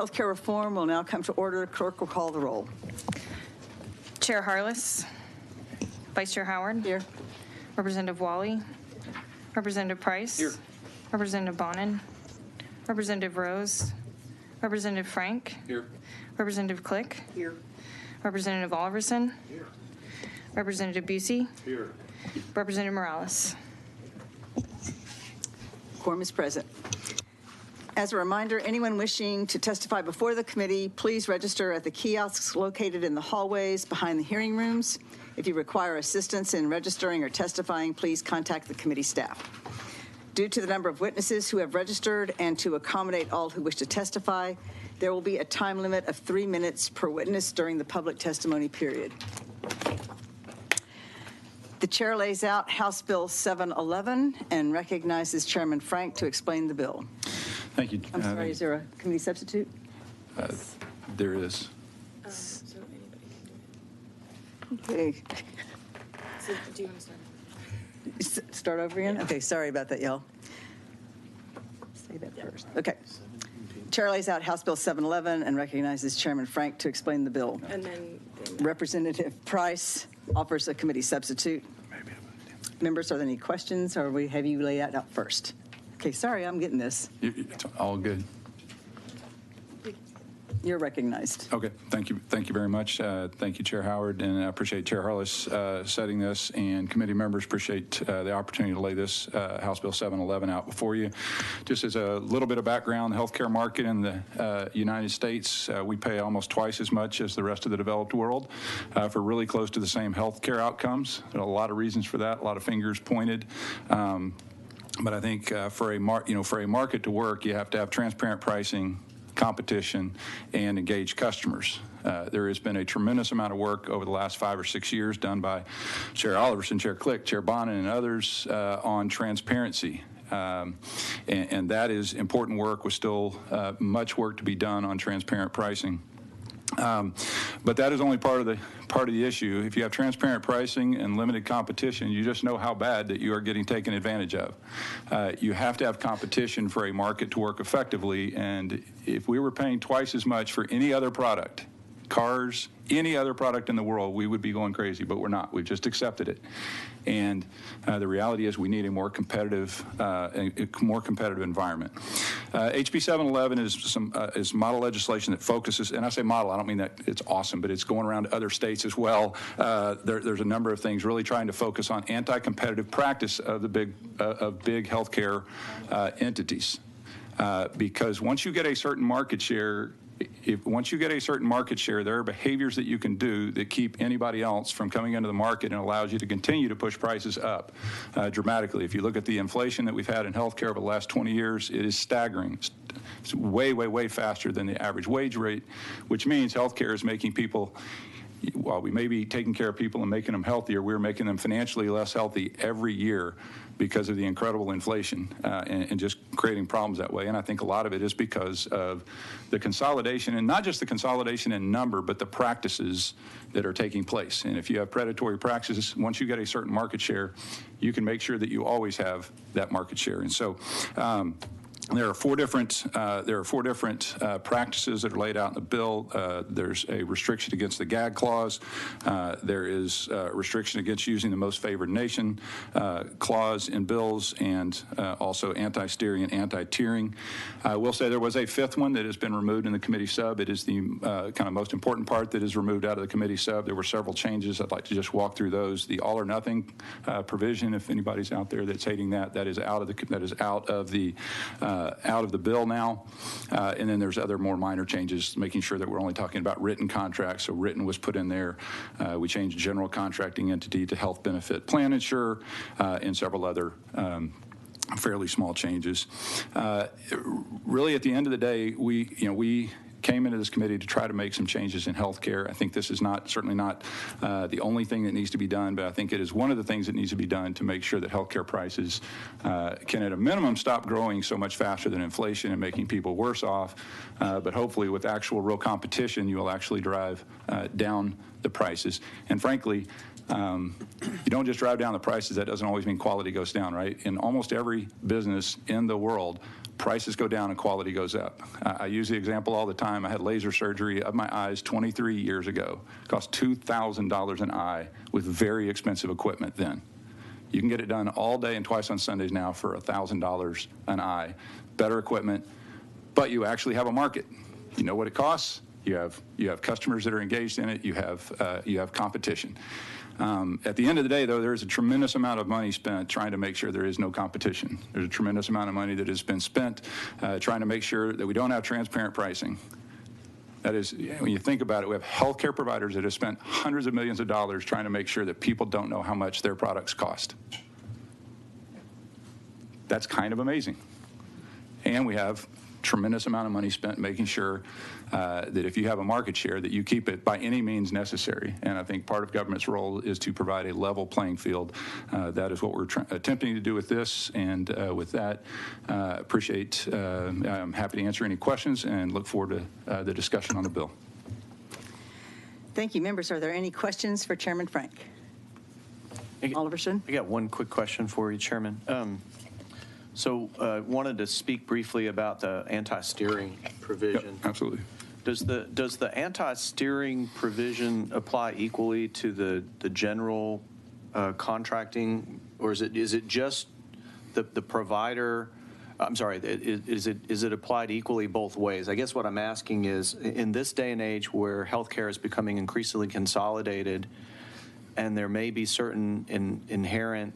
Healthcare reform will now come to order. Clerk will call the roll. Chair Harless. Vice Chair Howard. Here. Representative Wally. Representative Price. Here. Representative Bonin. Representative Rose. Representative Frank. Here. Representative Click. Here. Representative Oliverson. Here. Representative Busey. Here. Representative Morales. Quorum is present. As a reminder, anyone wishing to testify before the committee, please register at the kiosks located in the hallways behind the hearing rooms. If you require assistance in registering or testifying, please contact the committee staff. Due to the number of witnesses who have registered and to accommodate all who wish to testify, there will be a time limit of 3 minutes per witness during the public testimony period. The chair lays out House Bill 711 and recognizes Chairman Frank to explain the bill. Thank you. I'm sorry, is there a committee substitute? There is. So anybody can do Okay. it. So do you want to start? Start over again? Okay, sorry about that, y'all. Say that first. Okay. Chair lays out House Bill 711 and recognizes Chairman Frank to explain the bill. And then Representative Price offers a committee substitute. Members, are there any questions, or have you lay that out first? Okay, sorry, I'm getting this. It's all good. You're recognized. Okay, thank you very much. Thank you, Chair Howard, and I appreciate Chair Harless setting this, and committee members appreciate the opportunity to lay this House Bill 711 out before you. Just as a little bit of background, the healthcare market in the United States, we pay almost twice as much as the rest of the developed world for really close to the same healthcare outcomes. There are a lot of reasons for that, a lot of fingers pointed. But I think for a market to work, you have to have transparent pricing, competition, and engaged customers. There has been a tremendous amount of work over the last 5 or 6 years done by Chair Oliverson, Chair Click, Chair Bonin, and others on transparency. And that is important work with still much work to be done on transparent pricing. But that is only part of the issue. If you have transparent pricing and limited competition, you just know how bad that you are getting taken advantage of. You have to have competition for a market to work effectively, and if we were paying twice as much for any other product, cars, any other product in the world, we would be going crazy, but we're not. We've just accepted it. And the reality is we need a more competitive environment. HB 711 is model legislation that focuses, and I say model, I don't mean that it's awesome, but it's going around to other states as well. There's a number of things really trying to focus on anti-competitive practice of the big healthcare entities. Because once you get a certain market share, once you get a certain market share, there are behaviors that you can do that keep anybody else from coming into the market and allows you to continue to push prices up dramatically. If you look at the inflation that we've had in healthcare over the last 20 years, it is staggering. It's way, way, way faster than the average wage rate, which means healthcare is making people, while we may be taking care of people and making them healthier, we're making them financially less healthy every year because of the incredible inflation and just creating problems that way. And I think a lot of it is because of the consolidation, and not just the consolidation in number, but the practices that are taking place. And if you have predatory practices, once you get a certain market share, you can make sure that you always have that market share. And so there are four different practices that are laid out in the bill. There's a restriction against the gag clause. There is a restriction against using the most favored nation clause in bills, and also anti-steering and anti-tiering. I will say there was a fifth one that has been removed in the committee sub. It is the kind of most important part that is removed out of the committee sub. There were several changes. I'd like to just walk through those. The all or nothing provision, if anybody's out there that's hating that is out of the bill now. And then there's other more minor changes, making sure that we're only talking about written contracts. So written was put in there. We changed general contracting entity to health benefit plan insurer, and several other fairly small changes. Really, at the end of the day, we came into this committee to try to make some changes in healthcare. I think this is certainly not the only thing that needs to be done, but I think it is one of the things that needs to be done to make sure that healthcare prices can, at a minimum, stop growing so much faster than inflation and making people worse off. But hopefully, with actual real competition, you will actually drive down the prices. And frankly, you don't just drive down the prices. That doesn't always mean quality goes down, right? In almost every business in the world, prices go down and quality goes up. I use the example all the time. I had laser surgery of my eyes 23 years ago. It cost $2,000 an eye with very expensive equipment then. You can get it done all day and twice on Sundays now for $1,000 an eye. Better equipment, but you actually have a market. You know what it costs. You have customers that are engaged in it. You have competition. At the end of the day, though, there is a tremendous amount of money spent trying to make sure there is no competition. There's a tremendous amount of money that has been spent trying to make sure that we don't have transparent pricing. That is, when you think about it, we have healthcare providers that have spent hundreds of millions of dollars trying to make sure that people don't know how much their products cost. That's kind of amazing. And we have tremendous amount of money spent making sure that if you have a market share, that you keep it by any means necessary. And I think part of government's role is to provide a level playing field. That is what we're attempting to do with this. And with that, I'm happy to answer any questions and look forward to the discussion on the bill. Thank you. Members, are there any questions for Chairman Frank? Oliverson? I got one quick question for you, Chairman. Wanted to speak briefly about the anti-steering provision. Yep, absolutely. Does the anti-steering provision apply equally to the general contracting, or is it just the provider? I'm sorry. Is it applied equally both ways? I guess what I'm asking is, in this day and age where healthcare is becoming increasingly consolidated, and there may be certain inherent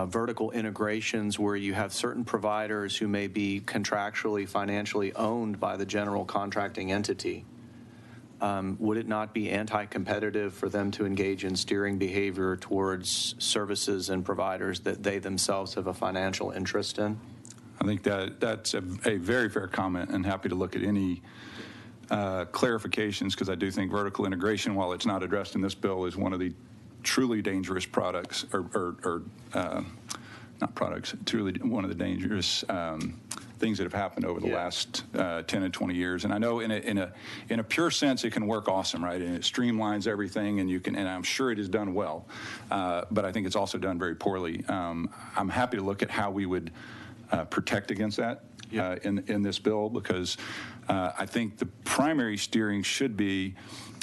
vertical integrations where you have certain providers who may be contractually, financially owned by the general contracting entity. Would it not be anti-competitive for them to engage in steering behavior towards services and providers that they themselves have a financial interest in? I think that's a very fair comment, and happy to look at any clarifications, because I do think vertical integration, while it's not addressed in this bill, is one of the truly dangerous products, or not products, truly one of the dangerous things that have happened over the last 10 and 20 years. And I know in a pure sense, it can work awesome, right? And it streamlines everything, and I'm sure it is done well. But I think it's also done very poorly. I'm happy to look at how we would protect against that in this bill, because I think the primary steering should be,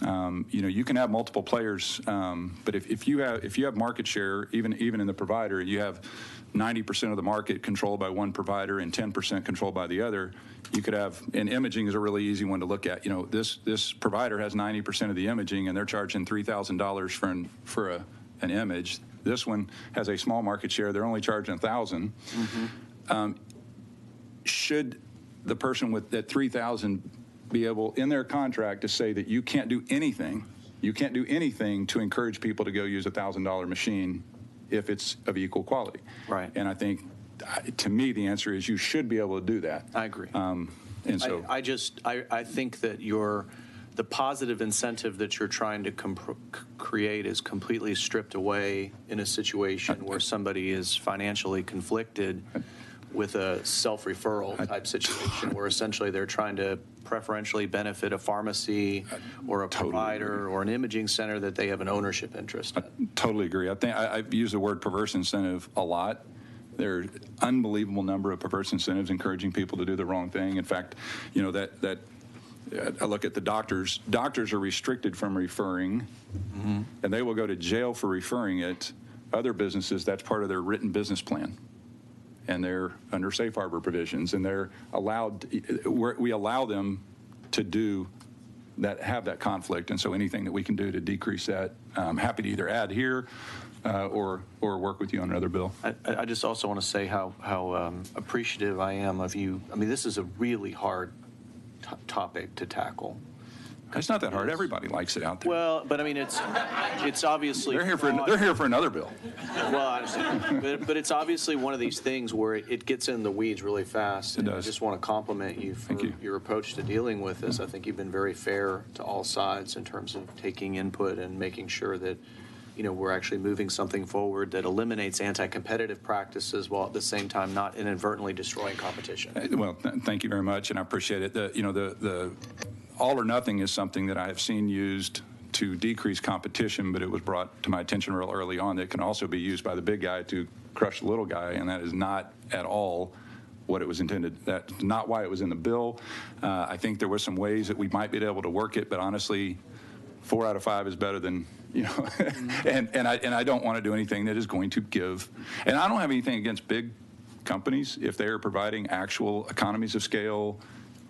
you can have multiple players, but if you have market share, even in the provider, you have 90% of the market controlled by one provider and 10% controlled by the other. You could have, and imaging is a really easy one to look at. This provider has 90% of the imaging, and they're charging $3,000 for an image. This one has a small market share; they're only charging $1,000. Mm-hmm. Should the person with that $3,000 be able, in their contract, to say that you can't do anything to encourage people to go use a $1,000 machine if it's of equal quality? Right. And I think, to me, the answer is you should be able to do that. I agree. And so I think that the positive incentive that you're trying to create is completely stripped away in a situation where somebody is financially conflicted with a self-referral type situation, where essentially they're trying to preferentially benefit a pharmacy or a provider or an imaging center that they have an ownership interest in. I totally agree. I think I've used the word perverse incentive a lot. There are an unbelievable number of perverse incentives encouraging people to do the wrong thing. In fact, that I look at the doctors. Doctors are restricted from referring, mm-hmm. and they will go to jail for referring it. Other businesses, that's part of their written business plan, and they're under safe harbor provisions, and they're allowed. We allow them to do that, have that conflict, and so anything that we can do to decrease that, I'm happy to either add here or work with you on another bill. I just also want to say how appreciative I am of you. I mean, this is a really hard topic to tackle. It's not that hard. Everybody likes it out there. Well, but I mean, it's obviously they're here for another bill. Well, I understand, but it's obviously one of these things where it gets in the weeds really fast. It does. I just want to compliment you for your approach to dealing with this. I think you've been very fair to all sides in terms of taking input and making sure that we're actually moving something forward that eliminates anti-competitive practices while at the same time not inadvertently destroying competition. Well, thank you very much, and I appreciate it. The all or nothing is something that I have seen used to decrease competition, but it was brought to my attention real early on that it can also be used by the big guy to crush the little guy, and that is not at all what it was intended. That's not why it was in the bill. I think there were some ways that we might be able to work it, but honestly, 4 out of 5 is better than, and I don't want to do anything that is going to give, and I don't have anything against big companies if they are providing actual economies of scale,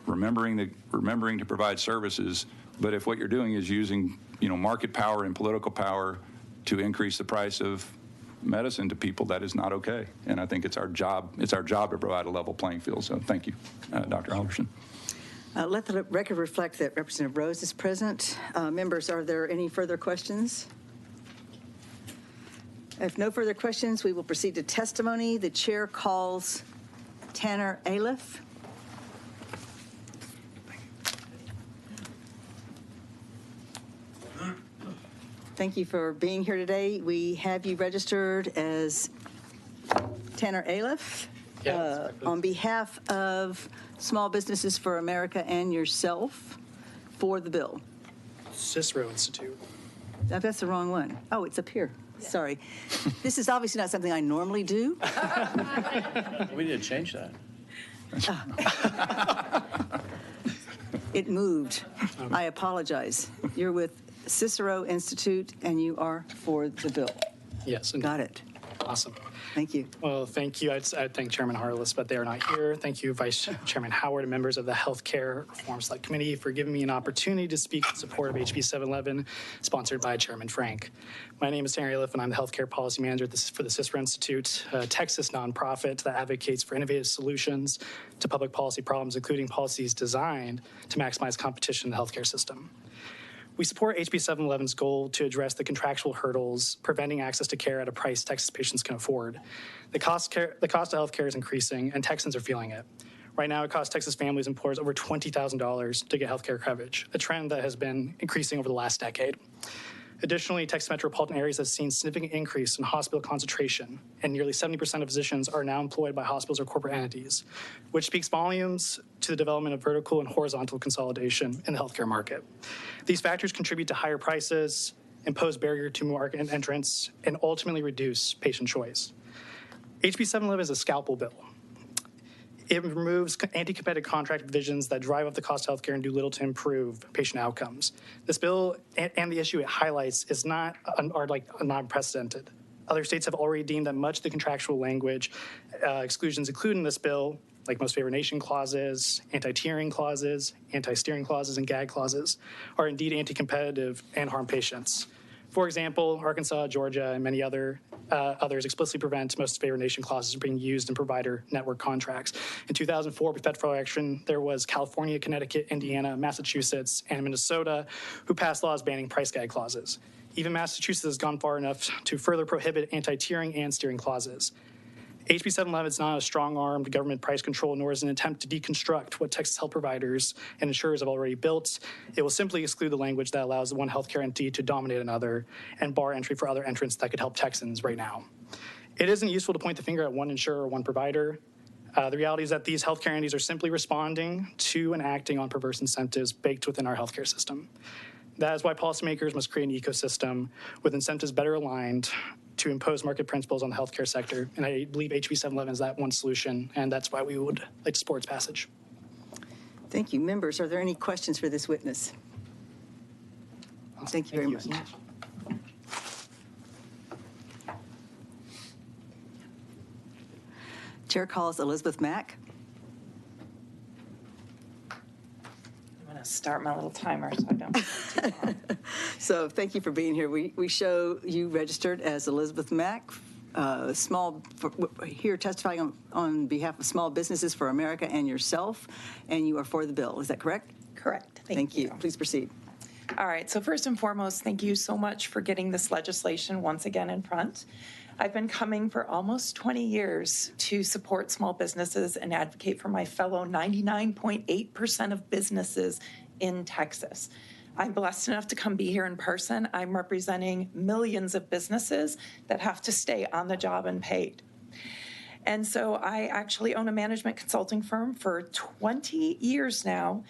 remembering to provide services. But if what you're doing is using, market power and political power to increase the price of medicine to people, that is not okay. And I think it's our job. It's our job to provide a level playing field. So thank you, Dr. Alderson. Let the record reflect that Representative Rose is present. Members, are there any further questions? If no further questions, we will proceed to testimony. The chair calls Tanner Aliff. Thank you for being here today. We have you registered as Tanner Aliff. On behalf of Small Businesses for America and yourself for the bill. Cicero Institute. That's the wrong one. Oh, it's up here. Sorry. This is obviously not something I normally do. We need to change that. It moved. I apologize. You're with Cicero Institute, and you are for the bill. Yes. Got it. Awesome. Thank you. Well, thank you. I'd thank Chairman Harless, but they are not here. Thank you, Vice Chairman Howard and members of the Healthcare Reform Select Committee for giving me an opportunity to speak in support of HB 711, sponsored by Chairman Frank. My name is Tanner Aliff, and I'm the Healthcare Policy Manager for the Cicero Institute, a Texas nonprofit that advocates for innovative solutions to public policy problems, including policies designed to maximize competition in the healthcare system. We support HB 711's goal to address the contractual hurdles preventing access to care at a price Texas patients can afford. The cost of health care is increasing, and Texans are feeling it. Right now, it costs Texas families and employers over $20,000 to get health care coverage, a trend that has been increasing over the last decade. Additionally, Texas metropolitan areas have seen significant increase in hospital concentration, and nearly 70% of physicians are now employed by hospitals or corporate entities, which speaks volumes to the development of vertical and horizontal consolidation in the healthcare market. These factors contribute to higher prices, impose barrier to market entrance, and ultimately reduce patient choice. HB 711 is a scalpel bill. It removes anti-competitive contract provisions that drive up the cost of healthcare and do little to improve patient outcomes. This bill and the issue it highlights is not unprecedented. Other states have already deemed that much of the contractual language exclusions included in this bill, like most favored nation clauses, anti-tiering clauses, anti-steering clauses, and gag clauses, are indeed anti-competitive and harm patients. For example, Arkansas, Georgia, and many others explicitly prevent most favored nation clauses from being used in provider network contracts. In 2004, with federal action, there was California, Connecticut, Indiana, Massachusetts, and Minnesota who passed laws banning price gag clauses. Even Massachusetts has gone far enough to further prohibit anti-tiering and steering clauses. HB 711 is not a strong-armed government price control, nor is an attempt to deconstruct what Texas health providers and insurers have already built. It will simply exclude the language that allows one healthcare entity to dominate another and bar entry for other entrants that could help Texans right now. It isn't useful to point the finger at one insurer or one provider. The reality is that these healthcare entities are simply responding to and acting on perverse incentives baked within our healthcare system. That is why policymakers must create an ecosystem with incentives better aligned to impose market principles on the healthcare sector. And I believe HB 711 is that one solution, and that's why we would like to support its passage. Thank you. Members, are there any questions for this witness? Thank you very much. Chair calls Elizabeth Mack. I'm going to start my little timer so I don't take too long. So thank you for being here. We show you registered as Elizabeth Mack, here testifying on behalf of Small Businesses for America and yourself, and you are for the bill. Is that correct? Correct. Thank you. Please proceed. All right. So first and foremost, thank you so much for getting this legislation once again in front. I've been coming for almost 20 years to support small businesses and advocate for my fellow 99.8% of businesses in Texas. I'm blessed enough to come be here in person. I'm representing millions of businesses that have to stay on the job and paid. And so I actually own a management consulting firm for 20 years now.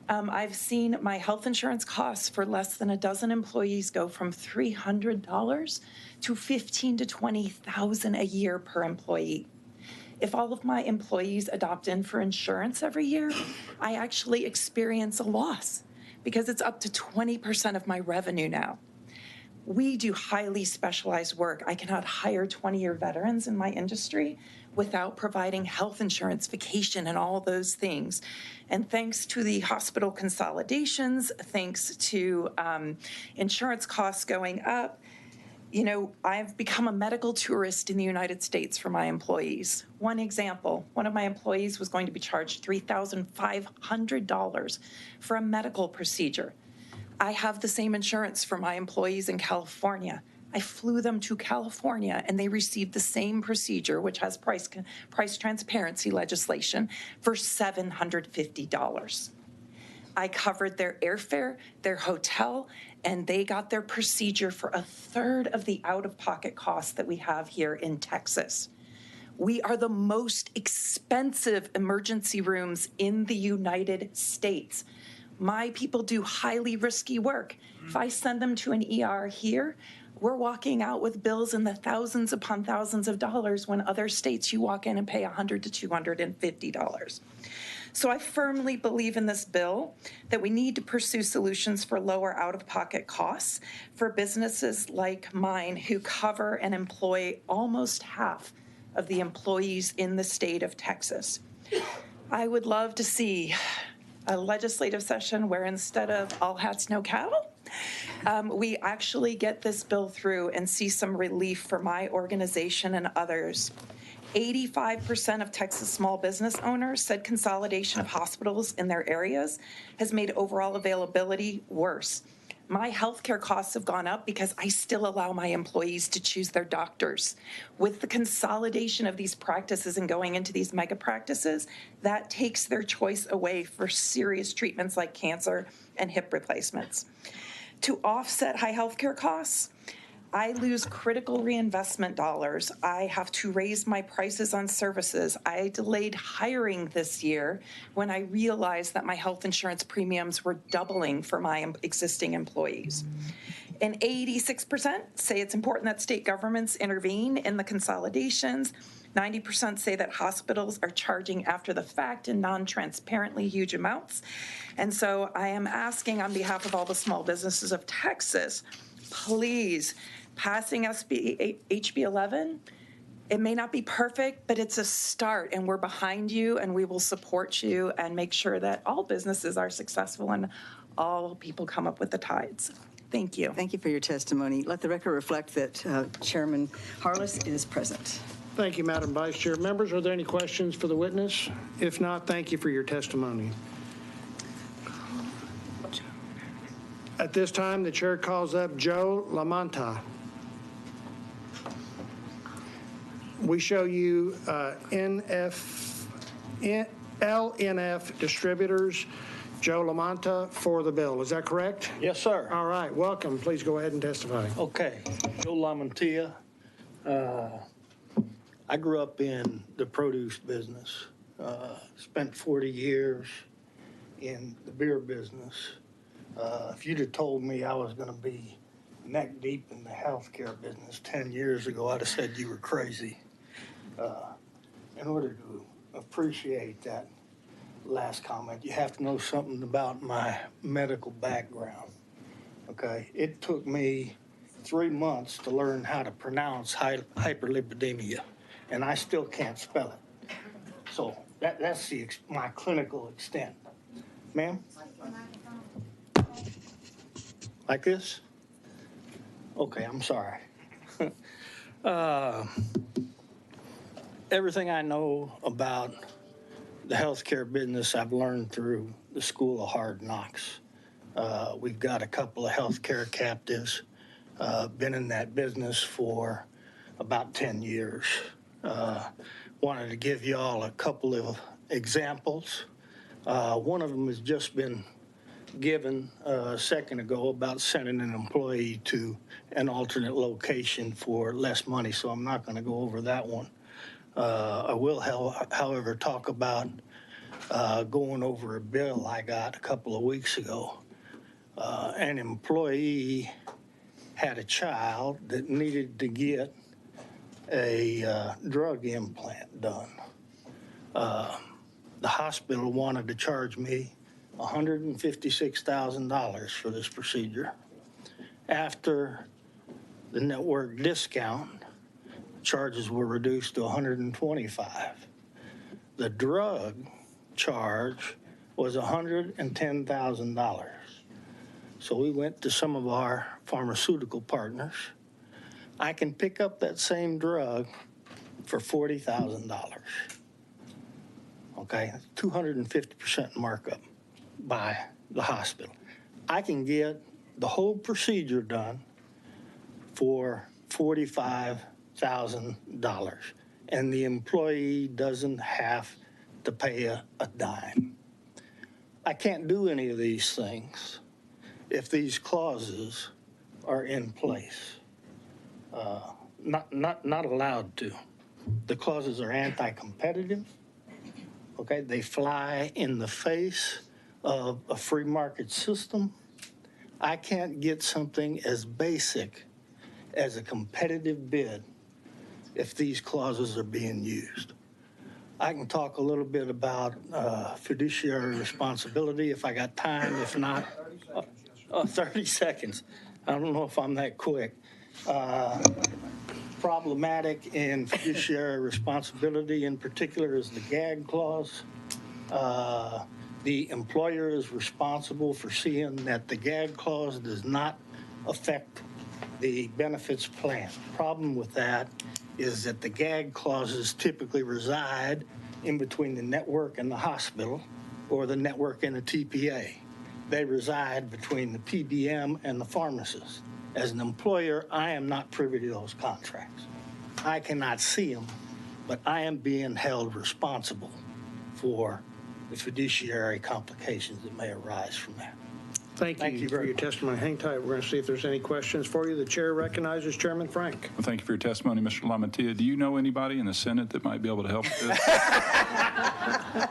I've seen my health insurance costs for less than a dozen employees go from $300 to $15,000 to $20,000 a year per employee. If all of my employees adopt in for insurance every year, I actually experience a loss because it's up to 20% of my revenue now. We do highly specialized work. I cannot hire 20-year veterans in my industry without providing health insurance, vacation, and all those things. And thanks to the hospital consolidations, thanks to insurance costs going up, you know, I've become a medical tourist in the United States for my employees. One example, one of my employees was going to be charged $3,500 for a medical procedure. I have the same insurance for my employees in California. I flew them to California and they received the same procedure, which has price transparency legislation, for $750. I covered their airfare, their hotel, and they got their procedure for a third of the out-of-pocket costs that we have here in Texas. We are the most expensive emergency rooms in the United States. My people do highly risky work. If I send them to an ER here, we're walking out with bills in the thousands upon thousands of dollars when other states you walk in and pay $100 to $250. So I firmly believe in this bill that we need to pursue solutions for lower out-of-pocket costs for businesses like mine who cover and employ almost half of the employees in the state of Texas. I would love to see a legislative session where instead of all hats, no cattle, we actually get this bill through and see some relief for my organization and others. 85% of Texas small business owners said consolidation of hospitals in their areas has made overall availability worse. My healthcare costs have gone up because I still allow my employees to choose their doctors. With the consolidation of these practices and going into these mega practices, that takes their choice away for serious treatments like cancer and hip replacements. To offset high healthcare costs, I lose critical reinvestment dollars. I have to raise my prices on services. I delayed hiring this year when I realized that my health insurance premiums were doubling for my existing employees. And 86% say it's important that state governments intervene in the consolidations. 90% say that hospitals are charging after the fact and non-transparently huge amounts. And so I am asking on behalf of all the small businesses of Texas, please, passing HB 11, it may not be perfect, but it's a start, and we're behind you, and we will support you and make sure that all businesses are successful and all people come up with the tides. Thank you. Thank you for your testimony. Let the record reflect that Chairman Harless is present. Thank you, Madam Vice Chair. Members, are there any questions for the witness? If not, thank you for your testimony. At this time, the chair calls up Joe LaMonta. We show you LNF Distributors, Joe LaMonta, for the bill. Is that correct? Yes, sir. All right, welcome. Please go ahead and testify. Okay, Joe Lamontia. I grew up in the produce business, spent 40 years in the beer business. If you'd have told me I was going to be neck deep in the healthcare business 10 years ago, I'd have said you were crazy. In order to appreciate that last comment, you have to know something about my medical background. Okay, it took me 3 months to learn how to pronounce hyperlipidemia, and I still can't spell it. So that's my clinical extent. Ma'am? Like this? Okay, I'm sorry. Everything I know about the healthcare business I've learned through the School of Hard Knocks. We've got a couple of healthcare captives, been in that business for about 10 years. Wanted to give you all a couple of examples. One of them has just been given a second ago about sending an employee to an alternate location for less money, so I'm not going to go over that one. I will, however, talk about going over a bill I got a couple of weeks ago. An employee had a child that needed to get a drug implant done. The hospital wanted to charge me $156,000 for this procedure. After the network discount, charges were reduced to $125,000. The drug charge was $110,000. So we went to some of our pharmaceutical partners. I can pick up that same drug for $40,000. Okay, 250% markup by the hospital. I can get the whole procedure done for $45,000, and the employee doesn't have to pay a dime. I can't do any of these things if these clauses are in place. Not allowed to. The clauses are anti-competitive. Okay, they fly in the face of a free market system. I can't get something as basic as a competitive bid if these clauses are being used. I can talk a little bit about fiduciary responsibility if I got time. If not, 30 seconds. I don't know if I'm that quick. Problematic in fiduciary responsibility in particular is the gag clause. The employer is responsible for seeing that the gag clause does not affect the benefits plan. Problem with that is that the gag clauses typically reside in between the network and the hospital, or the network and the TPA. They reside between the PBM and the pharmacist. As an employer, I am not privy to those contracts. I cannot see them, but I am being held responsible for the fiduciary complications that may arise from that. Thank you for your testimony. Hang tight. We're going to see if there's any questions for you. The chair recognizes Chairman Frank. Well, thank you for your testimony, Mr. Lamantia. Do you know anybody in the Senate that might be able to help with this?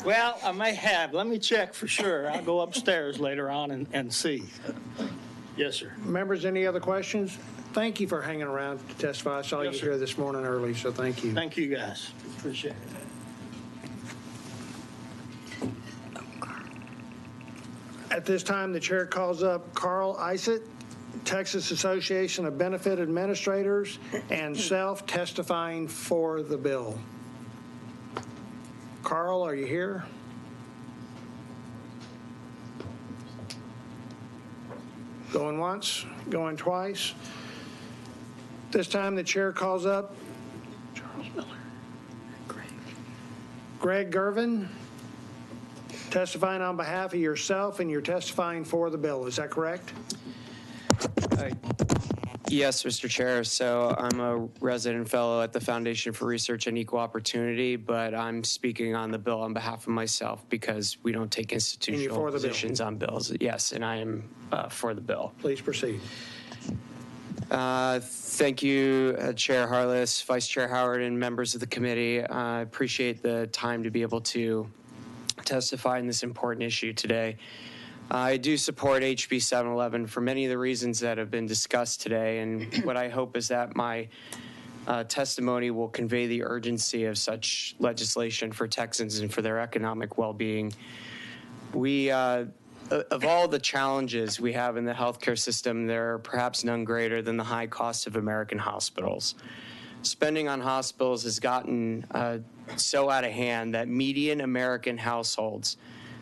Well, I may have. Let me check for sure. I'll go upstairs later on and see. Yes, sir. Members, any other questions? Thank you for hanging around to testify. I saw you here this morning early, so thank you. Thank you, guys. Appreciate it. At this time, the chair calls up Carl Isett, Texas Association of Benefit Administrators, and self testifying for the bill. Carl, are you here? Going once, going twice. This time the chair calls up Charles Miller. Greg Gervin, testifying on behalf of yourself, and you're testifying for the bill. Is that correct? Yes, Mr. Chair. So I'm a resident fellow at the Foundation for Research and Equal Opportunity, but I'm speaking on the bill on behalf of myself because we don't take institutional positions on bills. Yes, and I am for the bill. Please proceed. Thank you, Chair Harless, Vice Chair Howard, and members of the committee. I appreciate the time to be able to testify in this important issue today. I do support HB 711 for many of the reasons that have been discussed today, and what I hope is that my testimony will convey the urgency of such legislation for Texans and for their economic well-being. We, of all the challenges we have in the healthcare system, there are perhaps none greater than the high cost of American hospitals. Spending on hospitals has gotten so out of hand that median American households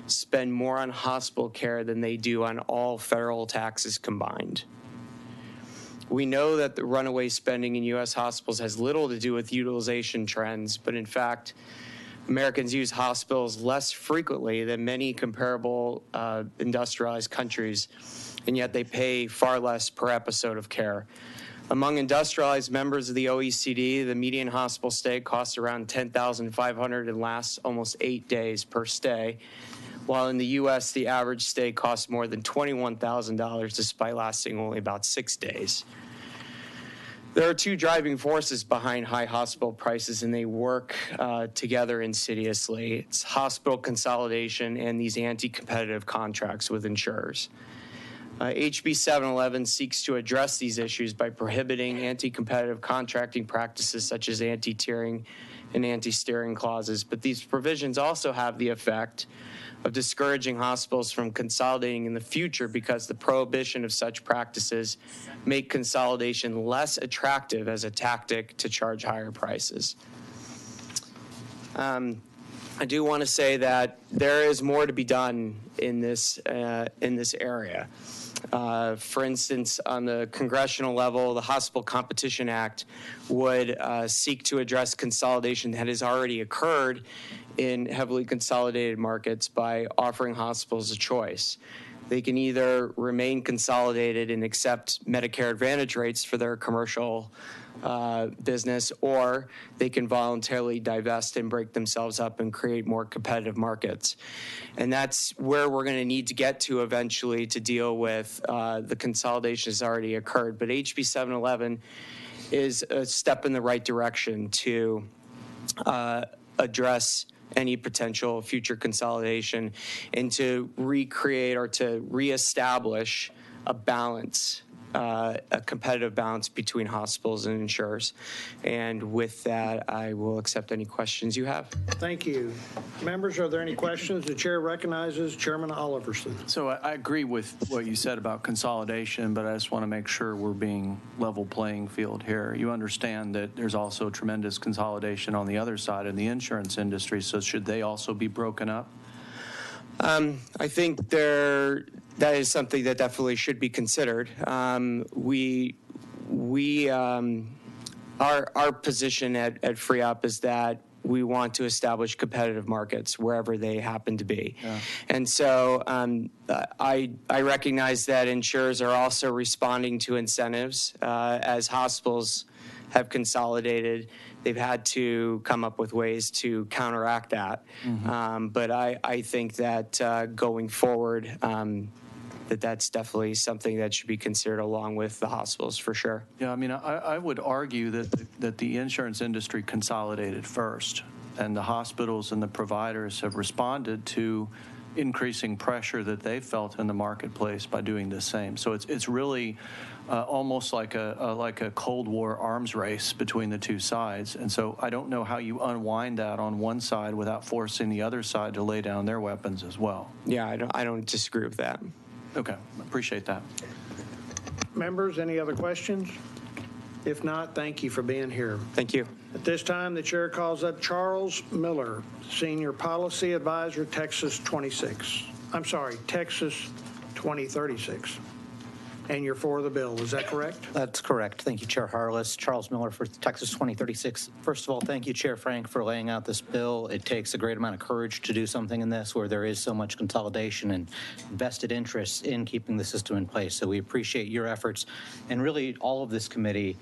spend more on hospital care than they do on all federal taxes combined. We know that the runaway spending in U.S. hospitals has little to do with utilization trends, but in fact, Americans use hospitals less frequently than many comparable industrialized countries, and yet they pay far less per episode of care. Among industrialized members of the OECD, the median hospital stay costs around $10,500 and lasts almost 8 days per stay, while in the U.S., the average stay costs more than $21,000 despite lasting only about 6 days. There are two driving forces behind high hospital prices, and they work together insidiously. It's hospital consolidation and these anti-competitive contracts with insurers. HB 711 seeks to address these issues by prohibiting anti-competitive contracting practices such as anti-tiering and anti-steering clauses. But these provisions also have the effect of discouraging hospitals from consolidating in the future because the prohibition of such practices make consolidation less attractive as a tactic to charge higher prices. I do want to say that there is more to be done in this area. For instance, on the congressional level, the Hospital Competition Act would seek to address consolidation that has already occurred in heavily consolidated markets by offering hospitals a choice. They can either remain consolidated and accept Medicare Advantage rates for their commercial business, or they can voluntarily divest and break themselves up and create more competitive markets. And that's where we're going to need to get to eventually to deal with the consolidation that's already occurred. But HB 711 is a step in the right direction to address any potential future consolidation and to recreate or to reestablish a balance, a competitive balance between hospitals and insurers. And with that, I will accept any questions you have. Thank you. Members, are there any questions? The chair recognizes Chairman Oliverson. So I agree with what you said about consolidation, but I just want to make sure we're being level playing field here. You understand that there's also tremendous consolidation on the other side in the insurance industry, so should they also be broken up? I think that is something that definitely should be considered. Our position at FreeUp is that we want to establish competitive markets wherever they happen to be. Yeah. And so I recognize that insurers are also responding to incentives as hospitals have consolidated. They've had to come up with ways to counteract that. Mm-hmm. But I think that going forward, that's definitely something that should be considered along with the hospitals for sure. Yeah, I mean, I would argue that the insurance industry consolidated first, and the hospitals and the providers have responded to increasing pressure that they felt in the marketplace by doing the same. So it's really almost like a Cold War arms race between the two sides. And so I don't know how you unwind that on one side without forcing the other side to lay down their weapons as well. Yeah, I don't disagree with that. Okay, appreciate that. Members, any other questions? If not, thank you for being here. Thank you. At this time, the chair calls up Charles Miller, Senior Policy Advisor, Texas 2036. And you're for the bill, is that correct? That's correct. Thank you, Chair Harless. Charles Miller for Texas 2036. First of all, thank you, Chair Frank, for laying out this bill. It takes a great amount of courage to do something in this where there is so much consolidation and vested interests in keeping the system in place. So we appreciate your efforts and really all of this committee.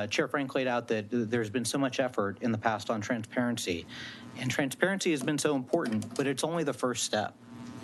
Chair Frank laid out that there's been so much effort in the past on transparency. And transparency has been so important, but it's only the first step.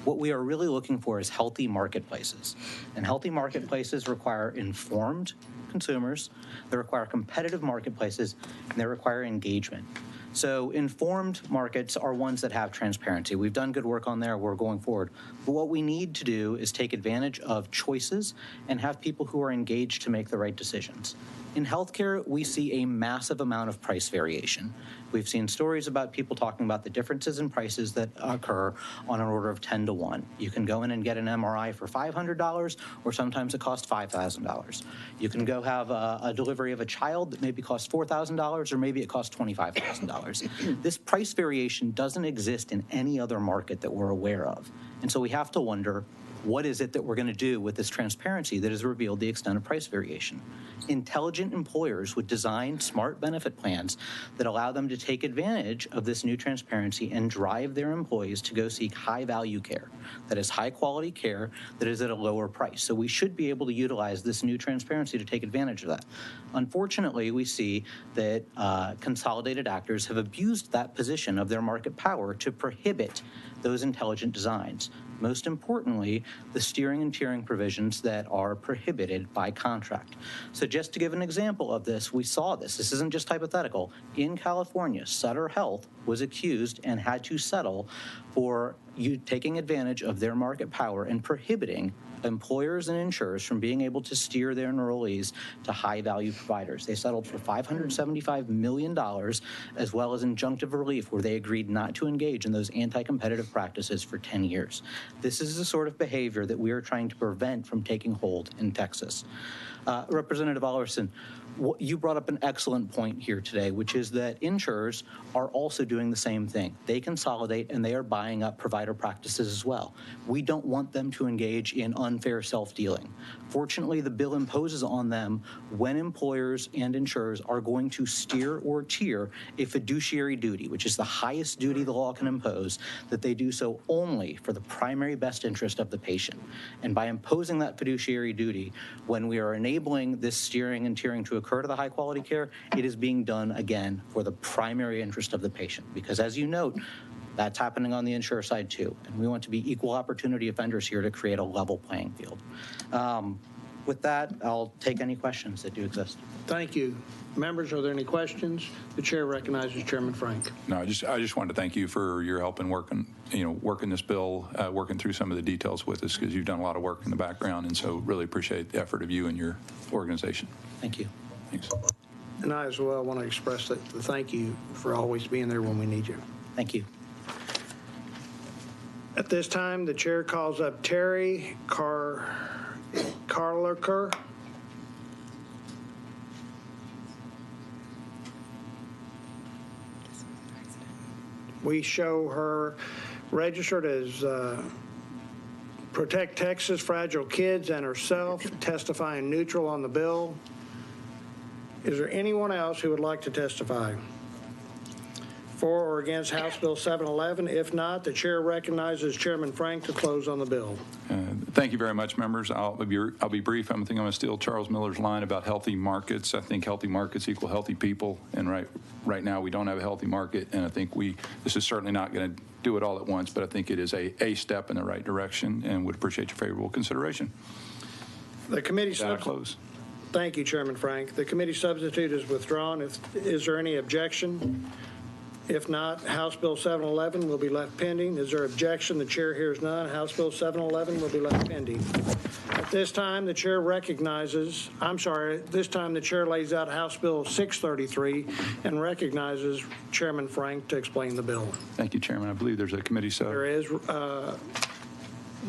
What we are really looking for is healthy marketplaces. And healthy marketplaces require informed consumers, they require competitive marketplaces, and they require engagement. So informed markets are ones that have transparency. We've done good work on there, we're going forward. But what we need to do is take advantage of choices and have people who are engaged to make the right decisions. In healthcare, we see a massive amount of price variation. We've seen stories about people talking about the differences in prices that occur on an order of 10 to 1. You can go in and get an MRI for $500, or sometimes it costs $5,000. You can go have a delivery of a child that maybe costs $4,000, or maybe it costs $25,000. This price variation doesn't exist in any other market that we're aware of. And so we have to wonder, what is it that we're going to do with this transparency that has revealed the extent of price variation? Intelligent employers would design smart benefit plans that allow them to take advantage of this new transparency and drive their employees to go seek high-value care, that is high-quality care that is at a lower price. So we should be able to utilize this new transparency to take advantage of that. Unfortunately, we see that consolidated actors have abused that position of their market power to prohibit those intelligent designs. Most importantly, the steering and tiering provisions that are prohibited by contract. So just to give an example of this, we saw this. This isn't just hypothetical. In California, Sutter Health was accused and had to settle for taking advantage of their market power and prohibiting employers and insurers from being able to steer their enrollees to high-value providers. They settled for $575 million, as well as injunctive relief, where they agreed not to engage in those anti-competitive practices for 10 years. This is the sort of behavior that we are trying to prevent from taking hold in Texas. Representative Alderson, you brought up an excellent point here today, which is that insurers are also doing the same thing. They consolidate and they are buying up provider practices as well. We don't want them to engage in unfair self-dealing. Fortunately, the bill imposes on them when employers and insurers are going to steer or tier a fiduciary duty, which is the highest duty the law can impose, that they do so only for the primary best interest of the patient. And by imposing that fiduciary duty, when we are enabling this steering and tiering to occur to the high quality care, it is being done again for the primary interest of the patient. Because as you note, that's happening on the insurer side too. And we want to be equal opportunity offenders here to create a level playing field. With that, I'll take any questions that do exist. Thank you. Members, are there any questions? The chair recognizes Chairman Frank. No, I just wanted to thank you for your help in working this bill, working through some of the details with us, because you've done a lot of work in the background, and so really appreciate the effort of you and your organization. Thank you. Thanks. And I as well want to express the thank you for always being there when we need you. Thank you. At this time, the chair calls up Terry Carliker. We show her registered as Protect Texas Fragile Kids and herself, testifying neutral on the bill. Is there anyone else who would like to testify for or against House Bill 711? If not, the chair recognizes Chairman Frank to close on the bill. Thank you very much, members. I'll be brief. I think I'm going to steal Charles Miller's line about healthy markets. I think healthy markets equal healthy people, and right now we don't have a healthy market, and I think this is certainly not going to do it all at once, but I think it is a step in the right direction, and would appreciate your favorable consideration. The committee close. Thank you, Chairman Frank. The committee substitute is withdrawn. Is there any objection? If not, House Bill 711 will be left pending. Is there objection? The chair hears none. House Bill 711 will be left pending. At this time, the chair the chair lays out House Bill 633 and recognizes Chairman Frank to explain the bill. Thank you, Chairman. I believe there's a committee sub. There is.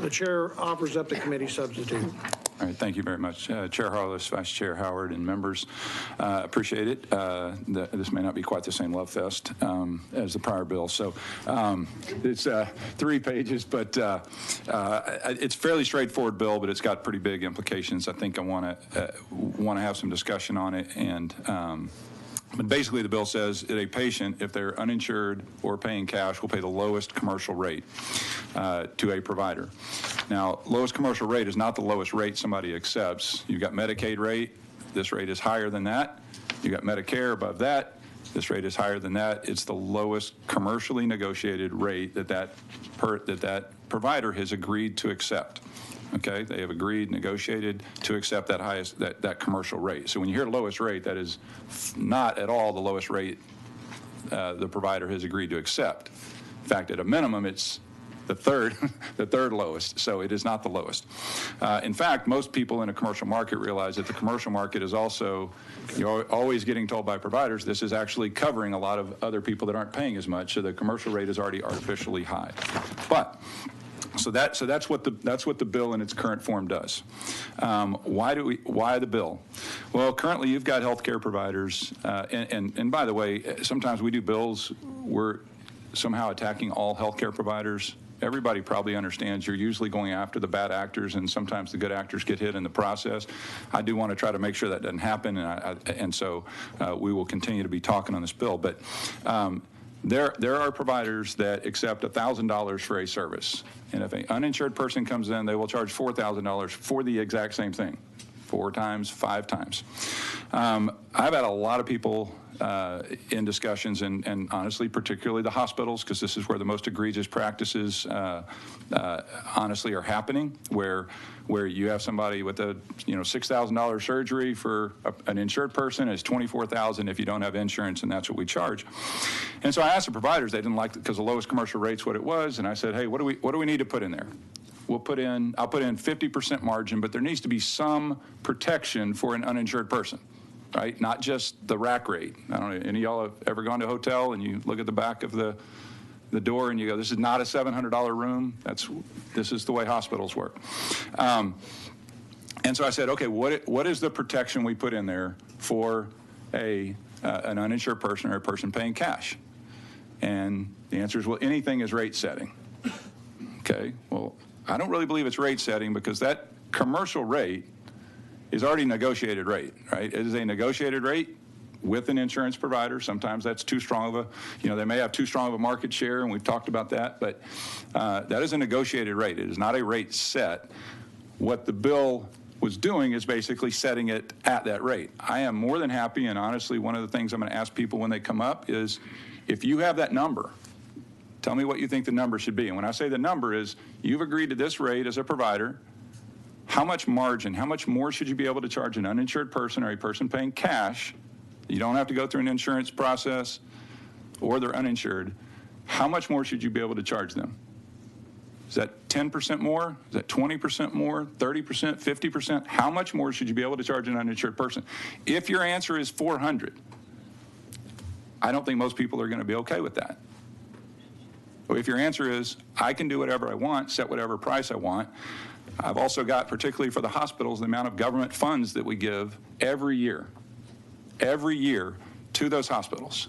The chair offers up the committee substitute. All right, thank you very much. Chair Harless, Vice Chair Howard, and members, appreciate it. This may not be quite the same love fest as the prior bill. So it's 3 pages, but it's a fairly straightforward bill, but it's got pretty big implications. I think I want to have some discussion on it. And but basically, the bill says that a patient, if they're uninsured or paying cash, will pay the lowest commercial rate to a provider. Now, lowest commercial rate is not the lowest rate somebody accepts. You've got Medicaid rate. This rate is higher than that. You've got Medicare above that. This rate is higher than that. It's the lowest commercially negotiated rate that provider has agreed to accept. Okay, they have negotiated to accept that highest, that commercial rate. So when you hear lowest rate, that is not at all the lowest rate the provider has agreed to accept. In fact, at a minimum, it's the third lowest. So it is not the lowest. In fact, most people in a commercial market realize that the commercial market is also, you're always getting told by providers, this is actually covering a lot of other people that aren't paying as much. So the commercial rate is already artificially high. But So that's what the bill in its current form does. Why the bill? Well, currently you've got healthcare providers, and by the way, sometimes we do bills we're somehow attacking all healthcare providers. Everybody probably understands you're usually going after the bad actors, and sometimes the good actors get hit in the process. I do want to try to make sure that doesn't happen, and so we will continue to be talking on this bill. But there are providers that accept $1,000 for a service, and if an uninsured person comes in, they will charge $4,000 for the exact same thing. 4 times, 5 times. I've had a lot of people in discussions, and honestly, particularly the hospitals, because this is where the most egregious practices honestly are happening, where you have somebody with a $6,000 surgery for an insured person is $24,000 if you don't have insurance, and that's what we charge. And so I asked the providers, they didn't like it because the lowest commercial rate's what it was, and I said, hey, what do we need to put in there? I'll put in 50% margin, but there needs to be some protection for an uninsured person. Right? Not just the rack rate. I don't know, any of y'all have ever gone to a hotel and you look at the back of the door and you go, this is not a $700 room. This is the way hospitals work. And so I said, okay, what is the protection we put in there for an uninsured person or a person paying cash? And the answer is, well, anything is rate setting. Okay, well, I don't really believe it's rate setting because that commercial rate is already negotiated rate, right? It is a negotiated rate with an insurance provider. Sometimes that's too strong of they may have too strong of a market share, and we've talked about that, but that is a negotiated rate. It is not a rate set. What the bill was doing is basically setting it at that rate. I am more than happy, and honestly, one of the things I'm going to ask people when they come up is, if you have that number, tell me what you think the number should be. And when I say the number is, you've agreed to this rate as a provider, how much margin, how much more should you be able to charge an uninsured person or a person paying cash? You don't have to go through an insurance process, or they're uninsured. How much more should you be able to charge them? Is that 10% more? Is that 20% more? 30%? 50%? How much more should you be able to charge an uninsured person? If your answer is 400, I don't think most people are going to be okay with that. But if your answer is, I can do whatever I want, set whatever price I want, I've also got, particularly for the hospitals, the amount of government funds that we give every year to those hospitals,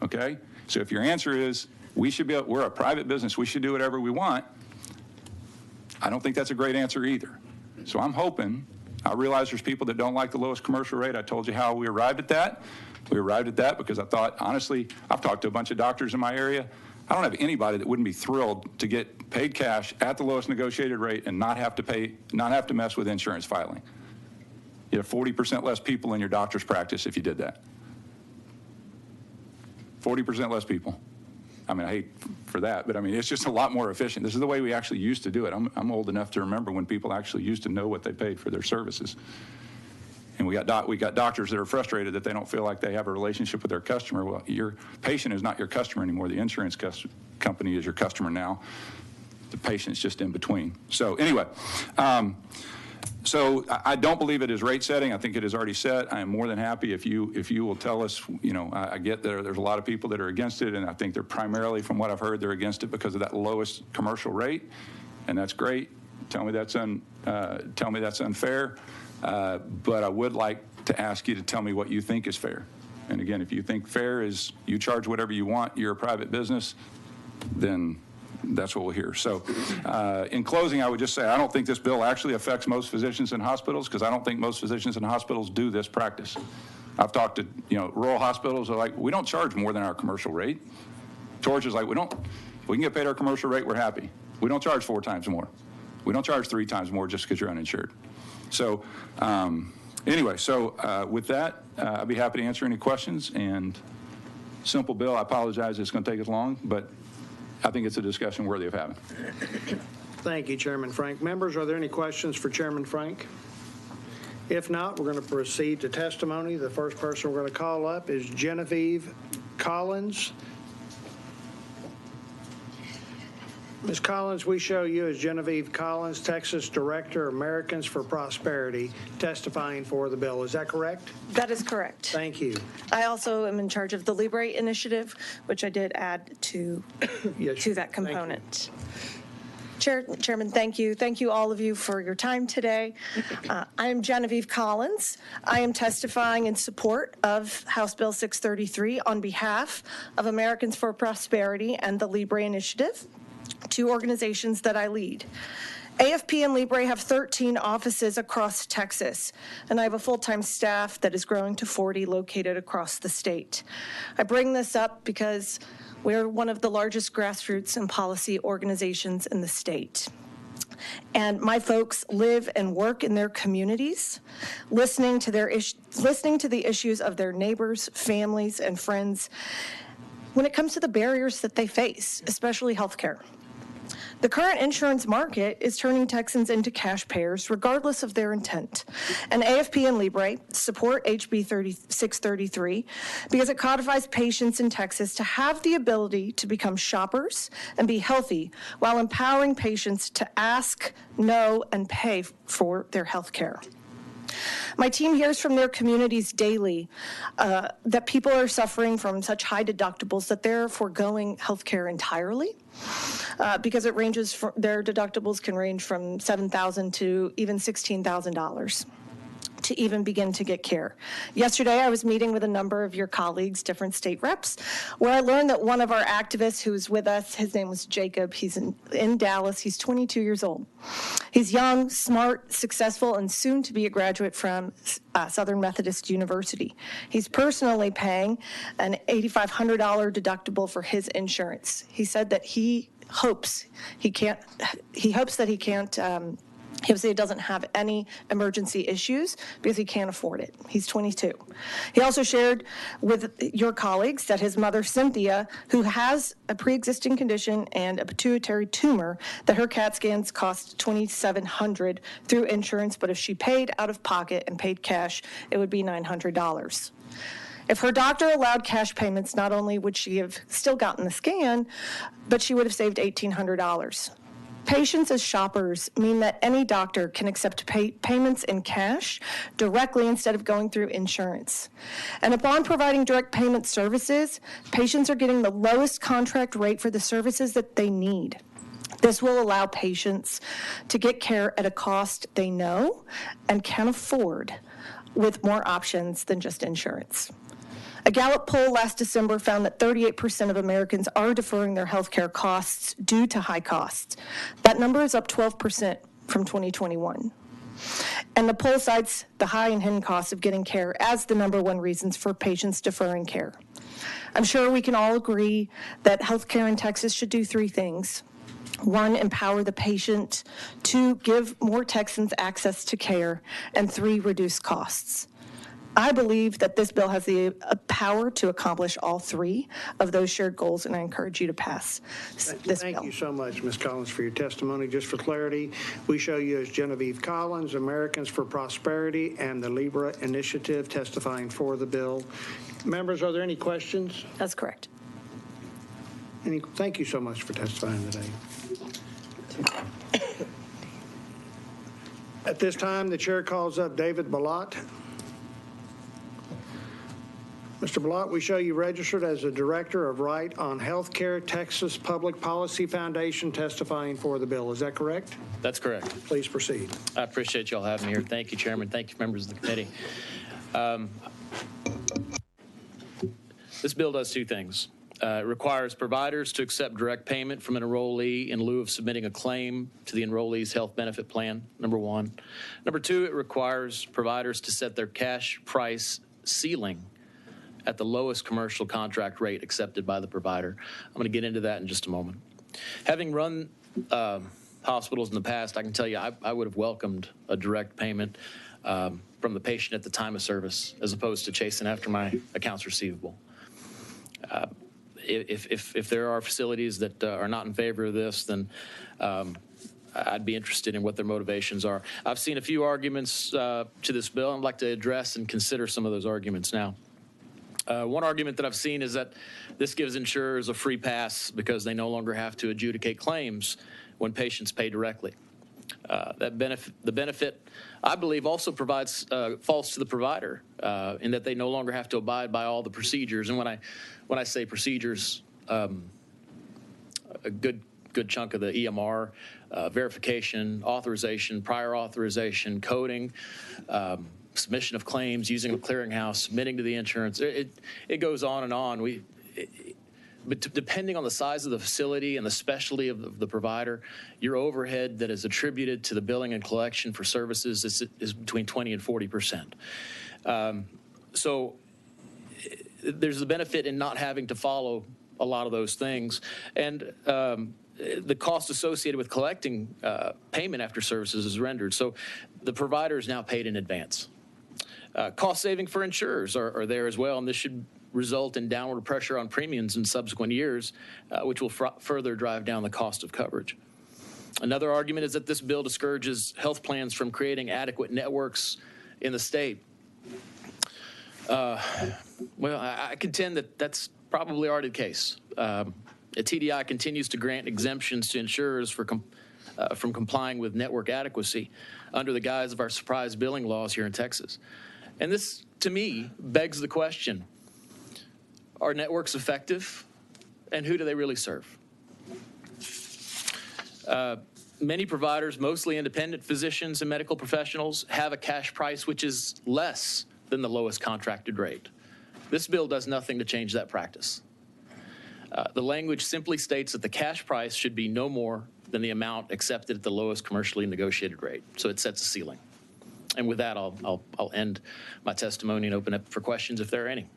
okay? So if your answer is, we're a private business, we should do whatever we want, I don't think that's a great answer either. So I'm hoping, I realize there's people that don't like the lowest commercial rate. I told you how we arrived at that. We arrived at that because I thought, honestly, I've talked to a bunch of doctors in my area. I don't have anybody that wouldn't be thrilled to get paid cash at the lowest negotiated rate and not have to mess with insurance filing. You have 40% less people in your doctor's practice if you did that. 40% less people. I mean, I hate for that, but I mean, it's just a lot more efficient. This is the way we actually used to do it. I'm old enough to remember when people actually used to know what they paid for their services. And we got doctors that are frustrated that they don't feel like they have a relationship with their customer. Well, your patient is not your customer anymore. The insurance company is your customer now. The patient's just in between. So anyway, so I don't believe it is rate setting. I think it is already set. I am more than happy if you will tell us, I get there's a lot of people that are against it, and I think they're primarily, from what I've heard, they're against it because of that lowest commercial rate, and that's great. Tell me that's unfair. But I would like to ask you to tell me what you think is fair. And again, if you think fair is you charge whatever you want, you're a private business, then that's what we'll hear. So in closing, I would just say I don't think this bill actually affects most physicians in hospitals, because I don't think most physicians in hospitals do this practice. I've talked to, rural hospitals are like, we don't charge more than our commercial rate. George is like, we can get paid our commercial rate, we're happy. We don't charge 4 times more. We don't charge 3 times more just because you're uninsured. So anyway, with that, I'd be happy to answer any questions. And simple bill, I apologize, it's going to take us long, but I think it's a discussion worthy of having. Thank you, Chairman Frank. Members, are there any questions for Chairman Frank? If not, we're going to proceed to testimony. The first person we're going to call up is Genevieve Collins. Ms. Collins, we show you as Genevieve Collins, Texas Director, Americans for Prosperity, testifying for the bill. Is that correct? That is correct. Thank you. I also am in charge of the Libre initiative, which I did add to, Yes, to that component. Chairman, thank you. Thank you, all of you, for your time today. I am Genevieve Collins. I am testifying in support of House Bill 633 on behalf of Americans for Prosperity and the Libre initiative, 2 organizations that I lead. AFP and Libre have 13 offices across Texas, and I have a full-time staff that is growing to 40 located across the state. I bring this up because we're one of the largest grassroots and policy organizations in the state. And my folks live and work in their communities, listening to the issues of their neighbors, families, and friends when it comes to the barriers that they face, especially healthcare. The current insurance market is turning Texans into cash payers regardless of their intent. And AFP and Libre support HB 633 because it codifies patients in Texas to have the ability to become shoppers and be healthy while empowering patients to ask, know, and pay for their health care. My team hears from their communities daily that people are suffering from such high deductibles that they're foregoing health care entirely because it ranges from, their deductibles can range from $7,000 to even $16,000 to even begin to get care. Yesterday, I was meeting with a number of your colleagues, different state reps, where I learned that one of our activists who was with us, his name was Jacob, he's in Dallas, he's 22 years old. He's young, smart, successful, and soon to be a graduate from Southern Methodist University. He's personally paying an $8,500 deductible for his insurance. He said that he hopes that he doesn't have any emergency issues because he can't afford it. He's 22. He also shared with your colleagues that his mother, Cynthia, who has a pre-existing condition and a pituitary tumor, that her CAT scans cost $2,700 through insurance, but if she paid out of pocket and paid cash, it would be $900. If her doctor allowed cash payments, not only would she have still gotten the scan, but she would have saved $1,800. Patients as shoppers mean that any doctor can accept payments in cash directly instead of going through insurance. And upon providing direct payment services, patients are getting the lowest contract rate for the services that they need. This will allow patients to get care at a cost they know and can afford with more options than just insurance. A Gallup poll last December found that 38% of Americans are deferring their health care costs due to high costs. That number is up 12% from 2021. And the poll cites the high and hidden costs of getting care as the number one reasons for patients deferring care. I'm sure we can all agree that health care in Texas should do three things. One, empower the patient. Two, give more Texans access to care. And three, reduce costs. I believe that this bill has the power to accomplish all three of those shared goals, and I encourage you to pass this bill. Thank you so much, Ms. Collins, for your testimony. Just for clarity, we show you as Genevieve Collins, Americans for Prosperity, and the Libre Initiative testifying for the bill. Members, are there any questions? That's correct. Thank you so much for testifying today. At this time, the chair calls up David Balot. Mr. Balot, we show you registered as the Director of Right on Healthcare, Texas Public Policy Foundation, testifying for the bill. Is that correct? That's correct. Please proceed. I appreciate y'all having me here. Thank you, Chairman. Thank you, members of the committee. This bill does two things. It requires providers to accept direct payment from an enrollee in lieu of submitting a claim to the enrollee's health benefit plan, number one. Number two, it requires providers to set their cash price ceiling at the lowest commercial contract rate accepted by the provider. I'm going to get into that in just a moment. Having run hospitals in the past, I can tell you I would have welcomed a direct payment from the patient at the time of service as opposed to chasing after my accounts receivable. If there are facilities that are not in favor of this, then I'd be interested in what their motivations are. I've seen a few arguments to this bill. I'd like to address and consider some of those arguments now. One argument that I've seen is that this gives insurers a free pass because they no longer have to adjudicate claims when patients pay directly. The benefit, I believe, also provides false to the provider in that they no longer have to abide by all the procedures. And when I say procedures, a good chunk of the EMR, verification, authorization, prior authorization, coding, submission of claims, using a clearinghouse, submitting to the insurance. It goes on and on. But depending on the size of the facility and the specialty of the provider, your overhead that is attributed to the billing and collection for services is between 20 and 40%. So there's a benefit in not having to follow a lot of those things. And the cost associated with collecting payment after services is rendered. So the provider is now paid in advance. Cost saving for insurers are there as well, and this should result in downward pressure on premiums in subsequent years, which will further drive down the cost of coverage. Another argument is that this bill discourages health plans from creating adequate networks in the state. Well, I contend that that's probably already the case. TDI continues to grant exemptions to insurers from complying with network adequacy under the guise of our surprise billing laws here in Texas. And this, to me, begs the question, are networks effective, and who do they really serve? Many providers, mostly independent physicians and medical professionals, have a cash price which is less than the lowest contracted rate. This bill does nothing to change that practice. The language simply states that the cash price should be no more than the amount accepted at the lowest commercially negotiated rate. So it sets a ceiling. And with that, I'll end my testimony and open up for questions if there are any.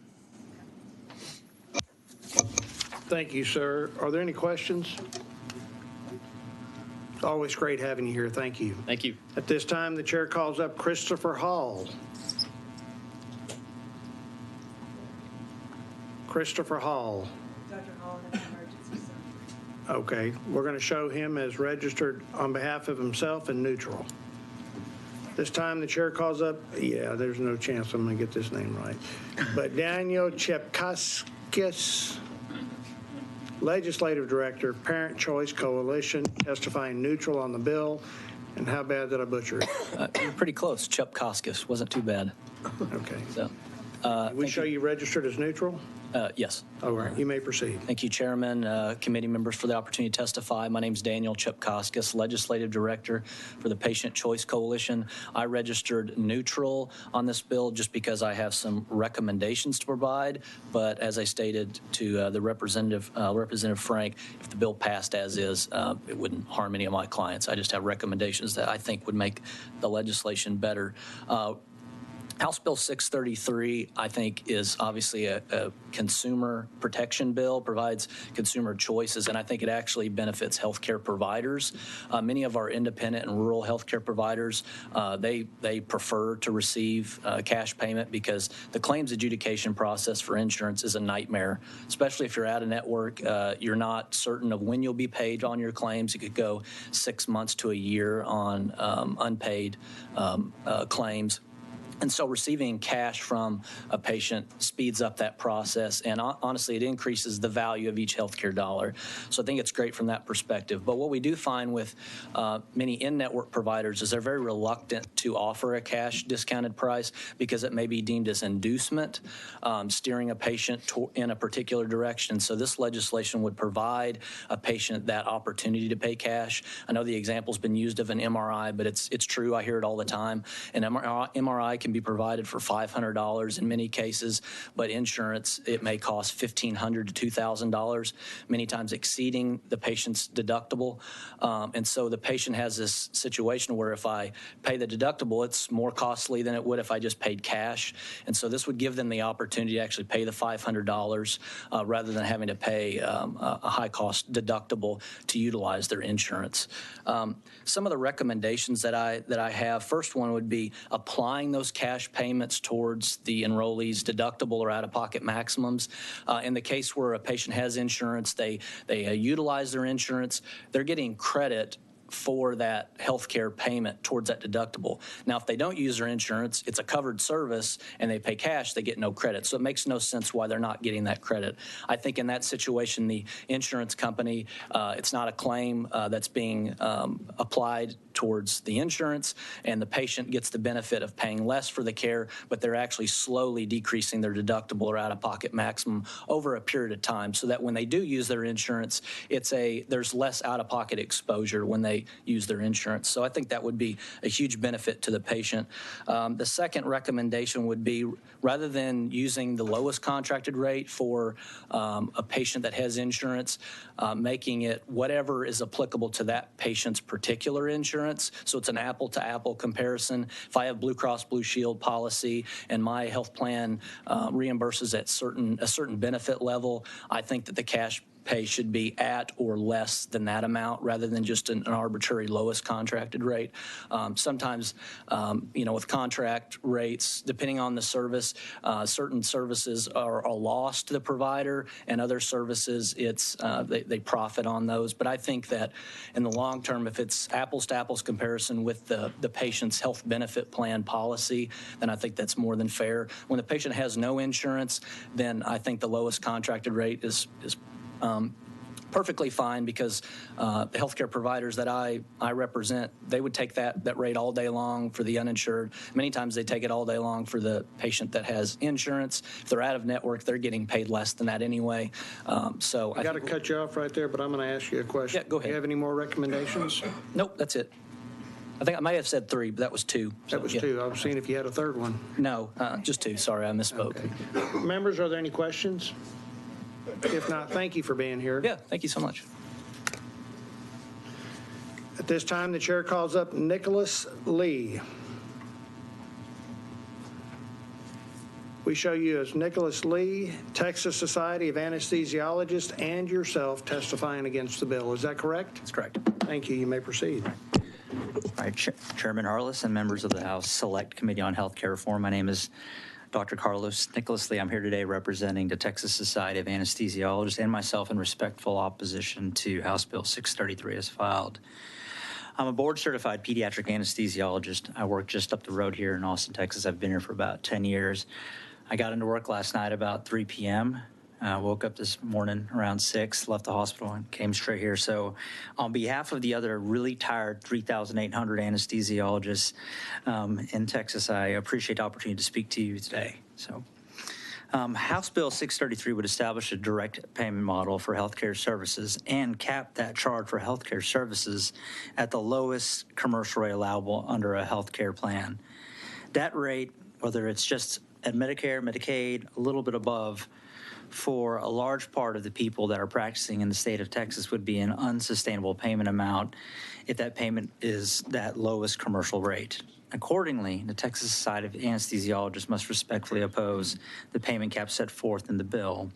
Thank you, sir. Are there any questions? It's always great having you here. Thank you. Thank you. At this time, the chair calls up Christopher Hall. Christopher Hall. Dr. Hall has an emergency, so. Okay, we're going to show him as registered on behalf of himself and neutral. This time the chair calls up, yeah, there's no chance I'm going to get this name right, but Daniel Chepkaskis, Legislative Director, Parent Choice Coalition, testifying neutral on the bill. And how bad did I butcher it? You're pretty close. Chepkaskis wasn't too bad. Okay. So, we show you registered as neutral? Yes. All right, you may proceed. Thank you, Chairman, committee members, for the opportunity to testify. My name is Daniel Chepkaskis, Legislative Director for the Patient Choice Coalition. I registered neutral on this bill just because I have some recommendations to provide. But as I stated to the Representative Frank, if the bill passed as is, it wouldn't harm any of my clients. I just have recommendations that I think would make the legislation better. House Bill 633, I think, is obviously a consumer protection bill, provides consumer choices, and I think it actually benefits healthcare providers. Many of our independent and rural healthcare providers, they prefer to receive cash payment because the claims adjudication process for insurance is a nightmare, especially if you're out of network. You're not certain of when you'll be paid on your claims. It could go 6 months to a year on unpaid claims. And so receiving cash from a patient speeds up that process, and honestly, it increases the value of each healthcare dollar. So I think it's great from that perspective. But what we do find with many in-network providers is they're very reluctant to offer a cash discounted price because it may be deemed as inducement, steering a patient in a particular direction. So this legislation would provide a patient that opportunity to pay cash. I know the example's been used of an MRI, but it's true. I hear it all the time. An MRI can be provided for $500 in many cases, but insurance, it may cost $1,500 to $2,000, many times exceeding the patient's deductible. And so the patient has this situation where if I pay the deductible, it's more costly than it would if I just paid cash. And so this would give them the opportunity to actually pay the $500 rather than having to pay a high-cost deductible to utilize their insurance. Some of the recommendations that I have, first one would be applying those cash payments towards the enrollee's deductible or out-of-pocket maximums. In the case where a patient has insurance, they utilize their insurance, they're getting credit for that healthcare payment towards that deductible. Now, if they don't use their insurance, it's a covered service and they pay cash, they get no credit. So it makes no sense why they're not getting that credit. I think in that situation, the insurance company, it's not a claim that's being applied towards the insurance, and the patient gets the benefit of paying less for the care, but they're actually slowly decreasing their deductible or out-of-pocket maximum over a period of time so that when they do use their insurance, there's less out-of-pocket exposure when they use their insurance. So I think that would be a huge benefit to the patient. The second recommendation would be, rather than using the lowest contracted rate for a patient that has insurance, making it whatever is applicable to that patient's particular insurance. So it's an apple-to-apple comparison. If I have Blue Cross Blue Shield policy and my health plan reimburses at a certain benefit level, I think that the cash pay should be at or less than that amount rather than just an arbitrary lowest contracted rate. Sometimes, with contract rates, depending on the service, certain services are a loss to the provider, and other services, they profit on those. But I think that in the long term, if it's apples to apples comparison with the patient's health benefit plan policy, then I think that's more than fair. When the patient has no insurance, then I think the lowest contracted rate is perfectly fine, because the healthcare providers that I represent, they would take that rate all day long for the uninsured. Many times they take it all day long for the patient that has insurance. If they're out of network, they're getting paid less than that anyway. I got to cut you off right there, but I'm going to ask you a question. Yeah, go ahead. Do you have any more recommendations? Nope, that's it. I think I may have said 3, but that was 2. That was 2. I was seeing if you had a third one. No, just 2. Sorry, I misspoke. Okay. Members, are there any questions? If not, thank you for being here. Yeah, thank you so much. At this time, the chair calls up Nicholas Lee. We show you as Nicholas Lee, Texas Society of Anesthesiologists, and yourself testifying against the bill. Is that correct? That's correct. Thank you. You may proceed. All right, Chairman Harless and members of the House Select Committee on Healthcare Reform, my name is Dr. Carlos Nicholas Lee. I'm here today representing the Texas Society of Anesthesiologists and myself in respectful opposition to House Bill 633 as filed. I'm a board-certified pediatric anesthesiologist. I work just up the road here in Austin, Texas. I've been here for about 10 years. I got into work last night about 3 p.m. Woke up this morning around 6, left the hospital, and came straight here. So on behalf of the other really tired 3,800 anesthesiologists in Texas, I appreciate the opportunity to speak to you today. So House Bill 633 would establish a direct payment model for healthcare services and cap that charge for healthcare services at the lowest commercial rate allowable under a healthcare plan. That rate, whether it's just at Medicare, Medicaid, a little bit above, for a large part of the people that are practicing in the state of Texas would be an unsustainable payment amount if that payment is that lowest commercial rate. Accordingly, the Texas Society of Anesthesiologists must respectfully oppose the payment cap set forth in the bill.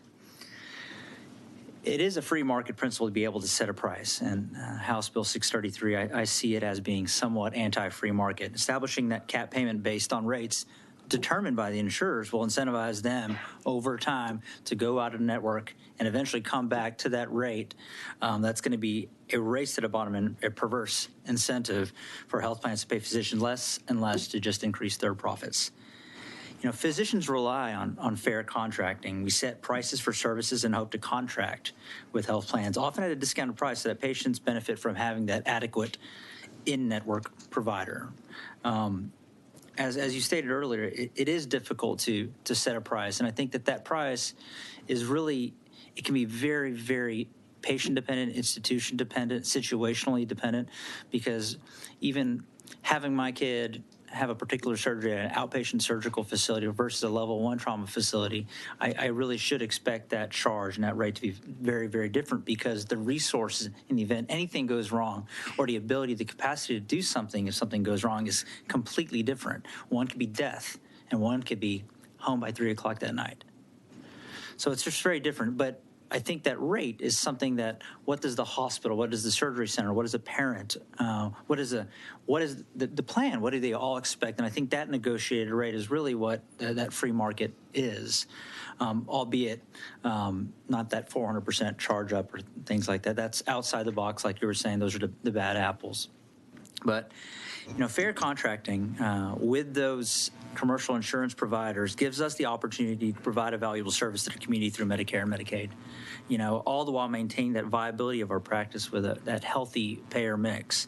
It is a free market principle to be able to set a price, and House Bill 633, I see it as being somewhat anti-free market. Establishing that cap payment based on rates determined by the insurers will incentivize them over time to go out of the network and eventually come back to that rate. That's going to be a race to the bottom and a perverse incentive for health plans to pay physicians less and less to just increase their profits. Physicians rely on fair contracting. We set prices for services and hope to contract with health plans, often at a discounted price, so that patients benefit from having that adequate in-network provider. As you stated earlier, it is difficult to set a price, and I think that price is really, it can be very, very patient-dependent, institution-dependent, situationally dependent, because even having my kid have a particular surgery at an outpatient surgical facility versus a level 1 trauma facility, I really should expect that charge and that rate to be very, very different, because the resources in the event anything goes wrong, or the ability, the capacity to do something if something goes wrong, is completely different. One could be death, and one could be home by 3 o'clock that night. So it's just very different. But I think that rate is something that, what does the hospital, what does the surgery center, what does a parent, what is the plan, what do they all expect? And I think that negotiated rate is really what that free market is, albeit not that 400% charge up or things like that. That's outside the box, like you were saying. Those are the bad apples. But fair contracting with those commercial insurance providers gives us the opportunity to provide a valuable service to the community through Medicare and Medicaid, all the while maintaining that viability of our practice with that healthy payer mix.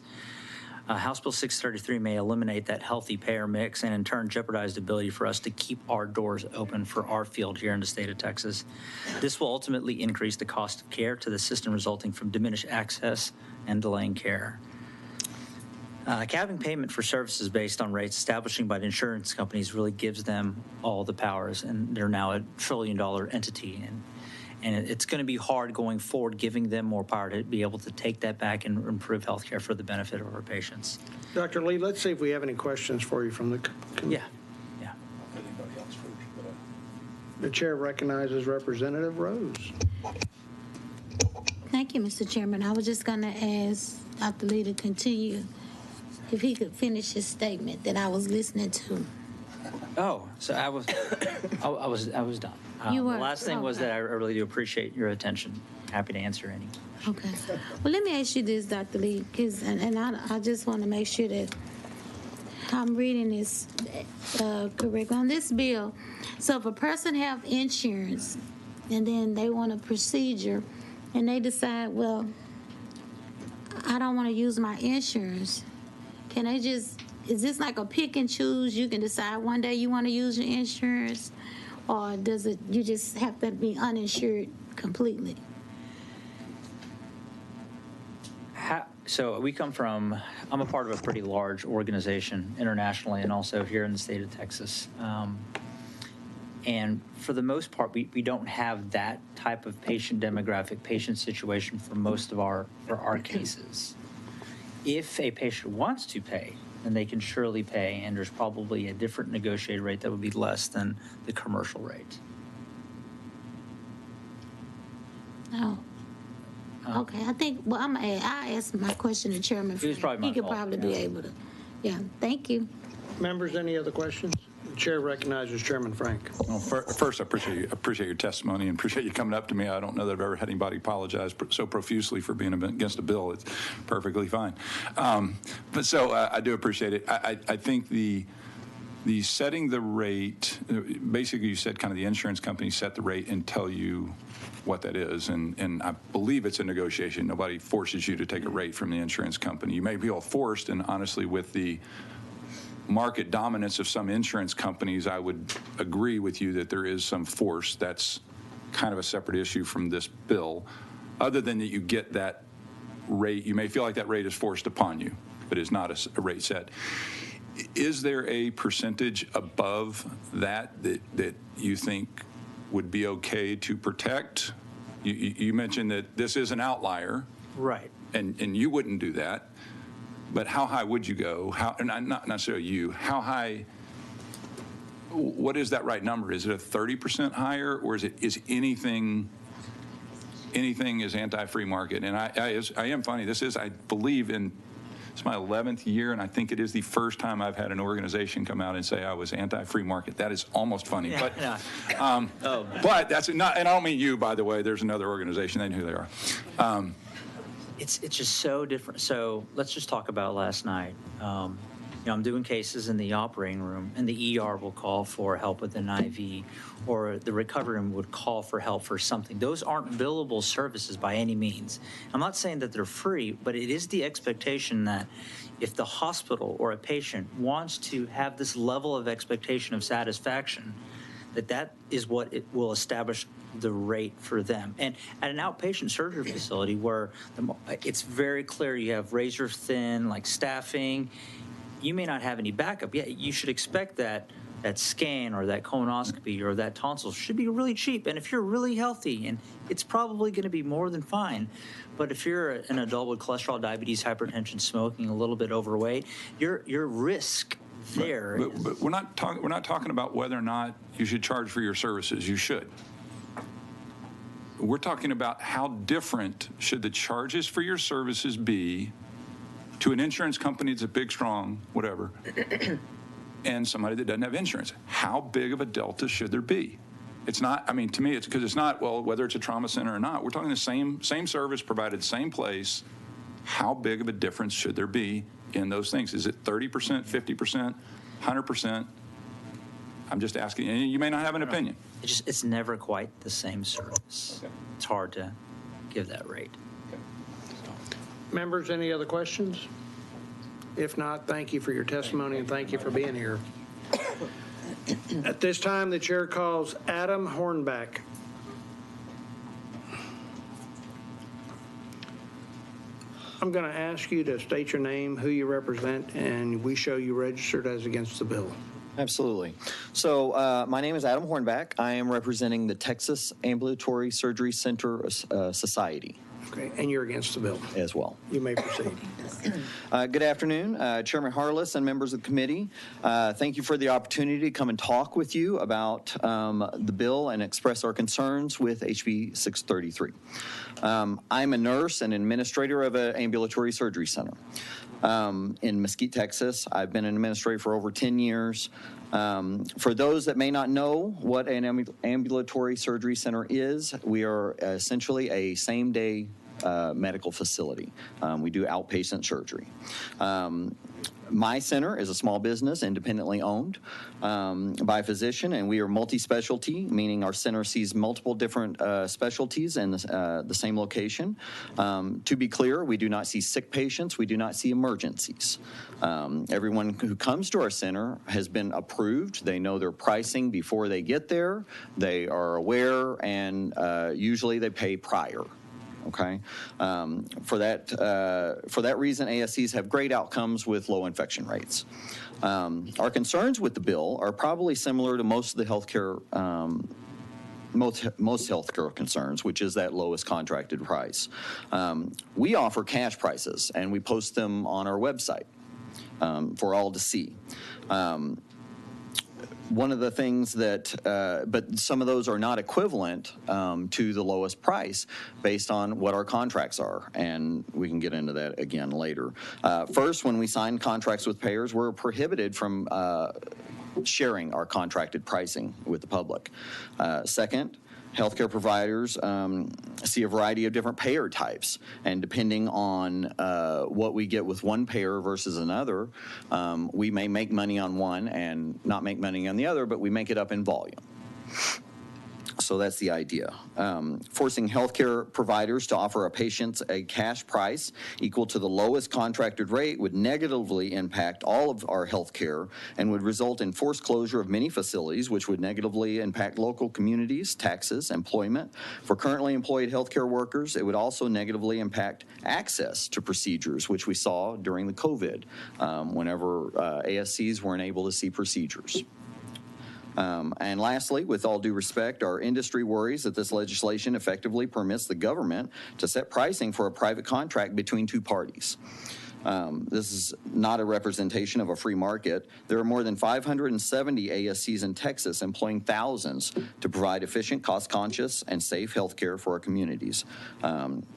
House Bill 633 may eliminate that healthy payer mix and in turn jeopardize the ability for us to keep our doors open for our field here in the state of Texas. This will ultimately increase the cost of care to the system, resulting from diminished access and delaying care. Capping payment for services based on rates establishing by the insurance companies really gives them all the powers, and they're now a $1 trillion entity. And it's going to be hard going forward, giving them more power to be able to take that back and improve health care for the benefit of our patients. Dr. Lee, let's see if we have any questions for you from the committee. Yeah. The chair recognizes Representative Rose. Thank you, Mr. Chairman. I was just going to ask Dr. Lee to continue if he could finish his statement that I was listening to. Oh, so I was done. You were? The last thing was Okay. that I really do appreciate your attention. Happy to answer any. Okay. Well, let me ask you this, Dr. Lee, because I just want to make sure that I'm reading this correct on this bill. So if a person have insurance and then they want a procedure and they decide, well, I don't want to use my insurance, can they just, is this like a pick and choose? You can decide one day you want to use your insurance, or does it, you just have to be uninsured completely? So I'm a part of a pretty large organization internationally and also here in the state of Texas. And for the most part, we don't have that type of patient demographic, patient situation for most of our cases. If a patient wants to pay, then they can surely pay, and there's probably a different negotiated rate that would be less than the commercial rate. Oh. Okay, I think, well, I asked my question to Chairman It was Frank. probably my He could fault, probably be able to. Yeah, thank you. Members, any other questions? The chair recognizes Chairman Frank. Well, first, I appreciate your testimony and appreciate you coming up to me. I don't know that I've ever had anybody apologize so profusely for being against a bill. It's perfectly fine. But so I do appreciate it. I think the setting the rate, basically you said kind of the insurance companies set the rate and tell you what that is, and I believe it's a negotiation. Nobody forces you to take a rate from the insurance company. You may feel forced, and honestly, with the market dominance of some insurance companies, I would agree with you that there is some force. That's kind of a separate issue from this bill. Other than that you get that rate, you may feel like that rate is forced upon you, but it's not a rate set. Is there a percentage above that you think would be okay to protect? You mentioned that this is an outlier. Right. And you wouldn't do that. But how high would you go? And not necessarily you. How high? What is that right number? Is it a 30% higher, or is anything is anti-free market? And I am funny. This is, I believe, it's my 11th year, and I think it is the first time I've had an organization come out and say I was anti-free market. That is almost funny. Yeah, but but that's not. And I don't mean you, by the way. There's another organization. They know who they are. It's just so different. So let's just talk about last night. I'm doing cases in the operating room, and the ER will call for help with an IV, or the recovery room would call for help for something. Those aren't billable services by any means. I'm not saying that they're free, but it is the expectation that if the hospital or a patient wants to have this level of expectation of satisfaction, that is what it will establish the rate for them. And at an outpatient surgery facility where it's very clear you have razor thin, like staffing, you may not have any backup. Yeah, you should expect that scan or that colonoscopy or that tonsil should be really cheap. And if you're really healthy, and it's probably going to be more than fine. But if you're an adult with cholesterol, diabetes, hypertension, smoking, a little bit overweight, your risk there. But we're not talking about whether or not you should charge for your services. You should. We're talking about how different should the charges for your services be to an insurance company that's a big, strong, whatever, and somebody that doesn't have insurance. How big of a delta should there be? It's not, I mean, to me, it's because it's not, well, whether it's a trauma center or not. We're talking the same service provided, same place. How big of a difference should there be in those things? Is it 30%, 50%, 100%? I'm just asking, and you may not have an opinion. It's never quite the same service. Okay. It's hard to give that rate. Members, any other questions? If not, thank you for your testimony and thank you for being here. At this time, the chair calls Adam Hornback. I'm going to ask you to state your name, who you represent, and we show you registered as against the bill. Absolutely. So my name is Adam Hornback. I am representing the Texas Ambulatory Surgery Center Society. Okay, and you're against the bill. as well. You may proceed. Good afternoon, Chairman Harless and members of the committee. Thank you for the opportunity to come and talk with you about the bill and express our concerns with HB 633. I'm a nurse and administrator of an ambulatory surgery center in Mesquite, Texas. I've been an administrator for over 10 years. For those that may not know what an ambulatory surgery center is, we are essentially a same-day medical facility. We do outpatient surgery. My center is a small business, independently owned by a physician, and we are multi-specialty, meaning our center sees multiple different specialties in the same location. To be clear, we do not see sick patients. We do not see emergencies. Everyone who comes to our center has been approved. They know their pricing before they get there. They are aware, and usually they pay prior. Okay, for that reason, ASCs have great outcomes with low infection rates. Our concerns with the bill are probably similar to most of the healthcare, most healthcare concerns, which is that lowest contracted price. We offer cash prices, and we post them on our website for all to see. One of the things that, but some of those are not equivalent to the lowest price based on what our contracts are, and we can get into that again later. First, when we sign contracts with payers, we're prohibited from sharing our contracted pricing with the public. Second, healthcare providers see a variety of different payer types, and depending on what we get with one payer versus another, we may make money on one and not make money on the other, but we make it up in volume. So that's the idea. Forcing healthcare providers to offer a patient a cash price equal to the lowest contracted rate would negatively impact all of our healthcare and would result in forced closure of many facilities, which would negatively impact local communities, taxes, employment. For currently employed healthcare workers, it would also negatively impact access to procedures, which we saw during the COVID, whenever ASCs weren't able to see procedures. And lastly, with all due respect, our industry worries that this legislation effectively permits the government to set pricing for a private contract between two parties. This is not a representation of a free market. There are more than 570 ASCs in Texas employing thousands to provide efficient, cost-conscious, and safe health care for our communities.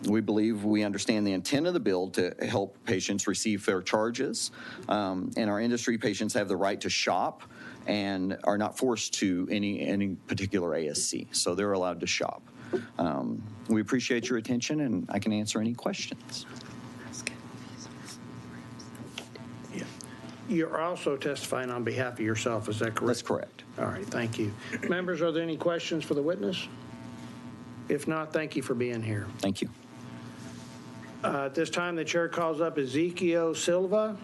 We believe we understand the intent of the bill to help patients receive fair charges. In our industry, patients have the right to shop and are not forced to any particular ASC, so they're allowed to shop. We appreciate your attention, and I can answer any questions. You're also testifying on behalf of yourself, is that correct? That's correct. All right, thank you. Members, are there any questions for the witness? If not, thank you for being here. Thank you. At this time, the chair calls up Ezekiel Silva.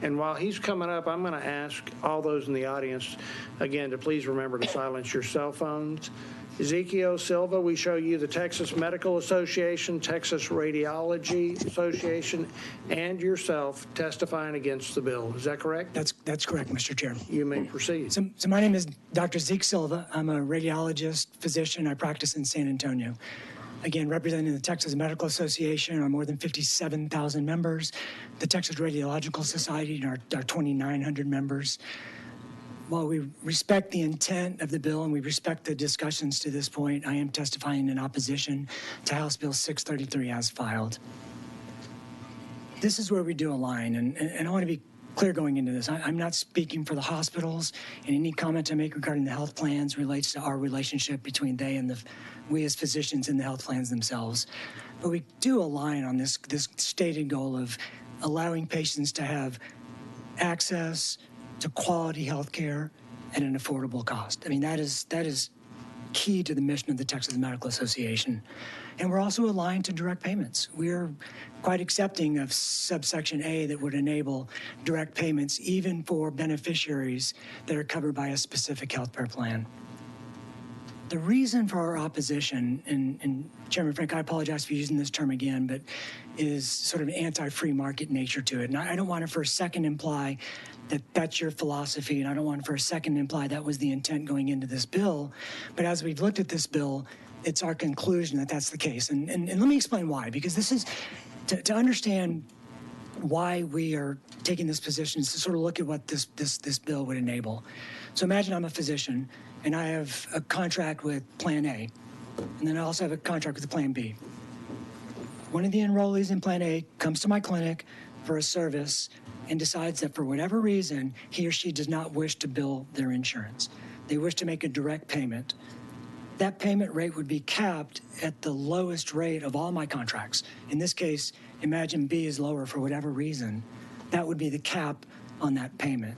And while he's coming up, I'm going to ask all those in the audience, again, to please remember to silence your cell phones. Ezekiel Silva, we show you the Texas Medical Association, Texas Radiology Association, and yourself testifying against the bill. Is that correct? That's correct, Mr. Chairman. You may proceed. So my name is Dr. Zeke Silva. I'm a radiologist, physician. I practice in San Antonio. Again, representing the Texas Medical Association, our more than 57,000 members, the Texas Radiological Society, and our 2,900 members. While we respect the intent of the bill and we respect the discussions to this point, I am testifying in opposition to House Bill 633 as filed. This is where we do a line, and I want to be clear going into this. I'm not speaking for the hospitals, and any comment I make regarding the health plans relates to our relationship between they and we as physicians in the health plans themselves. But we do align on this stated goal of allowing patients to have access to quality health care at an affordable cost. I mean, that is key to the mission of the Texas Medical Association. And we're also aligned to direct payments. We're quite accepting of subsection A that would enable direct payments even for beneficiaries that are covered by a specific health care plan. The reason for our opposition, and Chairman Frank, I apologize for using this term again, but is sort of an anti-free market nature to it. And I don't want to for a second imply that that's your philosophy, and I don't want for a second imply that was the intent going into this bill. But as we've looked at this bill, it's our conclusion that that's the case. And let me explain why, because this is to understand why we are taking this position is to sort of look at what this bill would enable. So imagine I'm a physician and I have a contract with Plan A, and then I also have a contract with Plan B. One of the enrollees in Plan A comes to my clinic for a service and decides that for whatever reason, he or she does not wish to bill their insurance. They wish to make a direct payment. That payment rate would be capped at the lowest rate of all my contracts. In this case, imagine B is lower for whatever reason. That would be the cap on that payment.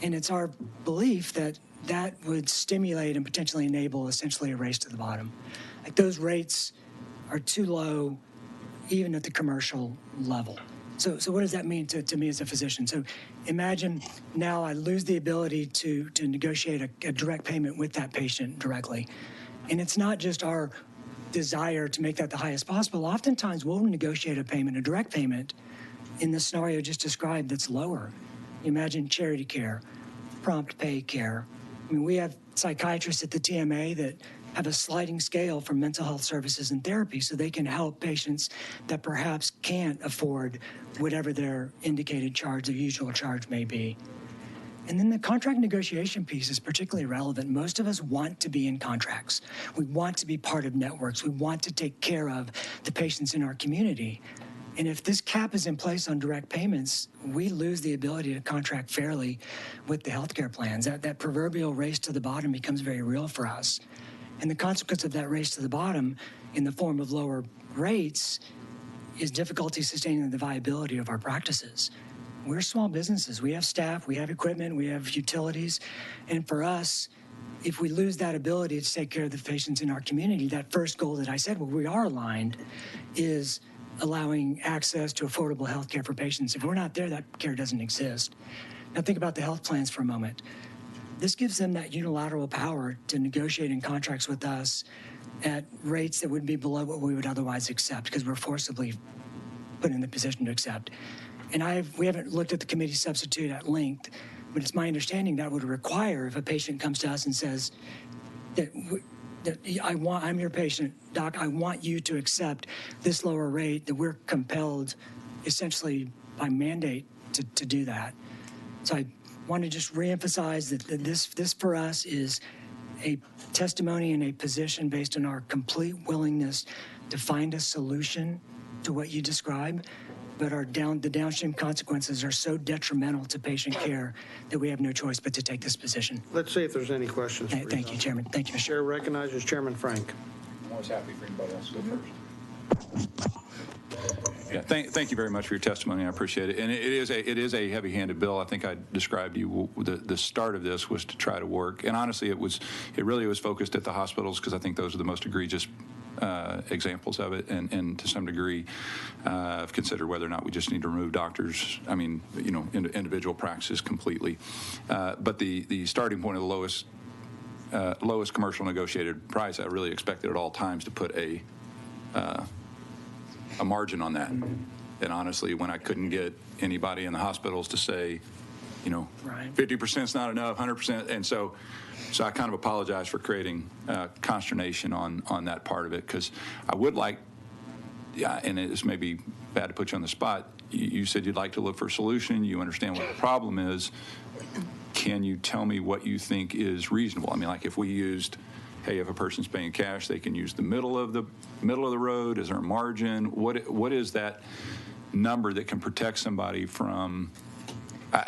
And it's our belief that that would stimulate and potentially enable essentially a race to the bottom. Like those rates are too low even at the commercial level. So what does that mean to me as a physician? So imagine now I lose the ability to negotiate a direct payment with that patient directly. And it's not just our desire to make that the highest possible. Oftentimes we'll negotiate a direct payment in the scenario just described that's lower. Imagine charity care, prompt pay care. I mean, we have psychiatrists at the TMA that have a sliding scale for mental health services and therapy so they can help patients that perhaps can't afford whatever their indicated charge, their usual charge may be. And then the contract negotiation piece is particularly relevant. Most of us want to be in contracts. We want to be part of networks. We want to take care of the patients in our community. And if this cap is in place on direct payments, we lose the ability to contract fairly with the healthcare plans. That proverbial race to the bottom becomes very real for us. And the consequence of that race to the bottom in the form of lower rates is difficulty sustaining the viability of our practices. We're small businesses. We have staff, we have equipment, we have utilities. And for us, if we lose that ability to take care of the patients in our community, that first goal that I said, well, we are aligned, is allowing access to affordable health care for patients. If we're not there, that care doesn't exist. Now think about the health plans for a moment. This gives them that unilateral power to negotiate in contracts with us at rates that would be below what we would otherwise accept because we're forcibly put in the position to accept. And we haven't looked at the committee substitute at length, but it's my understanding that would require if a patient comes to us and says that I'm your patient, doc, I want you to accept this lower rate, that we're compelled essentially by mandate to do that. So I want to just reemphasize that this for us is a testimony and a position based on our complete willingness to find a solution to what you describe, but the downstream consequences are so detrimental to patient care that we have no choice but to take this position. Let's see if there's any questions. Thank you, Chairman. Thank you, Mr. Chair recognizes Chairman Frank. I'm always happy for anybody else to go first. Yeah, thank you very much for your testimony. I appreciate it. And it is a heavy-handed bill. I think I described to you the start of this was to try to work. And honestly, it really was focused at the hospitals because I think those are the most egregious examples of it, and to some degree, I've considered whether or not we just need to remove doctors. I mean, individual practices completely. But the starting point of the lowest commercial negotiated price, I really expected at all times to put a margin on that. And honestly, when I couldn't get anybody in the hospitals to say, 50% is not enough, 100%, and so I kind of apologize for creating consternation on that part of it, because I would like, and it's maybe bad to put you on the spot, you said you'd like to look for a solution, you understand what the problem is. Can you tell me what you think is reasonable? I mean, like if we used, hey, if a person's paying cash, they can use the middle of the road. Is there a margin? What is that number that can protect somebody from?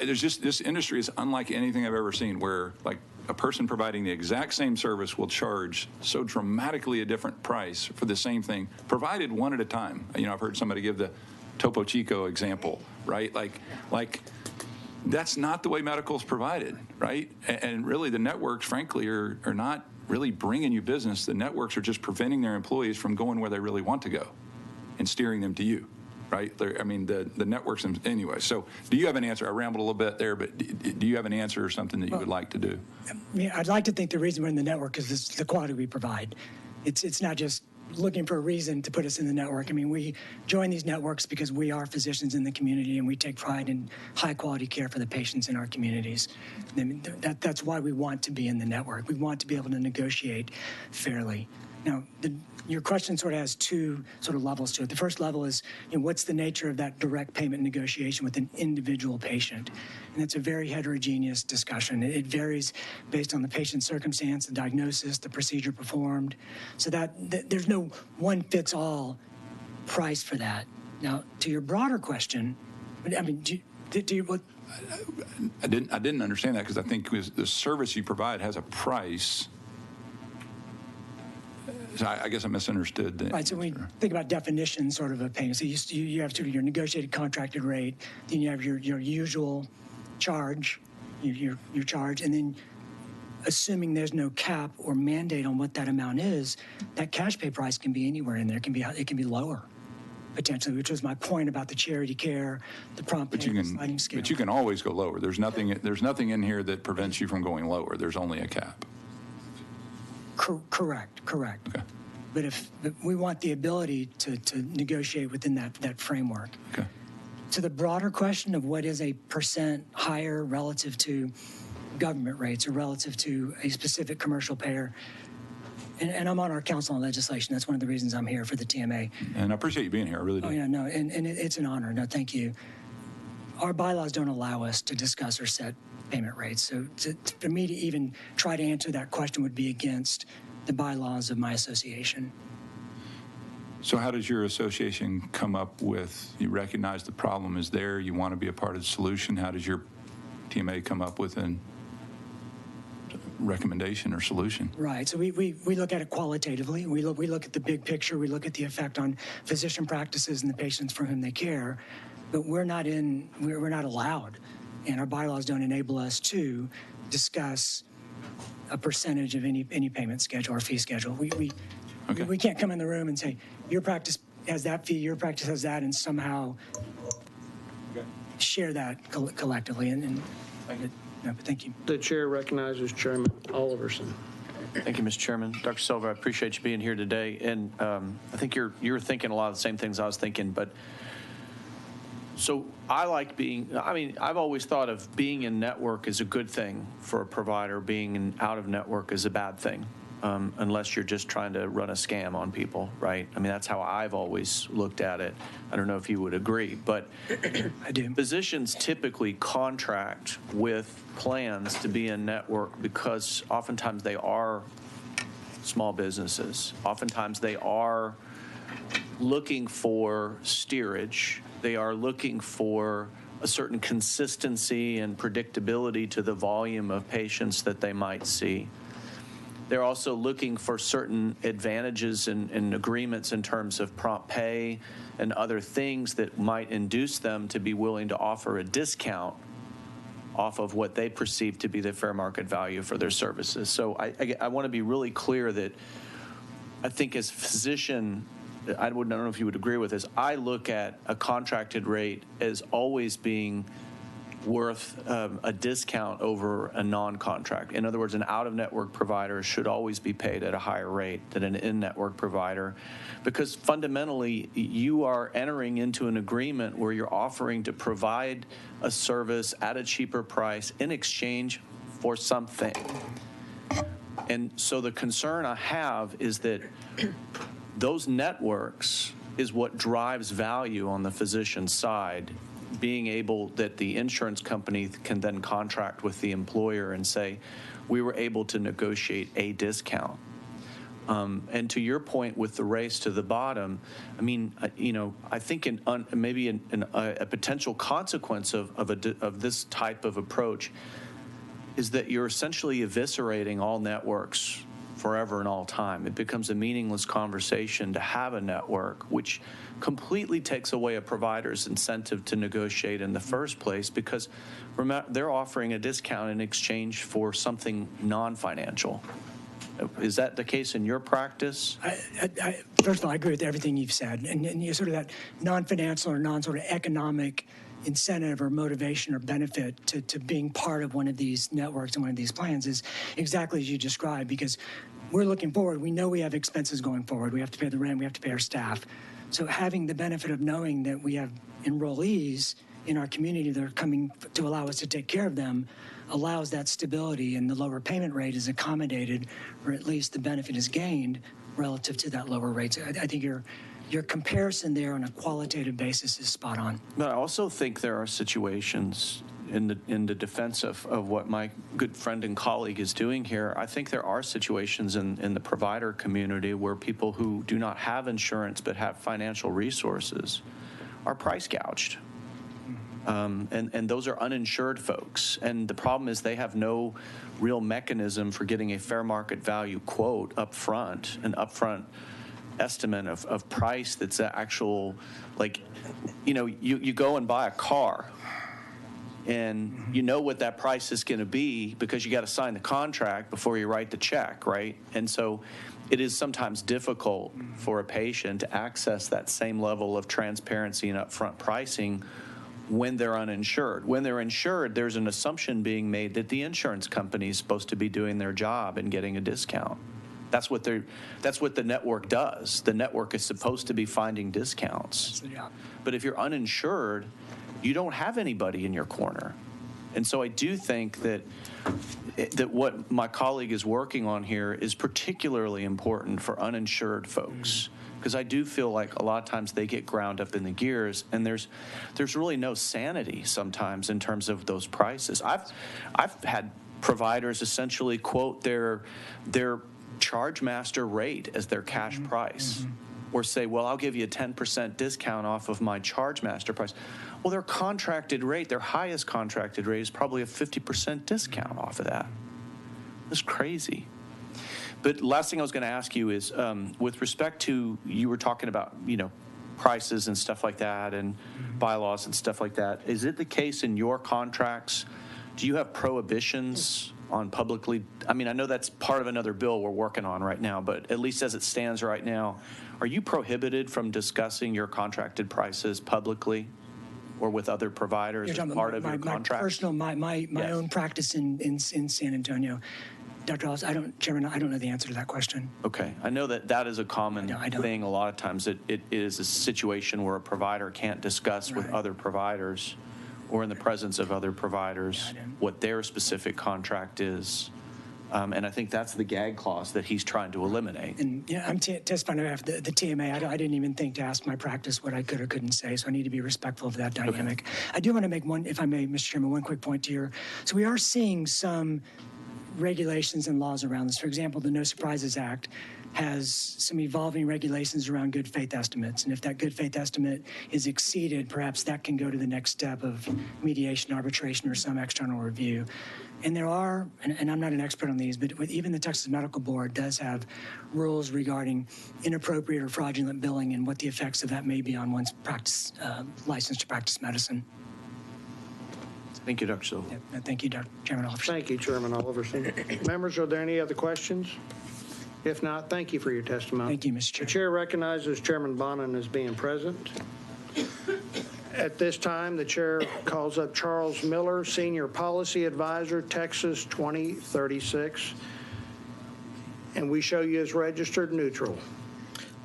There's just, this industry is unlike anything I've ever seen, where like a person providing the exact same service will charge so dramatically a different price for the same thing, provided one at a time. I've heard somebody give the Topo Chico example, right? Like that's not the way medical is provided, right? And really the networks, frankly, are not really bringing you business. The networks are just preventing their employees from going where they really want to go and steering them to you, right? The networks, anyway. So do you have an answer? I rambled a little bit there, but do you have an answer or something that you would like to do? Yeah, I'd like to think the reason we're in the network is the quality we provide. It's not just looking for a reason to put us in the network. I mean, we join these networks because we are physicians in the community and we take pride in high quality care for the patients in our communities. I mean, that's why we want to be in the network. We want to be able to negotiate fairly. Now, your question sort of has two sort of levels to it. The first level is, what's the nature of that direct payment negotiation with an individual patient? And it's a very heterogeneous discussion. It varies based on the patient's circumstance, the diagnosis, the procedure performed. So that there's no one fits all price for that. Now, to your broader question, I mean, I didn't understand that because I think the service you provide has a price. So I guess I misunderstood that. Right, so when we think about definition sort of a payment, so you have sort of your negotiated contracted rate, then you have your usual charge, your charge, and then assuming there's no cap or mandate on what that amount is, that cash pay price can be anywhere in there. It can be lower, potentially, which was my point about the charity care, the prompt payment sliding scale. But you can always go lower. There's nothing in here that prevents you from going lower. There's only a cap. Correct. Okay. But we want the ability to negotiate within that framework. Okay. To the broader question of what is a percent higher relative to government rates or relative to a specific commercial payer, and I'm on our council on legislation. That's one of the reasons I'm here for the TMA. And I appreciate you being here. I really do. Oh, yeah, no, and it's an honor. No, thank you. Our bylaws don't allow us to discuss or set payment rates. So for me to even try to answer that question would be against the bylaws of my association. So how does your association come up with, you recognize the problem is there, you want to be a part of the solution? How does your TMA come up with a recommendation or solution? Right. So we look at it qualitatively. We look at the big picture. We look at the effect on physician practices and the patients for whom they care. But we're not allowed, and our bylaws don't enable us to discuss a percentage of any payment schedule or fee schedule. We can't come in the room and say, your practice has that fee, your practice has that, and somehow share that collectively. No, but thank you. The chair recognizes Chairman Oliverson. Thank you, Mr. Chairman. Dr. Silva, I appreciate you being here today. And I think you're thinking a lot of the same things I was thinking. But so I've always thought of being in network as a good thing for a provider. Being out of network is a bad thing, unless you're just trying to run a scam on people, right? I mean, that's how I've always looked at it. I don't know if you would agree, but I do. Physicians typically contract with plans to be in network because oftentimes they are small businesses. Oftentimes they are looking for steerage. They are looking for a certain consistency and predictability to the volume of patients that they might see. They're also looking for certain advantages and agreements in terms of prompt pay and other things that might induce them to be willing to offer a discount off of what they perceive to be the fair market value for their services. So I want to be really clear that I think as a physician, I don't know if you would agree with this, I look at a contracted rate as always being worth a discount over a non-contract. In other words, an out-of-network provider should always be paid at a higher rate than an in-network provider, because fundamentally you are entering into an agreement where you're offering to provide a service at a cheaper price in exchange for something. And so the concern I have is that those networks is what drives value on the physician side, being able that the insurance company can then contract with the employer and say, we were able to negotiate a discount. And to your point with the race to the bottom, I mean, I think maybe a potential consequence of this type of approach is that you're essentially eviscerating all networks forever and all time. It becomes a meaningless conversation to have a network, which completely takes away a provider's incentive to negotiate in the first place, because they're offering a discount in exchange for something non-financial. Is that the case in your practice? First of all, I agree with everything you've said. And you sort of that non-financial or non-sort of economic incentive or motivation or benefit to being part of one of these networks and one of these plans is exactly as you described, because we're looking forward. We know we have expenses going forward. We have to pay the rent. We have to pay our staff. So having the benefit of knowing that we have enrollees in our community that are coming to allow us to take care of them allows that stability, and the lower payment rate is accommodated, or at least the benefit is gained relative to that lower rate. So I think your comparison there on a qualitative basis is spot on. But I also think there are situations in the defense of what my good friend and colleague is doing here. I think there are situations in the provider community where people who do not have insurance but have financial resources are price gouged. And those are uninsured folks. And the problem is they have no real mechanism for getting a fair market value quote up front, an upfront estimate of price that's actual, like, you go and buy a car and you know what that price is going to be because you got to sign the contract before you write the check, right? And so it is sometimes difficult for a patient to access that same level of transparency and upfront pricing when they're uninsured. When they're insured, there's an assumption being made that the insurance company is supposed to be doing their job and getting a discount. That's what the network does. The network is supposed to be finding discounts. But if you're uninsured, you don't have anybody in your corner. And so I do think that what my colleague is working on here is particularly important for uninsured folks, because I do feel like a lot of times they get ground up in the gears, and there's really no sanity sometimes in terms of those prices. I've had providers essentially quote their charge master rate as their cash price, or say, well, I'll give you a 10% discount off of my charge master price. Well, their contracted rate, their highest contracted rate, is probably a 50% discount off of that. That's crazy. But last thing I was going to ask you is, with respect to, you were talking about, prices and stuff like that and bylaws and stuff like that. Is it the case in your contracts, do you have prohibitions on publicly, I know that's part of another bill we're working on right now, but at least as it stands right now, are you prohibited from discussing your contracted prices publicly or with other providers as part of your contract? My own practice in San Antonio. Dr. Hollis, Chairman, I don't know the answer to that question. Okay. I know that is a common thing a lot of times. It is a situation where a provider can't discuss with other providers or in the presence of other providers what their specific contract is. And I think that's the gag clause that he's trying to eliminate. And I'm testifying on behalf of the TMA. I didn't even think to ask my practice what I could or couldn't say, so I need to be respectful of that dynamic. Okay. I do want to make one, if I may, Mr. Chairman, one quick point here. So we are seeing some regulations and laws around this. For example, the No Surprises Act has some evolving regulations around good faith estimates. And if that good faith estimate is exceeded, perhaps that can go to the next step of mediation, arbitration, or some external review. And there are, and I'm not an expert on these, but even the Texas Medical Board does have rules regarding inappropriate or fraudulent billing and what the effects of that may be on one's practice, license to practice medicine. Thank you, Dr. Silva. Yeah, thank you, Chairman Oliverson. Thank you, Chairman Oliverson. Members, are there any other questions? If not, thank you for your testimony. Thank you, Mr. Chair. The chair recognizes Chairman Bonin as being present. At this time, the chair calls up Charles Miller, Senior Policy Advisor, Texas 2036. And we show you as registered neutral.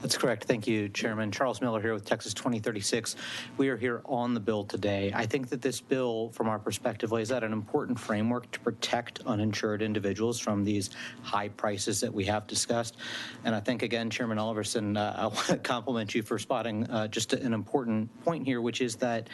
That's correct. Thank you, Chairman. Charles Miller here with Texas 2036. We are here on the bill today. I think that this bill, from our perspective, lays out an important framework to protect uninsured individuals from these high prices that we have discussed. And I think, again, Chairman Oliverson, I want to compliment you for spotting just an important point here, which is that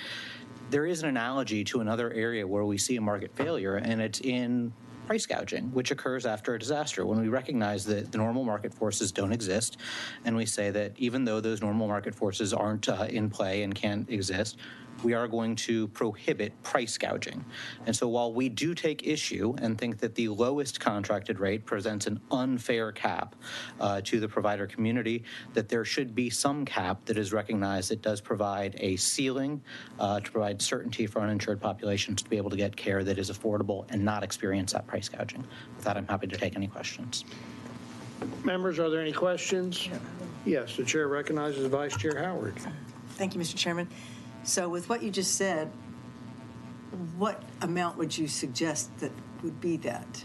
there is an analogy to another area where we see a market failure, and it's in price gouging, which occurs after a disaster, when we recognize that the normal market forces don't exist, and we say that even though those normal market forces aren't in play and can't exist, we are going to prohibit price gouging. And so while we do take issue and think that the lowest contracted rate presents an unfair cap to the provider community, that there should be some cap that is recognized that does provide a ceiling to provide certainty for uninsured populations to be able to get care that is affordable and not experience that price gouging. With that, I'm happy to take any questions. Members, are there any questions? Yes, the chair recognizes Vice Chair Howard. Thank you, Mr. Chairman. So with what you just said, what amount would you suggest that would be that?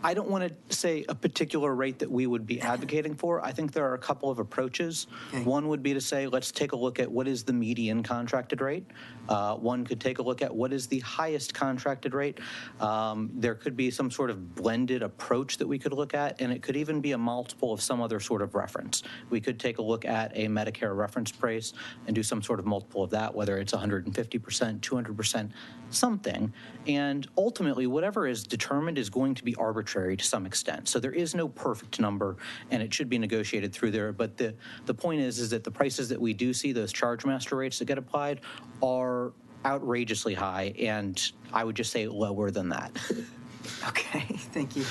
I don't want to say a particular rate that we would be advocating for. I think there are a couple of approaches. One would be to say, let's take a look at what is the median contracted rate. One could take a look at what is the highest contracted rate. There could be some sort of blended approach that we could look at, and it could even be a multiple of some other sort of reference. We could take a look at a Medicare reference price and do some sort of multiple of that, whether it's 150%, 200%, something. And ultimately, whatever is determined is going to be arbitrary to some extent. So there is no perfect number, and it should be negotiated through there. But the point is that the prices that we do see, those charge master rates that get applied, are outrageously high, and I would just say lower than that. Okay, thank you.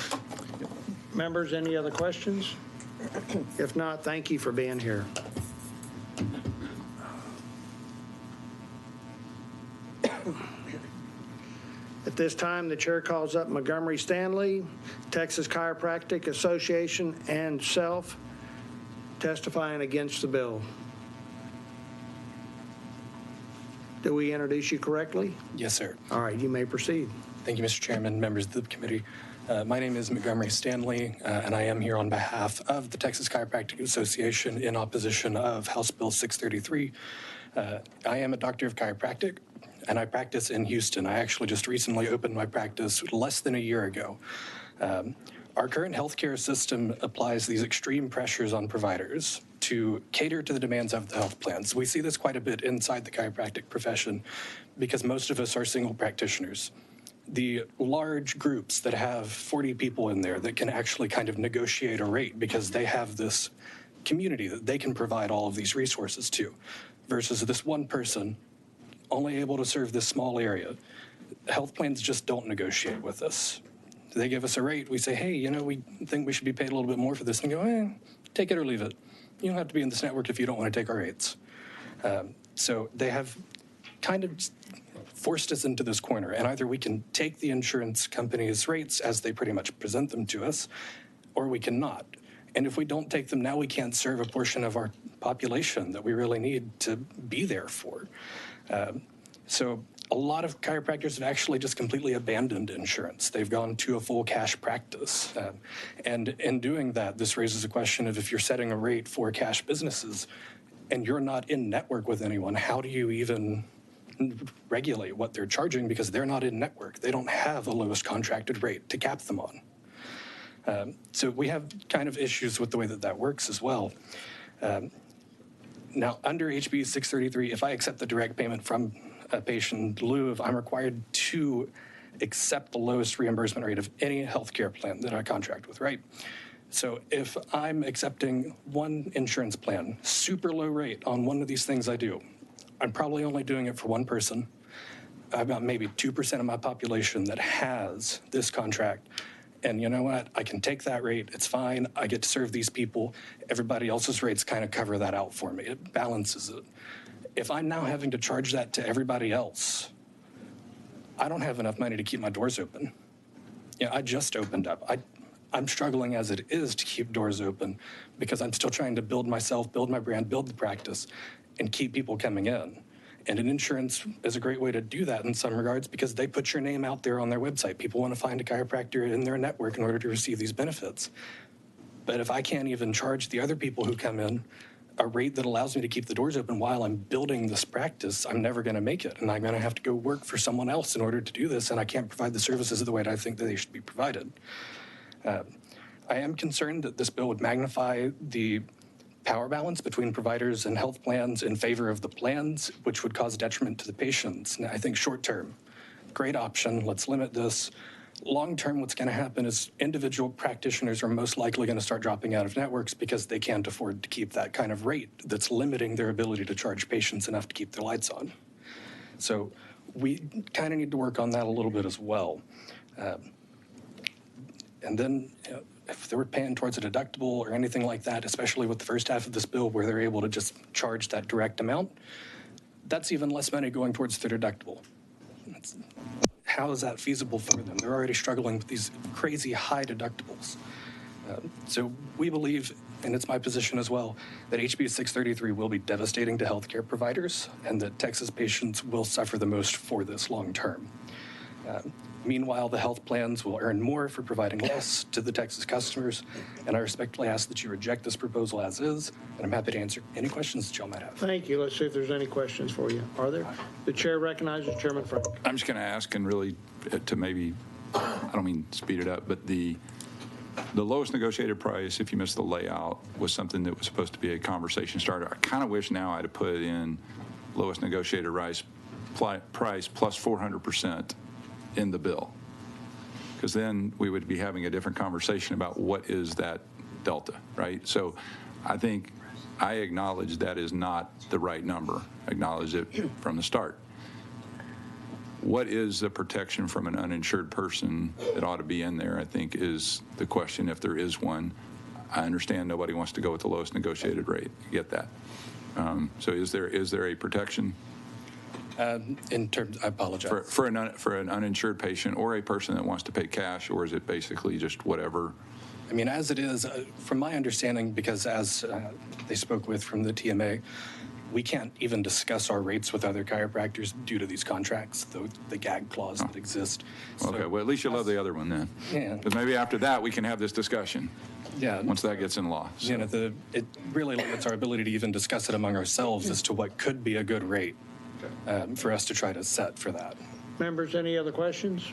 Members, any other questions? If not, thank you for being here. At this time, the chair calls up Montgomery Stanley, Texas Chiropractic Association, and self testifying against the bill. Did we introduce you correctly? Yes, sir. All right, you may proceed. Thank you, Mr. Chairman, members of the committee. My name is Montgomery Stanley, and I am here on behalf of the Texas Chiropractic Association in opposition of House Bill 633. I am a doctor of chiropractic, and I practice in Houston. I actually just recently opened my practice less than a year ago. Our current healthcare system applies these extreme pressures on providers to cater to the demands of the health plans. We see this quite a bit inside the chiropractic profession because most of us are single practitioners. The large groups that have 40 people in there that can actually kind of negotiate a rate because they have this community that they can provide all of these resources to, versus this one person only able to serve this small area. Health plans just don't negotiate with us. They give us a rate. We say, hey, you know, we think we should be paid a little bit more for this. And they go, take it or leave it. You don't have to be in this network if you don't want to take our rates. So they have kind of forced us into this corner. And either we can take the insurance company's rates as they pretty much present them to us, or we cannot. And if we don't take them now, we can't serve a portion of our population that we really need to be there for. So a lot of chiropractors have actually just completely abandoned insurance. They've gone to a full cash practice. And in doing that, this raises a question of if you're setting a rate for cash businesses and you're not in network with anyone, how do you even regulate what they're charging because they're not in network? They don't have a lowest contracted rate to cap them on. So we have kind of issues with the way that that works as well. Now, under HB 633, if I accept the direct payment from a patient in lieu of, I'm required to accept the lowest reimbursement rate of any healthcare plan that I contract with, right? So if I'm accepting one insurance plan, super low rate on one of these things I do, I'm probably only doing it for one person. I've got maybe 2% of my population that has this contract. And you know what? I can take that rate. It's fine. I get to serve these people. Everybody else's rates kind of cover that out for me. It balances it. If I'm now having to charge that to everybody else, I don't have enough money to keep my doors open. Yeah, I just opened up. I'm struggling as it is to keep doors open because I'm still trying to build myself, build my brand, build the practice, and keep people coming in. And an insurance is a great way to do that in some regards because they put your name out there on their website. People want to find a chiropractor in their network in order to receive these benefits. But if I can't even charge the other people who come in a rate that allows me to keep the doors open while I'm building this practice, I'm never going to make it. And I'm going to have to go work for someone else in order to do this. And I can't provide the services the way that I think that they should be provided. I am concerned that this bill would magnify the power balance between providers and health plans in favor of the plans, which would cause detriment to the patients. Now, I think short term, great option. Let's limit this. Long term, what's going to happen is individual practitioners are most likely going to start dropping out of networks because they can't afford to keep that kind of rate that's limiting their ability to charge patients enough to keep their lights on. So we kind of need to work on that a little bit as well. And then, if they were paying towards a deductible or anything like that, especially with the first half of this bill where they're able to just charge that direct amount, that's even less money going towards their deductible. How is that feasible for them? They're already struggling with these crazy high deductibles. So we believe, and it's my position as well, that HB 633 will be devastating to healthcare providers and that Texas patients will suffer the most for this long term. Meanwhile, the health plans will earn more for providing less to the Texas customers, and I respectfully ask that you reject this proposal as is, and I'm happy to answer any questions that y'all might have. Thank you. Let's see if there's any questions for you. Are there? The chair recognizes Chairman Frank. I'm just going to ask, and really to maybe, I don't mean speed it up, but the lowest negotiated price, if you missed the layout, was something that was supposed to be a conversation starter. I kind of wish now I'd have put in lowest negotiated price plus 400% in the bill, because then we would be having a different conversation about what is that delta, right? So I think I acknowledge that is not the right number. Acknowledge it from the start. What is the protection from an uninsured person that ought to be in there, I think, is the question, if there is one. I understand nobody wants to go with the lowest negotiated rate. I get that. So is there a protection? In terms, I apologize. For an uninsured patient or a person that wants to pay cash, or is it basically just whatever? I mean, as it is, from my understanding, because as they spoke with from the TMA, we can't even discuss our rates with other chiropractors due to these contracts, the gag clause that exist. Okay, So, well, at least you love the other one then. Yeah. Because maybe after that, we can have this discussion. Yeah. Once that gets in law. You know, it really limits our ability to even discuss it among ourselves as to what could be a good rate for us to try to set for that. Members, any other questions?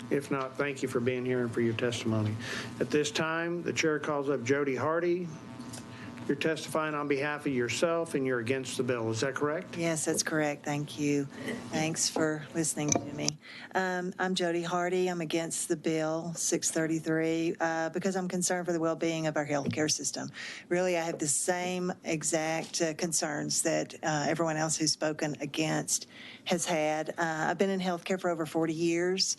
If not, thank you for being here and for your testimony. At this time, the chair calls up Jody Hardy. You're testifying on behalf of yourself and you're against the bill. Is that correct? Yes, that's correct. Thank you. Thanks for listening to me. I'm Jody Hardy. I'm against the bill 633 because I'm concerned for the well-being of our healthcare system. Really, I have the same exact concerns that everyone else who's spoken against has had. I've been in healthcare for over 40 years.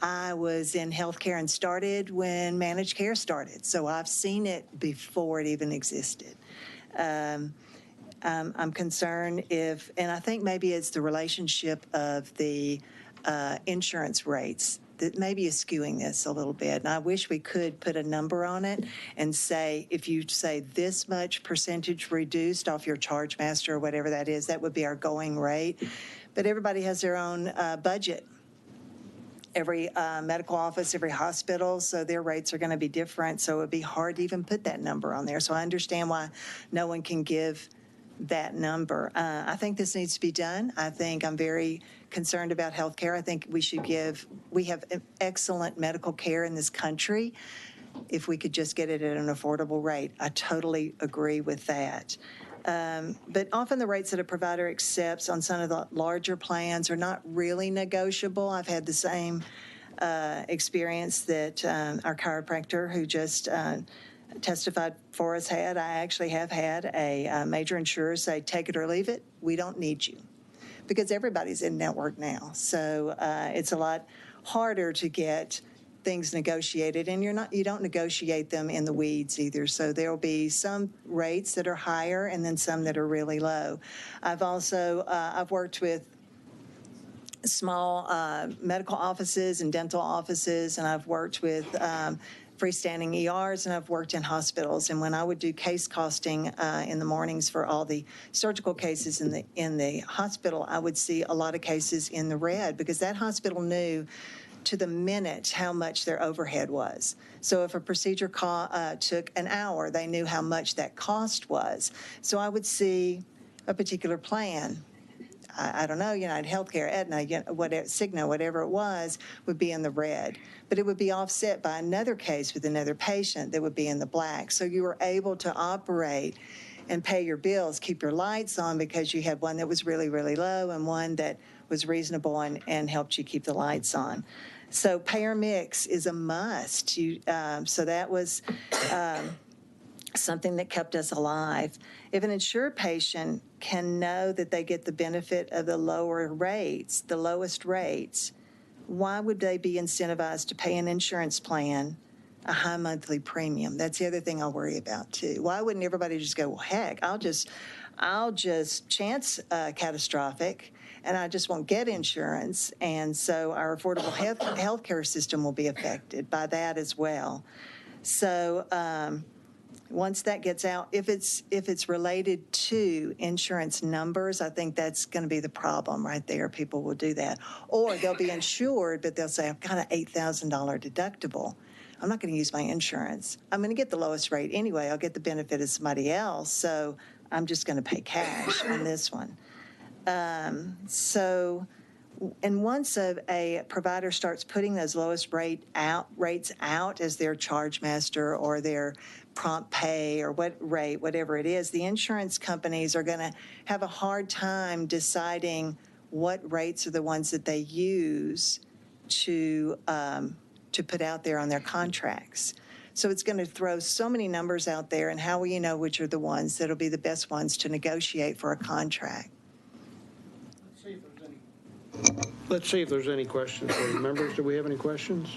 I was in healthcare and started when managed care started, so I've seen it before it even existed. I'm concerned and I think maybe it's the relationship of the insurance rates that maybe is skewing this a little bit. And I wish we could put a number on it and say, if you say this much percentage reduced off your charge master or whatever that is, that would be our going rate. But everybody has their own budget. Every medical office, every hospital, so their rates are going to be different. So it would be hard to even put that number on there. So I understand why no one can give that number. I think this needs to be done. I think I'm very concerned about health care. I think we have excellent medical care in this country if we could just get it at an affordable rate. I totally agree with that. But often the rates that a provider accepts on some of the larger plans are not really negotiable. I've had the same experience that our chiropractor who just testified for us had. I actually have had a major insurer say, take it or leave it, we don't need you. Because everybody's in network now. So it's a lot harder to get things negotiated, and you don't negotiate them in the weeds either. So there will be some rates that are higher and then some that are really low. I've also I've worked with small medical offices and dental offices, and I've worked with freestanding ERs, and I've worked in hospitals. And when I would do case costing in the mornings for all the surgical cases in the hospital, I would see a lot of cases in the red because that hospital knew to the minute how much their overhead was. So if a procedure took an hour, they knew how much that cost was. So I would see a particular plan. I don't know, United Healthcare, Aetna, whatever, Cigna, whatever it was, would be in the red. But it would be offset by another case with another patient that would be in the black. So you were able to operate and pay your bills, keep your lights on because you had one that was really, really low and one that was reasonable and helped you keep the lights on. So payer mix is a must. So that was something that kept us alive. If an insured patient can know that they get the benefit of the lower rates, the lowest rates, why would they be incentivized to pay an insurance plan a high monthly premium? That's the other thing I worry about too. Why wouldn't everybody just go, well, heck, I'll just chance catastrophic and I just won't get insurance. And so our affordable health care system will be affected by that as well. So Once that gets out, if it's related to insurance numbers, I think that's going to be the problem right there. People will do that. Or they'll be insured, but they'll say, I've got an $8,000 deductible. I'm not going to use my insurance. I'm going to get the lowest rate anyway. I'll get the benefit of somebody else. So I'm just going to pay cash on this one. And once a provider starts putting those lowest rates out as their charge master or their prompt pay or whatever it is, the insurance companies are going to have a hard time deciding what rates are the ones that they use to put out there on their contracts. So it's going to throw so many numbers out there, and how will you know which are the ones that'll be the best ones to negotiate for a contract? Let's see if there's any questions for you. Members, do we have any questions?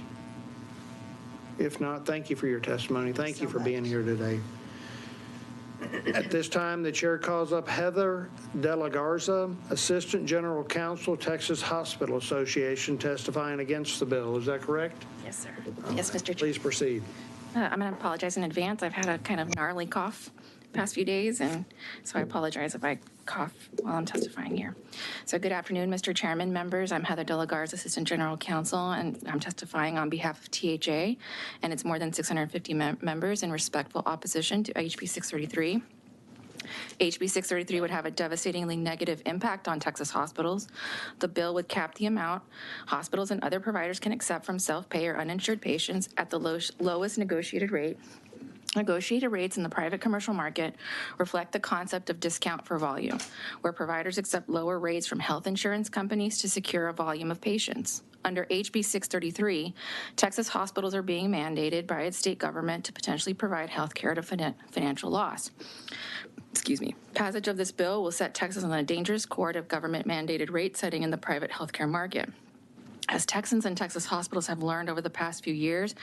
If not, thank you for your testimony. Thank you for being here today. At this time, the chair calls up Heather De La Garza, Assistant General Counsel, Texas Hospital Association, testifying against the bill. Is that correct? Yes, sir. Yes, Mr. Chair. Please proceed. I'm going to apologize in advance. I've had a kind of gnarly cough the past few days, and so I apologize if I cough while I'm testifying here. So good afternoon, Mr. Chairman, members. I'm Heather De La Garza, Assistant General Counsel, and I'm testifying on behalf of THA and its more than 650 members in respectful opposition to HB 633. HB 633 would have a devastatingly negative impact on Texas hospitals. The bill would cap the amount hospitals and other providers can accept from self-pay or uninsured patients at the lowest negotiated rate. Negotiated rates in the private commercial market reflect the concept of discount for volume, where providers accept lower rates from health insurance companies to secure a volume of patients. Under HB 633, Texas hospitals are being mandated by its state government to potentially provide health care at a financial loss. Passage of this bill will set Texas on a dangerous course of government-mandated rate setting in the private healthcare market. As Texans and Texas hospitals have learned over the past few years,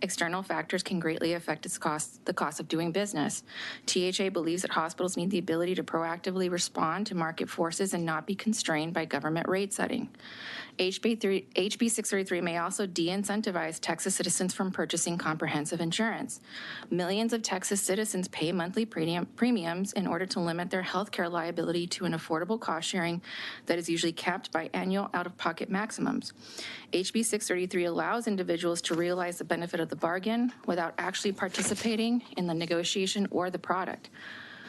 external factors can greatly affect the cost of doing business. THA believes that hospitals need the ability to proactively respond to market forces and not be constrained by government rate setting. HB 633 may also de-incentivize Texas citizens from purchasing comprehensive insurance. Millions of Texas citizens pay monthly premiums in order to limit their health care liability to an affordable cost sharing that is usually capped by annual out-of-pocket maximums. HB 633 allows individuals to realize the benefit of the bargain without actually participating in the negotiation or the product.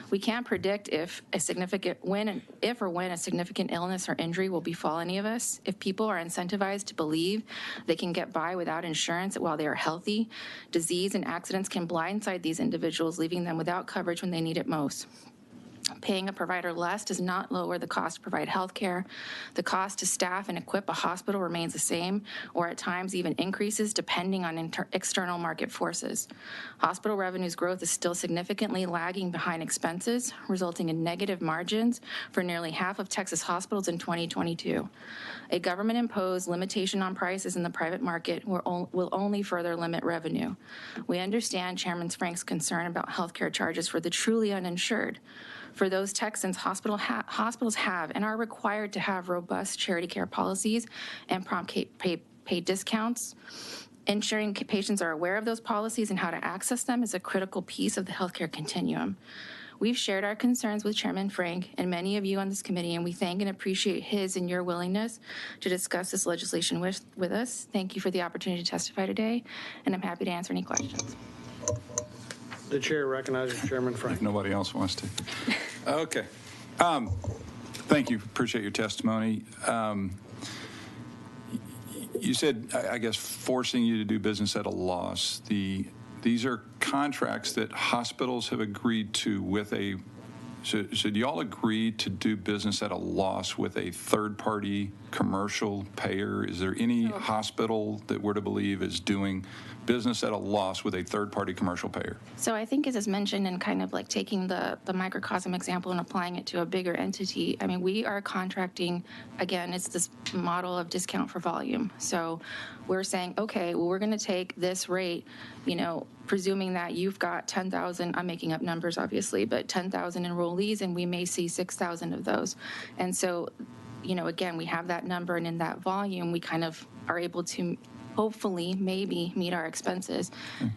We can't predict if or when a significant illness or injury will befall any of us. If people are incentivized to believe they can get by without insurance while they are healthy, disease and accidents can blindside these individuals, leaving them without coverage when they need it most. Paying a provider less does not lower the cost to provide health care. The cost to staff and equip a hospital remains the same, or at times even increases depending on external market forces. Hospital revenues growth is still significantly lagging behind expenses, resulting in negative margins for nearly half of Texas hospitals in 2022. A government-imposed limitation on prices in the private market will only further limit revenue. We understand Chairman Frank's concern about health care charges for the truly uninsured. For those Texans, hospitals have and are required to have robust charity care policies and prompt pay discounts. Ensuring patients are aware of those policies and how to access them is a critical piece of the healthcare continuum. We've shared our concerns with Chairman Frank and many of you on this committee, and we thank and appreciate his and your willingness to discuss this legislation with us. Thank you for the opportunity to testify today, and I'm happy to answer any questions. The chair recognizes Chairman Frank. If nobody else wants to. Okay. Thank you. Appreciate your testimony. You said, I guess, forcing you to do business at a loss. These are contracts that hospitals have agreed to with a. So do you all agree to do business at a loss with a third-party commercial payer? Is there any hospital that we're to believe is doing business at a loss with a third-party commercial payer? So I think, as is mentioned, in kind of like taking the microcosm example and applying it to a bigger entity, I mean, we are contracting, again, it's this model of discount for volume. So we're saying, okay, well, we're going to take this rate, presuming that you've got 10,000, I'm making up numbers, obviously, but 10,000 enrollees, and we may see 6,000 of those. And so, again, we have that number, and in that volume, we kind of are able to hopefully, maybe meet our expenses.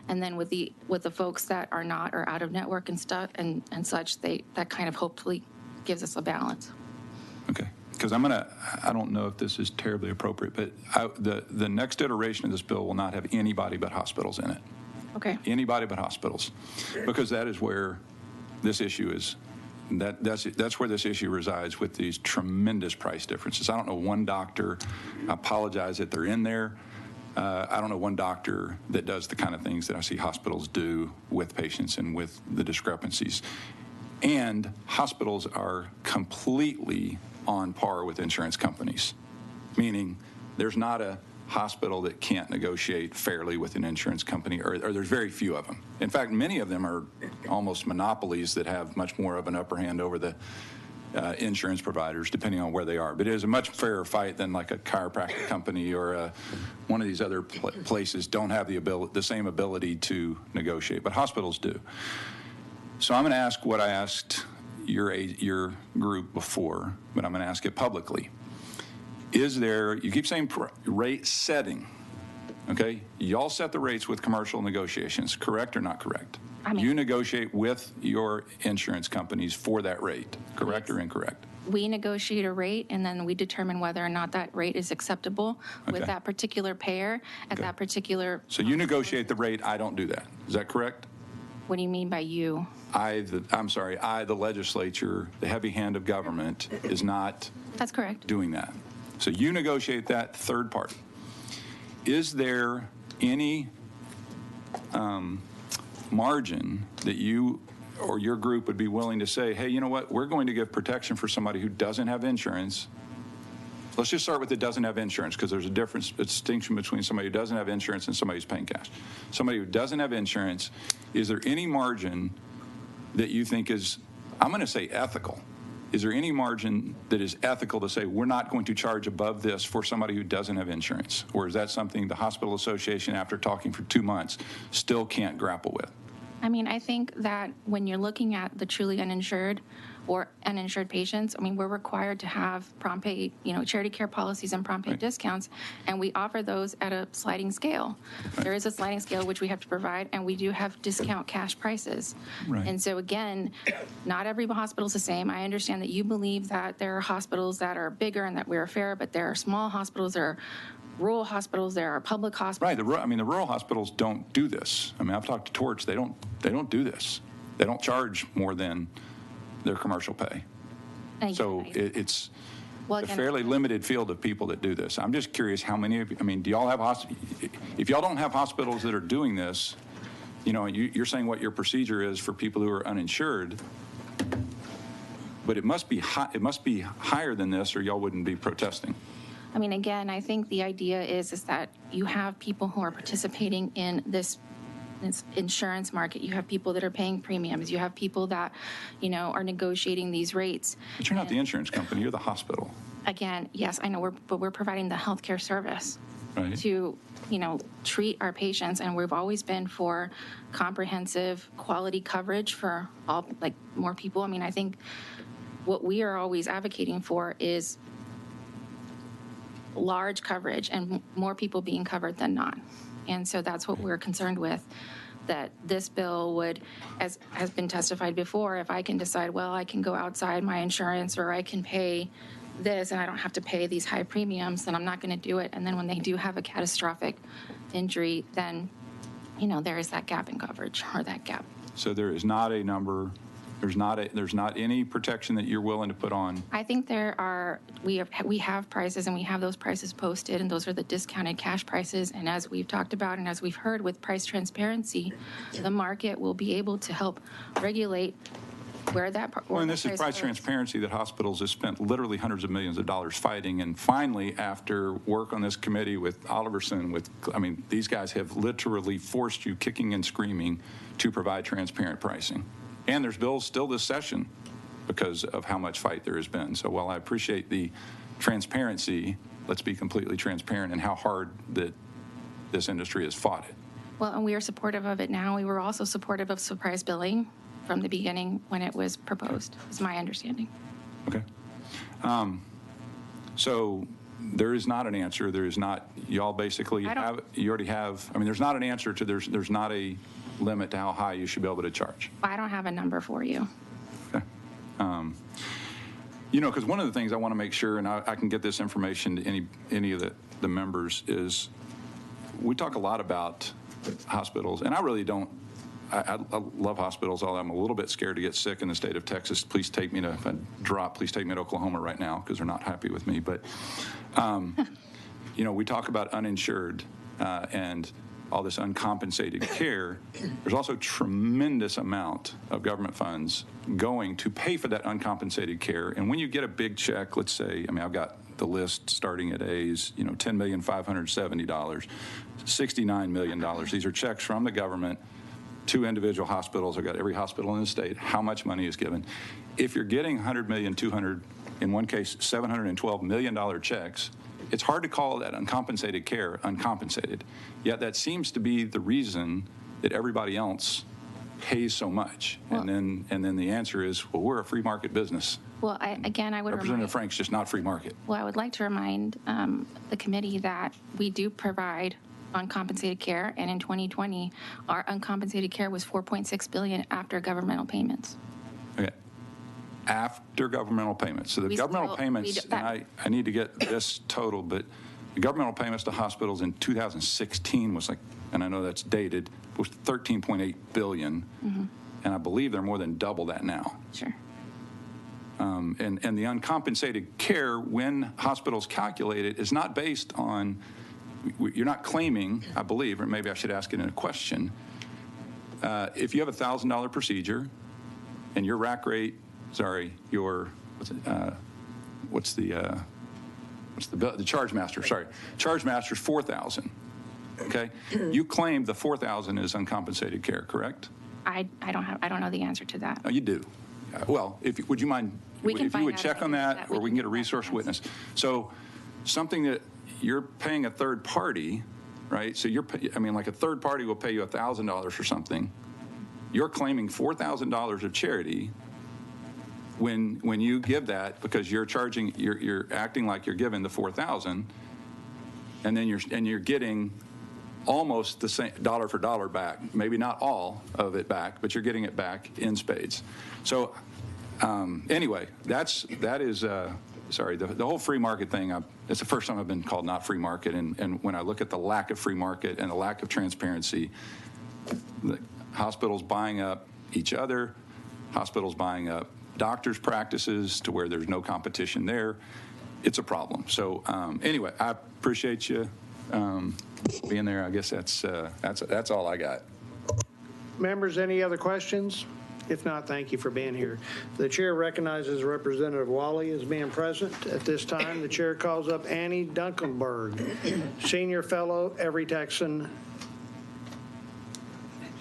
And then with the folks that are not or out of network and stuff and such, that kind of hopefully gives us a balance. Okay. Because I don't know if this is terribly appropriate, but the next iteration of this bill will not have anybody but hospitals in it. Okay. Anybody but hospitals, because that is where this issue is. That's where this issue resides with these tremendous price differences. I don't know one doctor, I apologize that they're in there. I don't know one doctor that does the kind of things that I see hospitals do with patients and with the discrepancies. And hospitals are completely on par with insurance companies, meaning there's not a hospital that can't negotiate fairly with an insurance company, or there's very few of them. In fact, many of them are almost monopolies that have much more of an upper hand over the insurance providers, depending on where they are. But it is a much fairer fight than like a chiropractic company or one of these other places don't have the same ability to negotiate, but hospitals do. So I'm going to ask what I asked your group before, but I'm going to ask it publicly. Is there, you keep saying rate setting, okay? Y'all set the rates with commercial negotiations, correct or not correct? You negotiate with your insurance companies for that rate, correct or incorrect? We negotiate a rate, and then we determine whether or not that rate is acceptable with that particular payer at that particular. So you negotiate the rate, I don't do that. Is that correct? What do you mean by you? The legislature, the heavy hand of government is not. That's correct. Doing that. So you negotiate that third party. Is there any margin that you or your group would be willing to say, hey, you know what, we're going to give protection for somebody who doesn't have insurance. Let's just start with that doesn't have insurance, because there's a distinction between somebody who doesn't have insurance and somebody who's paying cash. Somebody who doesn't have insurance, is there any margin that you think is, I'm going to say ethical? Is there any margin that is ethical to say we're not going to charge above this for somebody who doesn't have insurance? Or is that something the Hospital Association, after talking for 2 months, still can't grapple with? I mean, I think that when you're looking at the truly uninsured or uninsured patients, I mean, we're required to have prompt pay, charity care policies and prompt pay discounts, and we offer those at a sliding scale. There is a sliding scale which we have to provide, and we do have discount cash prices. Right. And so again, not every hospital is the same. I understand that you believe that there are hospitals that are bigger and that we're fair, but there are small hospitals, there are rural hospitals, there are public hospitals. Right. The rural hospitals don't do this. I mean, I've talked to Torch. They don't do this. They don't charge more than their commercial pay. So it's a fairly limited field of people that do this. I'm just curious how many of you, I mean, do y'all have if y'all don't have hospitals that are doing this, you're saying what your procedure is for people who are uninsured, but it must be higher than this, or y'all wouldn't be protesting. I mean, again, I think the idea is that you have people who are participating in this insurance market. You have people that are paying premiums. You have people that, are negotiating these rates. But you're not the insurance company. You're the hospital. Again, yes, I know, but we're providing the healthcare service to, treat our patients. And we've always been for comprehensive quality coverage for all, more people. I mean, I think what we are always advocating for is large coverage and more people being covered than not. And so that's what we're concerned with, that this bill would, as has been testified before, if I can decide, well, I can go outside my insurance or I can pay this and I don't have to pay these high premiums, then I'm not going to do it. And then when they do have a catastrophic injury, then, there is that gap in coverage or that gap. So there is not a number. There's not any protection that you're willing to put on. I think there are. We have prices, and we have those prices posted, and those are the discounted cash prices. And as we've talked about, and as we've heard with price transparency, the market will be able to help regulate where that. Well, and this is price transparency that hospitals have spent literally hundreds of millions of dollars fighting. And finally, after work on this committee with Oliverson, these guys have literally forced you kicking and screaming to provide transparent pricing. And there's bills still this session because of how much fight there has been. So while I appreciate the transparency, let's be completely transparent in how hard that this industry has fought it. Well, and we are supportive of it now. We were also supportive of surprise billing from the beginning when it was proposed, is my understanding. Okay. So there is not an answer. There is not, y'all basically have, you already have, I mean, there's not an answer to, there's not a limit to how high you should be able to charge. I don't have a number for you. Okay. You know, because one of the things I want to make sure, and I can get this information to any of the members, is we talk a lot about hospitals, and I really don't, I love hospitals, although I'm a little bit scared to get sick in the state of Texas. Please take me to, if I drop, please take me to Oklahoma right now, because they're not happy with me. But, you know, we talk about uninsured and all this uncompensated care. There's also tremendous amount of government funds going to pay for that uncompensated care. And when you get a big check, let's say, I mean, I've got the list starting at A's, you know, $10,570, $69 million. These are checks from the government to individual hospitals. I've got every hospital in the state, how much money is given. If you're getting $100 million, $200, in one case, $712 million checks, it's hard to call that uncompensated care uncompensated. Yet that seems to be the reason that everybody else pays so much. Well, and then the answer is, well, we're a free market business. Well, I would Representative Frank's just not free market. Well, I would like to remind the committee that we do provide uncompensated care, and in 2020, our uncompensated care was $4.6 billion after governmental payments. Okay. After governmental payments. So the governmental payments, and I need to get this total, but the governmental payments to hospitals in 2016 was like, and I know that's dated, was $13.8 billion. Mm-hmm. And I believe they're more than double that now. Sure. And the uncompensated care, when hospitals calculate it, is not based on, you're not claiming, I believe, or maybe I should ask it in a question, if you have a $1,000 procedure and your rack rate, what's the charge master, charge master's 4,000, okay? You claim the 4,000 is uncompensated care, correct? I don't know the answer to that. No, you do. Well, would you mind, if you would check on that, or we can get a resource witness. So something that you're paying a third party, right? So like a third party will pay you $1,000 for something. You're claiming $4,000 of charity when you give that, because you're charging, you're acting like you're giving the 4,000, and then you're getting almost the same dollar for dollar back. Maybe not all of it back, but you're getting it back in spades. So anyway, that is the whole free market thing. It's the first time I've been called not free market, and when I look at the lack of free market and the lack of transparency, the hospitals buying up each other, hospitals buying up doctors' practices to where there's no competition there, it's a problem. So anyway, I appreciate you being there. I guess that's all I got. Members, any other questions? If not, thank you for being here. The chair recognizes Representative Wally as being present. At this time, the chair calls up Annie Dunkelberg, Senior Fellow, Every Texan,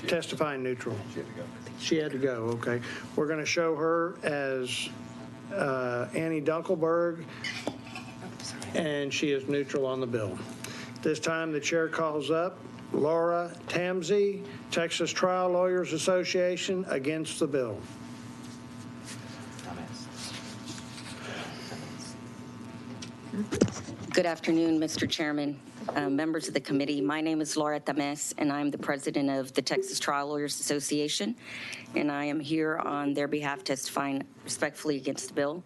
testifying neutral. She had to go, okay. We're going to show her as Annie Dunkelberg, and she is neutral on the bill. This time, the chair calls up Laura Tamsey, Texas Trial Lawyers Association, against the bill. Good afternoon, Mr. Chairman, members of the committee. My name is Laura Tamez, and I'm the president of the Texas Trial Lawyers Association, and I am here on their behalf testifying respectfully against the bill.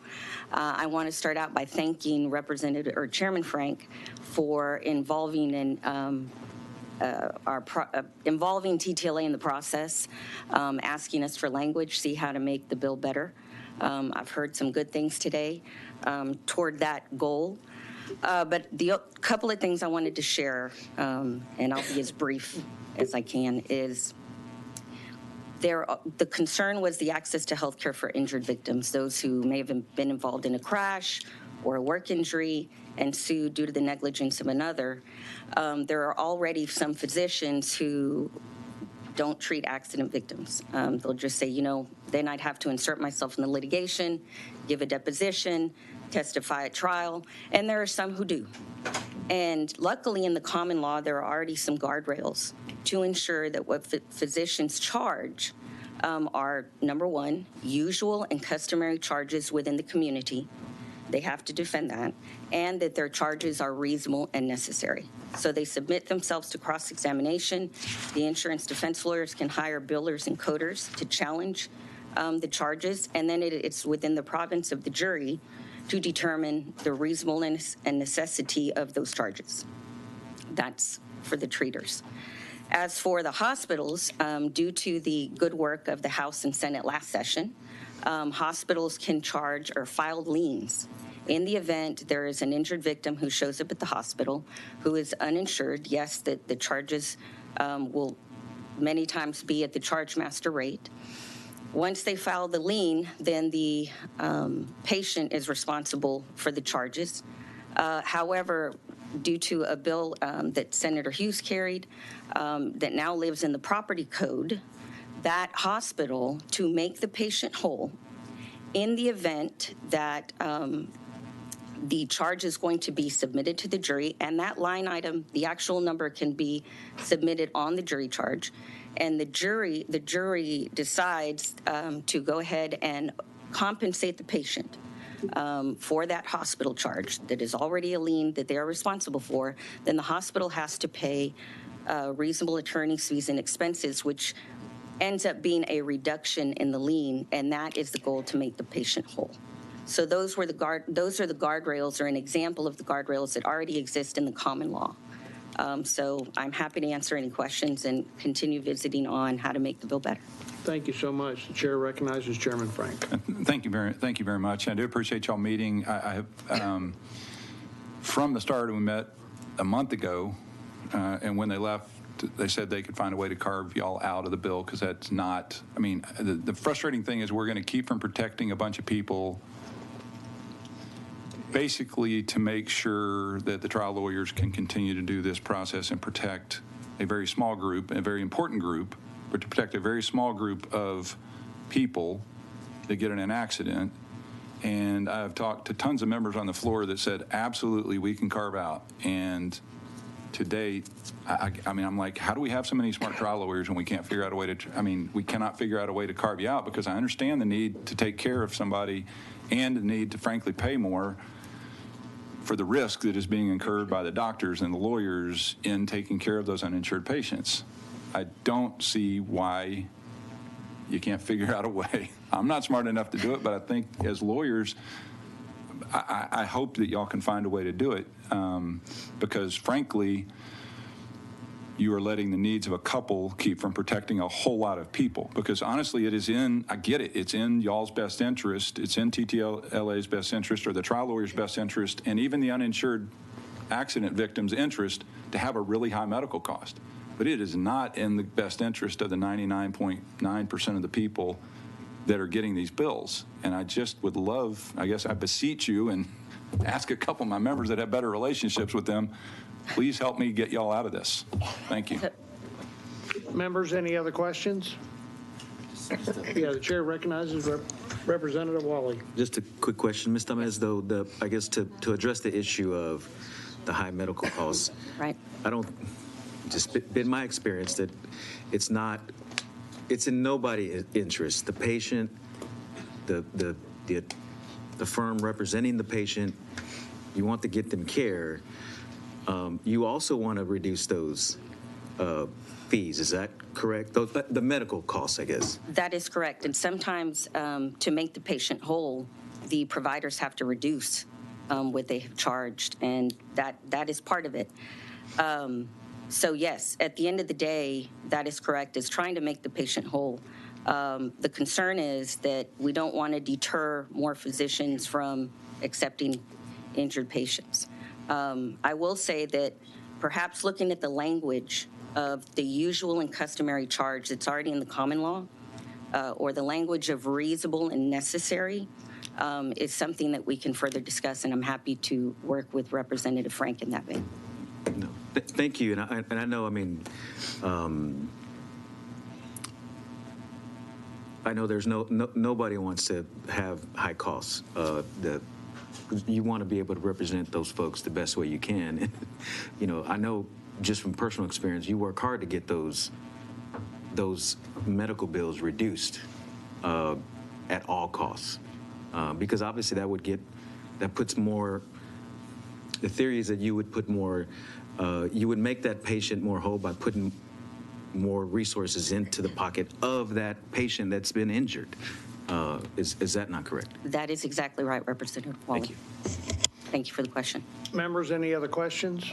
I want to start out by thanking Chairman Frank for involving involving TTLA in the process, asking us for language, see how to make the bill better. I've heard some good things today toward that goal. But the couple of things I wanted to share, and I'll be as brief as I can, is the concern was the access to health care for injured victims, those who may have been involved in a crash or a work injury and sued due to the negligence of another. There are already some physicians who don't treat accident victims. They'll just say, then I'd have to insert myself in the litigation, give a deposition, testify at trial, and there are some who do. And luckily in the common law, there are already some guardrails to ensure that what physicians charge are, number one, usual and customary charges within the community. They have to defend that, and that their charges are reasonable and necessary. So they submit themselves to cross-examination. The insurance defense lawyers can hire billers and coders to challenge the charges, and then it's within the province of the jury to determine the reasonableness and necessity of those charges. That's for the treaters. As for the hospitals, due to the good work of the House and Senate last session, hospitals can charge or file liens in the event there is an injured victim who shows up at the hospital who is uninsured. Yes, that the charges will many times be at the charge master rate. Once they file the lien, then the patient is responsible for the charges. However, due to a bill that Senator Hughes carried that now lives in the property code, that hospital, to make the patient whole, in the event that the charge is going to be submitted to the jury, and that line item, the actual number, can be submitted on the jury charge, and the jury decides to go ahead and compensate the patient for that hospital charge that is already a lien that they are responsible for, then the hospital has to pay reasonable attorney's fees and expenses, which ends up being a reduction in the lien, and that is the goal, to make the patient whole. So those are the guardrails, or an example of the guardrails that already exist in the common law. So I'm happy to answer any questions and continue visiting on how to make the bill better. Thank you so much. The chair recognizes Chairman Frank. Thank you very much. I do appreciate y'all meeting. I have, from the start, we met a month ago, and when they left, they said they could find a way to carve y'all out of the bill, because that's not, I mean, the frustrating thing is we're going to keep from protecting a bunch of people, basically to make sure that the trial lawyers can continue to do this process and protect a very small group, a very important group, but to protect a very small group of people that get in an accident. And I've talked to tons of members on the floor that said, absolutely, we can carve out. And to date, I mean, I'm like, how do we have so many smart trial lawyers when we can't figure out a way to, I mean, we cannot figure out a way to carve you out, because I understand the need to take care of somebody and the need to frankly pay more for the risk that is being incurred by the doctors and the lawyers in taking care of those uninsured patients. I don't see why you can't figure out a way. I'm not smart enough to do it, but I think as lawyers, I hope that y'all can find a way to do it, because frankly, you are letting the needs of a couple keep from protecting a whole lot of people. Because honestly, it is in, I get it, it's in y'all's best interest, it's in TTLA's best interest, or the trial lawyer's best interest, and even the uninsured accident victim's interest to have a really high medical cost. But it is not in the best interest of the 99.9% of the people that are getting these bills. And I just would love, I guess I beseech you and ask a couple of my members that have better relationships with them, please help me get y'all out of this. Thank you. Members, any other questions? Yeah, the chair recognizes Representative Wally. Just a quick question, Ms. Tamez, though, I guess to address the issue of the high medical costs. Right. I don't, just been my experience that it's in nobody's interest. The patient, the firm representing the patient, you want to get them care. You also want to reduce those fees. Is that correct? The medical costs, I guess. That is correct. And sometimes to make the patient whole, the providers have to reduce what they have charged, and that is part of it. So yes, at the end of the day, that is correct, is trying to make the patient whole. The concern is that we don't want to deter more physicians from accepting injured patients. I will say that perhaps looking at the language of the usual and customary charge that's already in the common law, or the language of reasonable and necessary, is something that we can further discuss, and I'm happy to work with Representative Frank in that vein. No. Thank you. And I know, I mean, I know there's nobody wants to have high costs. You want to be able to represent those folks the best way you can. And, you know, I know just from personal experience, you work hard to get those medical bills reduced at all costs, because obviously that would get that puts more, the theory is that you would put more, you would make that patient more whole by putting more resources into the pocket of that patient that's been injured. Is that not correct? That is exactly right, Representative Wally. Thank you. Thank you for the question. Members, any other questions?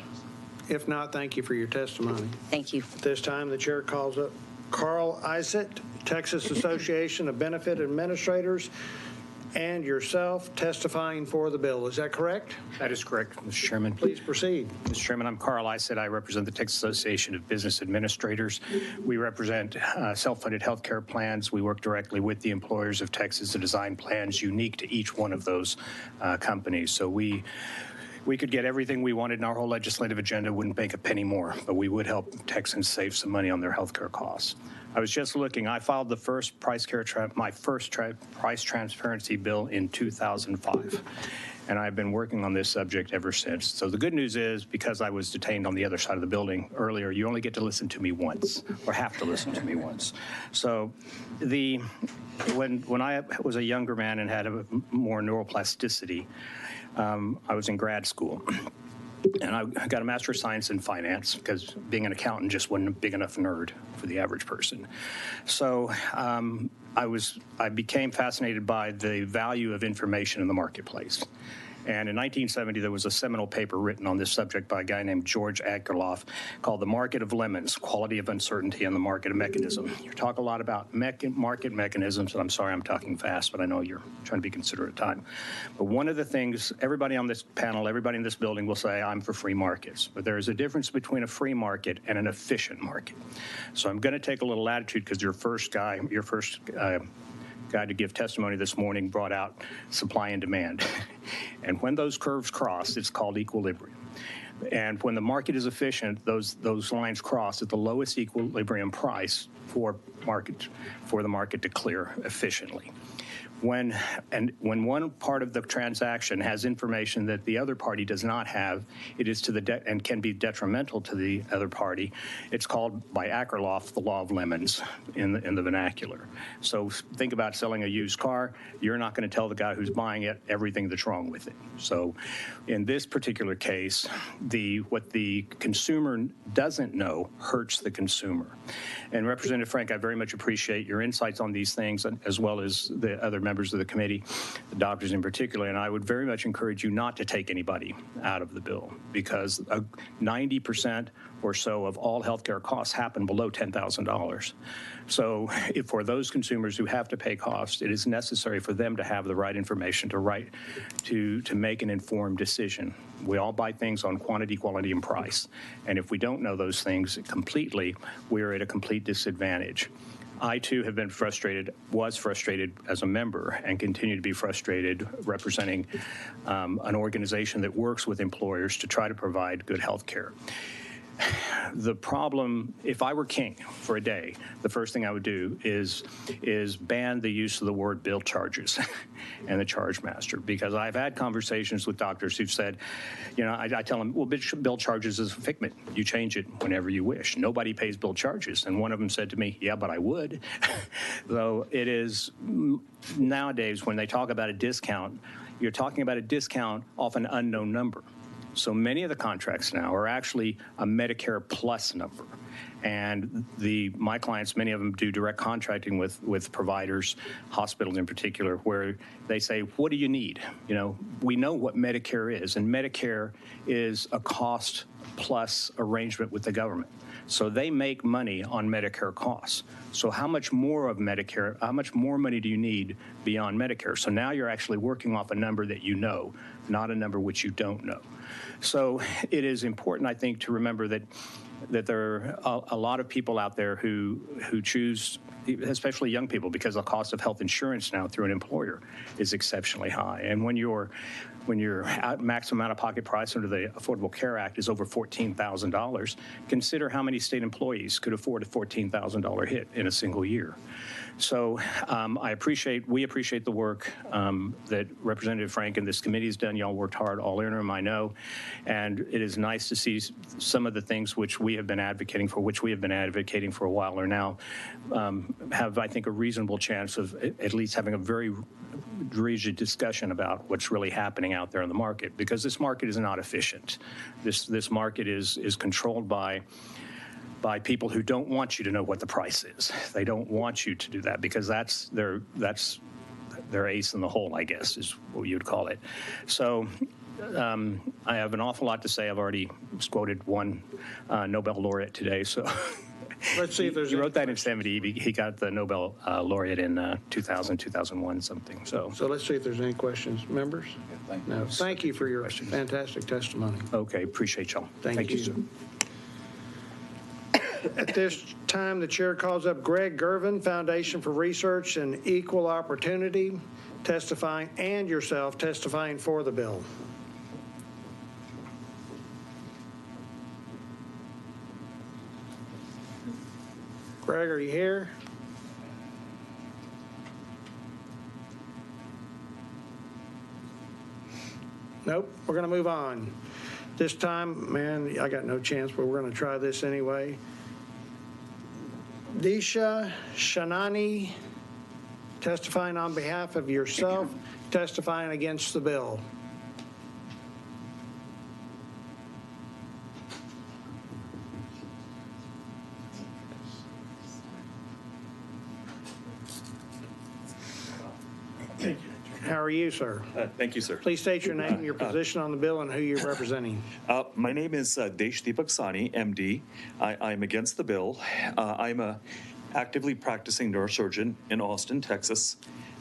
If not, thank you for your testimony. Thank you. At this time, the chair calls up Carl Isett, Texas Association of Benefit Administrators, and yourself testifying for the bill. Is that correct? That is correct, Mr. Chairman. Please proceed. Mr. Chairman, I'm Carl Isett. I represent the Texas Association of Business Administrators. We represent self-funded health care plans. We work directly with the employers of Texas to design plans unique to each one of those companies. So we could get everything we wanted in our whole legislative agenda, wouldn't make a penny more, but we would help Texans save some money on their health care costs. I was just looking, I filed the first price transparency bill in 2005, and I've been working on this subject ever since. So the good news is, because I was detained on the other side of the building earlier, you only get to listen to me once, or have to listen to me once. So when I was a younger man and had a more neuroplasticity, I was in grad school. And I got a Master of Science in Finance because being an accountant just wasn't a big enough nerd for the average person. So I became fascinated by the value of information in the marketplace. And in 1970, there was a seminal paper written on this subject by a guy named George Akerlof called The Market of Lemons, Quality of Uncertainty and the Market of Mechanism. You talk a lot about market mechanisms, and I'm sorry I'm talking fast, but I know you're trying to be considerate of time. But one of the things, everybody on this panel, everybody in this building will say, I'm for free markets. But there is a difference between a free market and an efficient market. So I'm going to take a little latitude because your first guy to give testimony this morning brought out supply and demand. And when those curves cross, it's called equilibrium. And when the market is efficient, those lines cross at the lowest equilibrium price for the market to clear efficiently. When one part of the transaction has information that the other party does not have, it is to the and can be detrimental to the other party. It's called by Akerlof the law of lemons in the vernacular. So think about selling a used car. You're not going to tell the guy who's buying it everything that's wrong with it. So in this particular case, what the consumer doesn't know hurts the consumer. And Representative Frank, I very much appreciate your insights on these things, as well as the other members of the committee, the doctors in particular, and I would very much encourage you not to take anybody out of the bill, because 90% or so of all healthcare costs happen below $10,000. So for those consumers who have to pay costs, it is necessary for them to have the right information to make an informed decision. We all buy things on quantity, quality, and price. And if we don't know those things completely, we're at a complete disadvantage. I, too, have been was frustrated as a member, and continue to be frustrated representing an organization that works with employers to try to provide good health care. The problem, if I were king for a day, the first thing I would do is ban the use of the word bill charges and the charge master, because I've had conversations with doctors who've said, you know, I tell them, well, bill charges is a figment. You change it whenever you wish. Nobody pays bill charges. And one of them said to me, yeah, but I would. Though it is nowadays, when they talk about a discount, you're talking about a discount off an unknown number. So many of the contracts now are actually a Medicare plus number. And my clients, many of them do direct contracting with providers, hospitals in particular, where they say, what do you need? You know, we know what Medicare is, and Medicare is a cost plus arrangement with the government. So they make money on Medicare costs. So how much more of Medicare, how much more money do you need beyond Medicare? So now you're actually working off a number that you know, not a number which you don't know. So it is important, I think, to remember that there are a lot of people out there who choose, especially young people, because the cost of health insurance now through an employer is exceptionally high. And when your maximum out-of-pocket price under the Affordable Care Act is over $14,000, consider how many state employees could afford a $14,000 hit in a single year. So we appreciate the work that Representative Frank and this committee has done. Y'all worked hard all interim, I know. And it is nice to see some of the things which we have been advocating for, a while, are now have, I think, a reasonable chance of at least having a very rigid discussion about what's really happening out there in the market, because this market is not efficient. This market is controlled by people who don't want you to know what the price is. They don't want you to do that because that's their ace in the hole, I guess, is what you would call it. So I have an awful lot to say. I've already quoted one Nobel laureate today, so Let's see if there's he wrote that in 70. He got the Nobel laureate in 2000, 2001, something. So let's see if there's any questions. Members? No. Thank you for your fantastic testimony. Okay, appreciate y'all. Thank you. Sir. At this time, the chair calls up Greg Gervin, Foundation for Research and Equal Opportunity, testifying, and yourself testifying for the bill. Greg, are you here? Nope, we're going to move on. This time, man, I got no chance, but we're going to try this anyway. Disha Shanani, testifying on behalf of yourself, testifying against the bill. How are you, sir? Thank you, sir. Please state your name, your position on the bill, and who you're representing. My name is Desh Deepak Sani, MD. I'm against the bill. I'm a actively practicing neurosurgeon in Austin, Texas.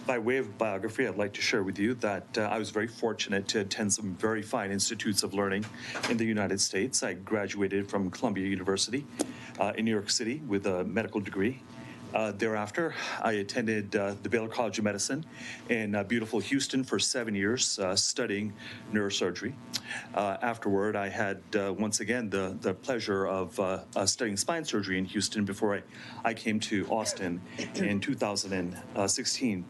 By way of biography, I'd like to share with you that I was very fortunate to attend some very fine institutes of learning in the United States. I graduated from Columbia University in New York City with a medical degree. Thereafter, I attended the Baylor College of Medicine in beautiful Houston for 7 years, studying neurosurgery. Afterward, I had once again the pleasure of studying spine surgery in Houston before I came to Austin in 2016,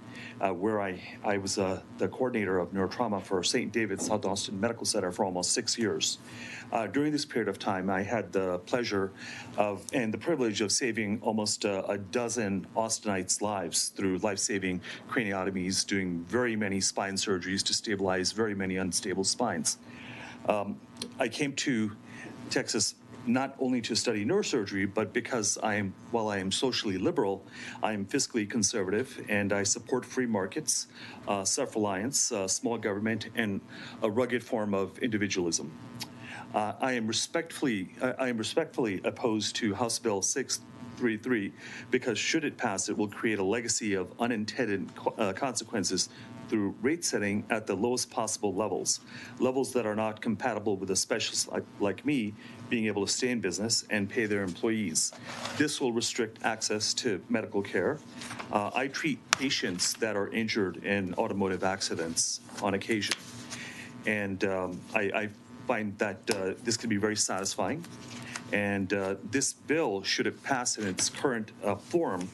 where I was the coordinator of neurotrauma for St. David's South Austin Medical Center for almost 6 years. During this period of time, I had the pleasure of and the privilege of saving almost a dozen Austinites' lives through life-saving craniotomies, doing very many spine surgeries to stabilize very many unstable spines. I came to Texas not only to study neurosurgery, but because while I am socially liberal, I am fiscally conservative, and I support free markets, self-reliance, small government, and a rugged form of individualism. I am respectfully opposed to House Bill 633 because should it pass, it will create a legacy of unintended consequences through rate setting at the lowest possible levels that are not compatible with a specialist like me being able to stay in business and pay their employees. This will restrict access to medical care. I treat patients that are injured in automotive accidents on occasion, and I find that this can be very satisfying. And this bill, should it pass in its current form,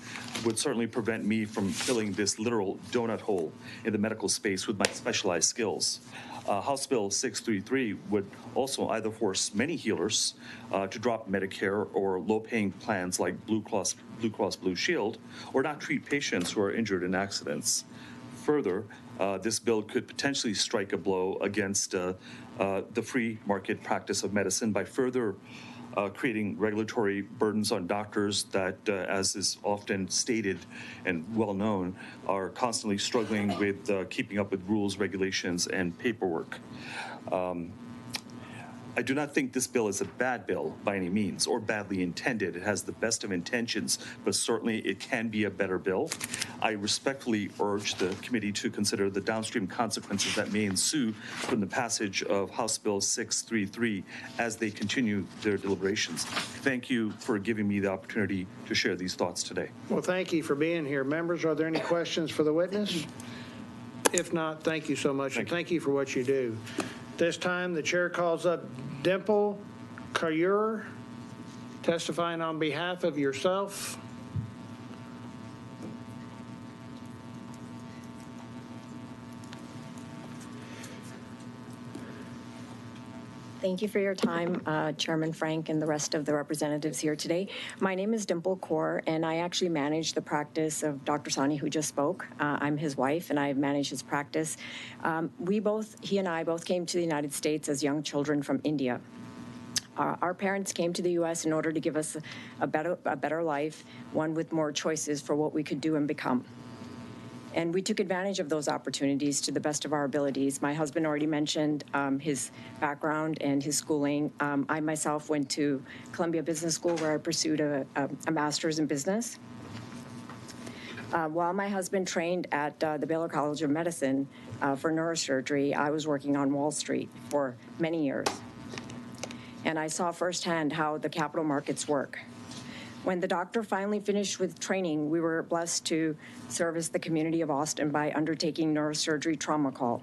would certainly prevent me from filling this literal donut hole in the medical space with my specialized skills. House Bill 633 would also either force many healers to drop Medicare or low-paying plans like Blue Cross Blue Shield, or not treat patients who are injured in accidents. Further, this bill could potentially strike a blow against the free market practice of medicine by further creating regulatory burdens on doctors that, as is often stated and well known, are constantly struggling with keeping up with rules, regulations, and paperwork. I do not think this bill is a bad bill by any means or badly intended. It has the best of intentions, but certainly it can be a better bill. I respectfully urge the committee to consider the downstream consequences that may ensue from the passage of House Bill 633 as they continue their deliberations. Thank you for giving me the opportunity to share these thoughts today. Well, thank you for being here. Members, are there any questions for the witness? If not, thank you so much, and thank you for what you do. This time, the chair calls up Dimple Kayur, testifying on behalf of yourself. Thank you for your time, Chairman Frank and the rest of the representatives here today. My name is Dimple Kaur, and I actually manage the practice of Dr. Sani, who just spoke. I'm his wife, and I manage his practice. He and I both came to the United States as young children from India. Our parents came to the U.S. in order to give us a better life, one with more choices for what we could do and become. And we took advantage of those opportunities to the best of our abilities. My husband already mentioned his background and his schooling. I myself went to Columbia Business School, where I pursued a master's in business. While my husband trained at the Baylor College of Medicine for neurosurgery, I was working on Wall Street for many years. And I saw firsthand how the capital markets work. When the doctor finally finished with training, we were blessed to service the community of Austin by undertaking neurosurgery trauma call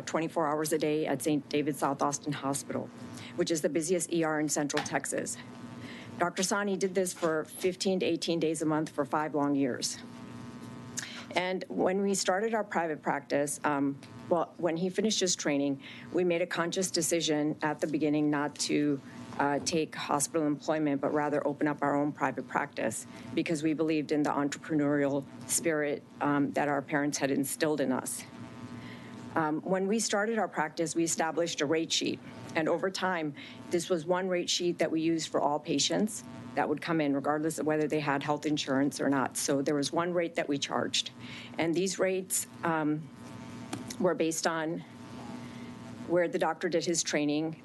24 hours a day at St. David South Austin Hospital, which is the busiest ER in Central Texas. Dr. Sani did this for 15 to 18 days a month for 5 long years. And when we started our private practice, when he finished his training, we made a conscious decision at the beginning not to take hospital employment, but rather open up our own private practice because we believed in the entrepreneurial spirit that our parents had instilled in us. When we started our practice, we established a rate sheet. And over time, this was one rate sheet that we used for all patients that would come in, regardless of whether they had health insurance or not. So there was one rate that we charged. And these rates were based on where the doctor did his training,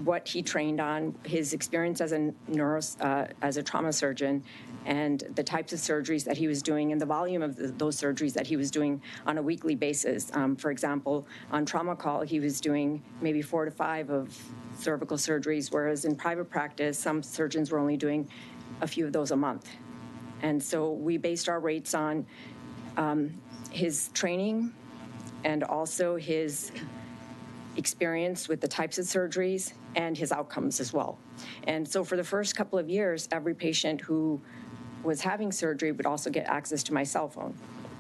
what he trained on, his experience as a trauma surgeon, and the types of surgeries that he was doing and the volume of those surgeries that he was doing on a weekly basis. For example, on trauma call, he was doing maybe 4 to 5 of cervical surgeries, whereas in private practice, some surgeons were only doing a few of those a month. And so we based our rates on his training and also his experience with the types of surgeries and his outcomes as well. And so for the first couple of years, every patient who was having surgery would also get access to my cell phone.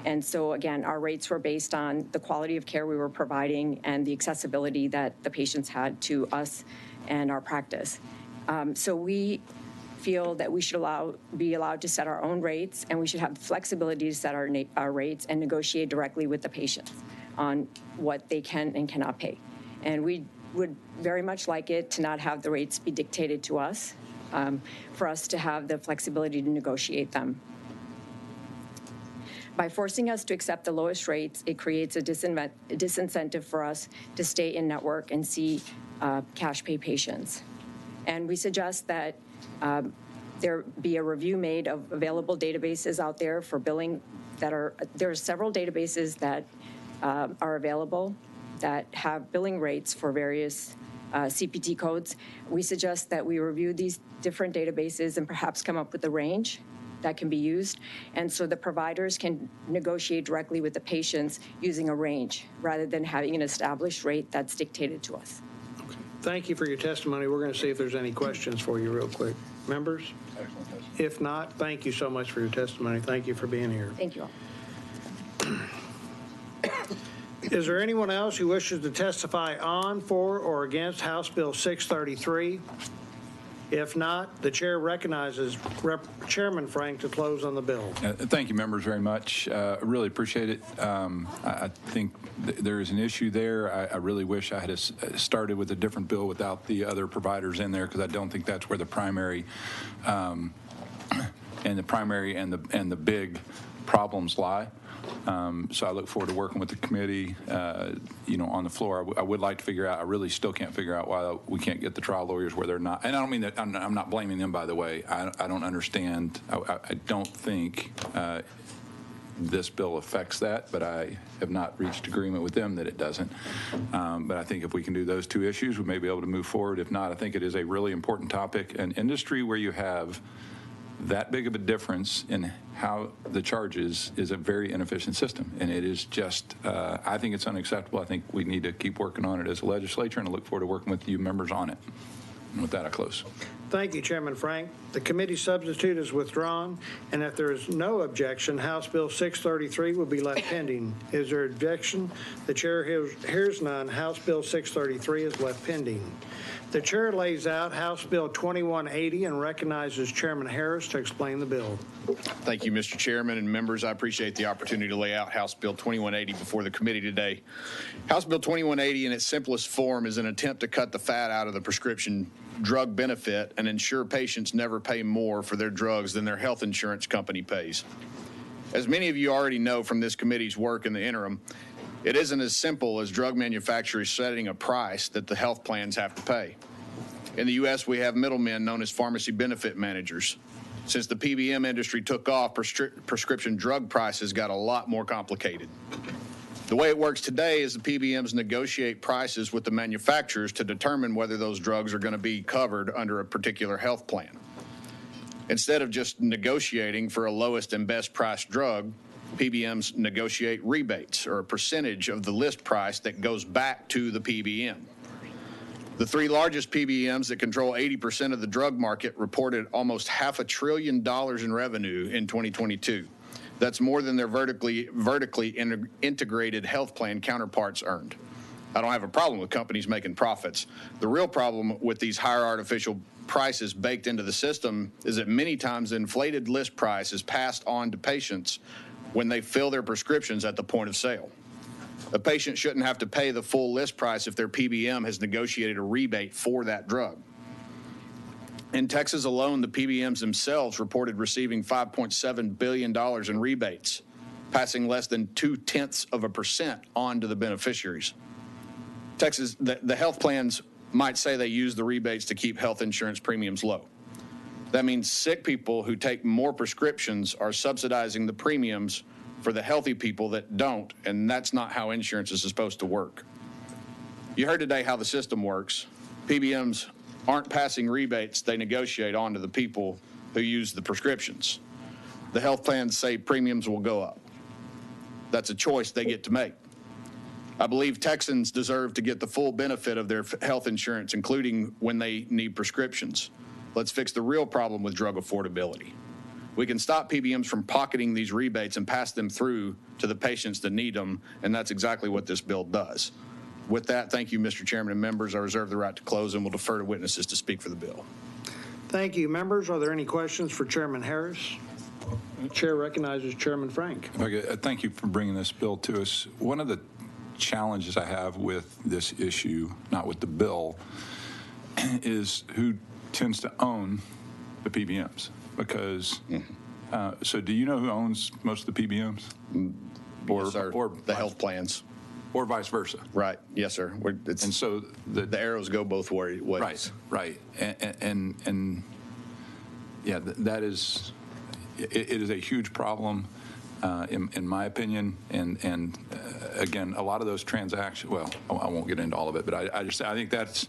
And so again, our rates were based on the quality of care we were providing and the accessibility that the patients had to us and our practice. So we feel that we should be allowed to set our own rates, and we should have the flexibility to set our rates and negotiate directly with the patients on what they can and cannot pay. And we would very much like it to not have the rates be dictated to us, for us to have the flexibility to negotiate them. By forcing us to accept the lowest rates, it creates a disincentive for us to stay in network and see cash pay patients. And we suggest that there be a review made of available databases out there for billing there are several databases that are available that have billing rates for various CPT codes. We suggest that we review these different databases and perhaps come up with a range that can be used, and so the providers can negotiate directly with the patients using a range rather than having an established rate that's dictated to us. Thank you for your testimony. We're going to see if there's any questions for you real quick. Members? If not, thank you so much for your testimony. Thank you for being here. Thank you all. Is there anyone else who wishes to testify on, for, or against House Bill 633? If not, the chair recognizes Chairman Frank to close on the bill. Thank you, members, very much. I really appreciate it. I think there is an issue there. I really wish I had started with a different bill without the other providers in there, because I don't think that's where the primary and the big problems lie. So I look forward to working with the committee, on the floor. I would like to figure out, I really still can't figure out why we can't get the trial lawyers where they're not. And I don't mean that, I'm not blaming them, by the way. I don't understand. I don't think this bill affects that, but I have not reached agreement with them that it doesn't. But I think if we can do those two issues, we may be able to move forward. If not, I think it is a really important topic. An industry where you have that big of a difference in how the charges is a very inefficient system, and it is just, I think it's unacceptable. I think we need to keep working on it as a legislature, and I look forward to working with you members on it. And with that, I close. Thank you, Chairman Frank. The committee substitute is withdrawn, and if there is no objection, House Bill 633 will be left pending. Is there objection? The chair hears none. House Bill 633 is left pending. The chair lays out House Bill 2180 and recognizes Chairman Harris to explain the bill. Thank you, Mr. Chairman and members. I appreciate the opportunity to lay out House Bill 2180 before the committee today. House Bill 2180 in its simplest form is an attempt to cut the fat out of the prescription drug benefit and ensure patients never pay more for their drugs than their health insurance company pays. As many of you already know from this committee's work in the interim, it isn't as simple as drug manufacturers setting a price that the health plans have to pay. In the U.S., we have middlemen known as pharmacy benefit managers. Since the PBM industry took off, prescription drug prices got a lot more complicated. The way it works today is the PBMs negotiate prices with the manufacturers to determine whether those drugs are going to be covered under a particular health plan. Instead of just negotiating for a lowest and best priced drug, PBMs negotiate rebates or a percentage of the list price that goes back to the PBM. The three largest PBMs that control 80% of the drug market reported almost $500 billion in revenue in 2022. That's more than their vertically integrated health plan counterparts earned. I don't have a problem with companies making profits. The real problem with these higher artificial prices baked into the system is that many times the inflated list price is passed on to patients when they fill their prescriptions at the point of sale. A patient shouldn't have to pay the full list price if their PBM has negotiated a rebate for that drug. In Texas alone, the PBMs themselves reported receiving $5.7 billion in rebates, passing less than 0.2% on to the beneficiaries. Texas, the health plans might say they use the rebates to keep health insurance premiums low. That means sick people who take more prescriptions are subsidizing the premiums for the healthy people that don't, and that's not how insurance is supposed to work. You heard today how the system works. PBMs aren't passing rebates they negotiate on to the people who use the prescriptions. The health plans say premiums will go up. That's a choice they get to make. I believe Texans deserve to get the full benefit of their health insurance, including when they need prescriptions. Let's fix the real problem with drug affordability. We can stop PBMs from pocketing these rebates and pass them through to the patients that need them, and that's exactly what this bill does. With that, thank you, Mr. Chairman and members. I reserve the right to close and will defer to witnesses to speak for the bill. Thank you, members. Are there any questions for Chairman Harris? The chair recognizes Chairman Frank. Okay, thank you for bringing this bill to us. One of the challenges I have with this issue, not with the bill, is who tends to own the PBMs. Because, so do you know who owns most of the PBMs? Or the health plans. Or vice versa. Right. Yes, sir. And so the arrows go both ways. Right. And yeah, that is, it is a huge problem in my opinion. And again, a lot of those transactions, well, I won't get into all of it, but I think that's,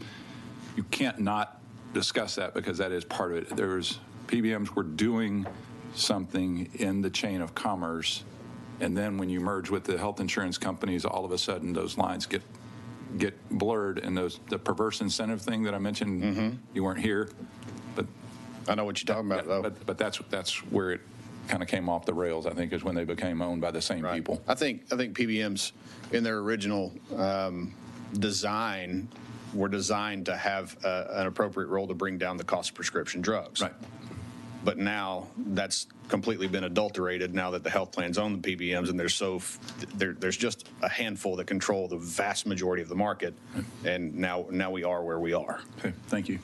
you can't not discuss that because that is part of it. There's PBMs were doing something in the chain of commerce, and then when you merge with the health insurance companies, all of a sudden those lines get blurred, and the perverse incentive thing that I mentioned, you weren't here, but I know what you're talking about, though. But that's where it kind of came off the rails, I think, is when they became owned by the same people. I think PBMs in their original design were designed to have an appropriate role to bring down the cost of prescription drugs. Right. But now that's completely been adulterated now that the health plans own the PBMs, and there's just a handful that control the vast majority of the market, and now we are where we are. Okay, thank you.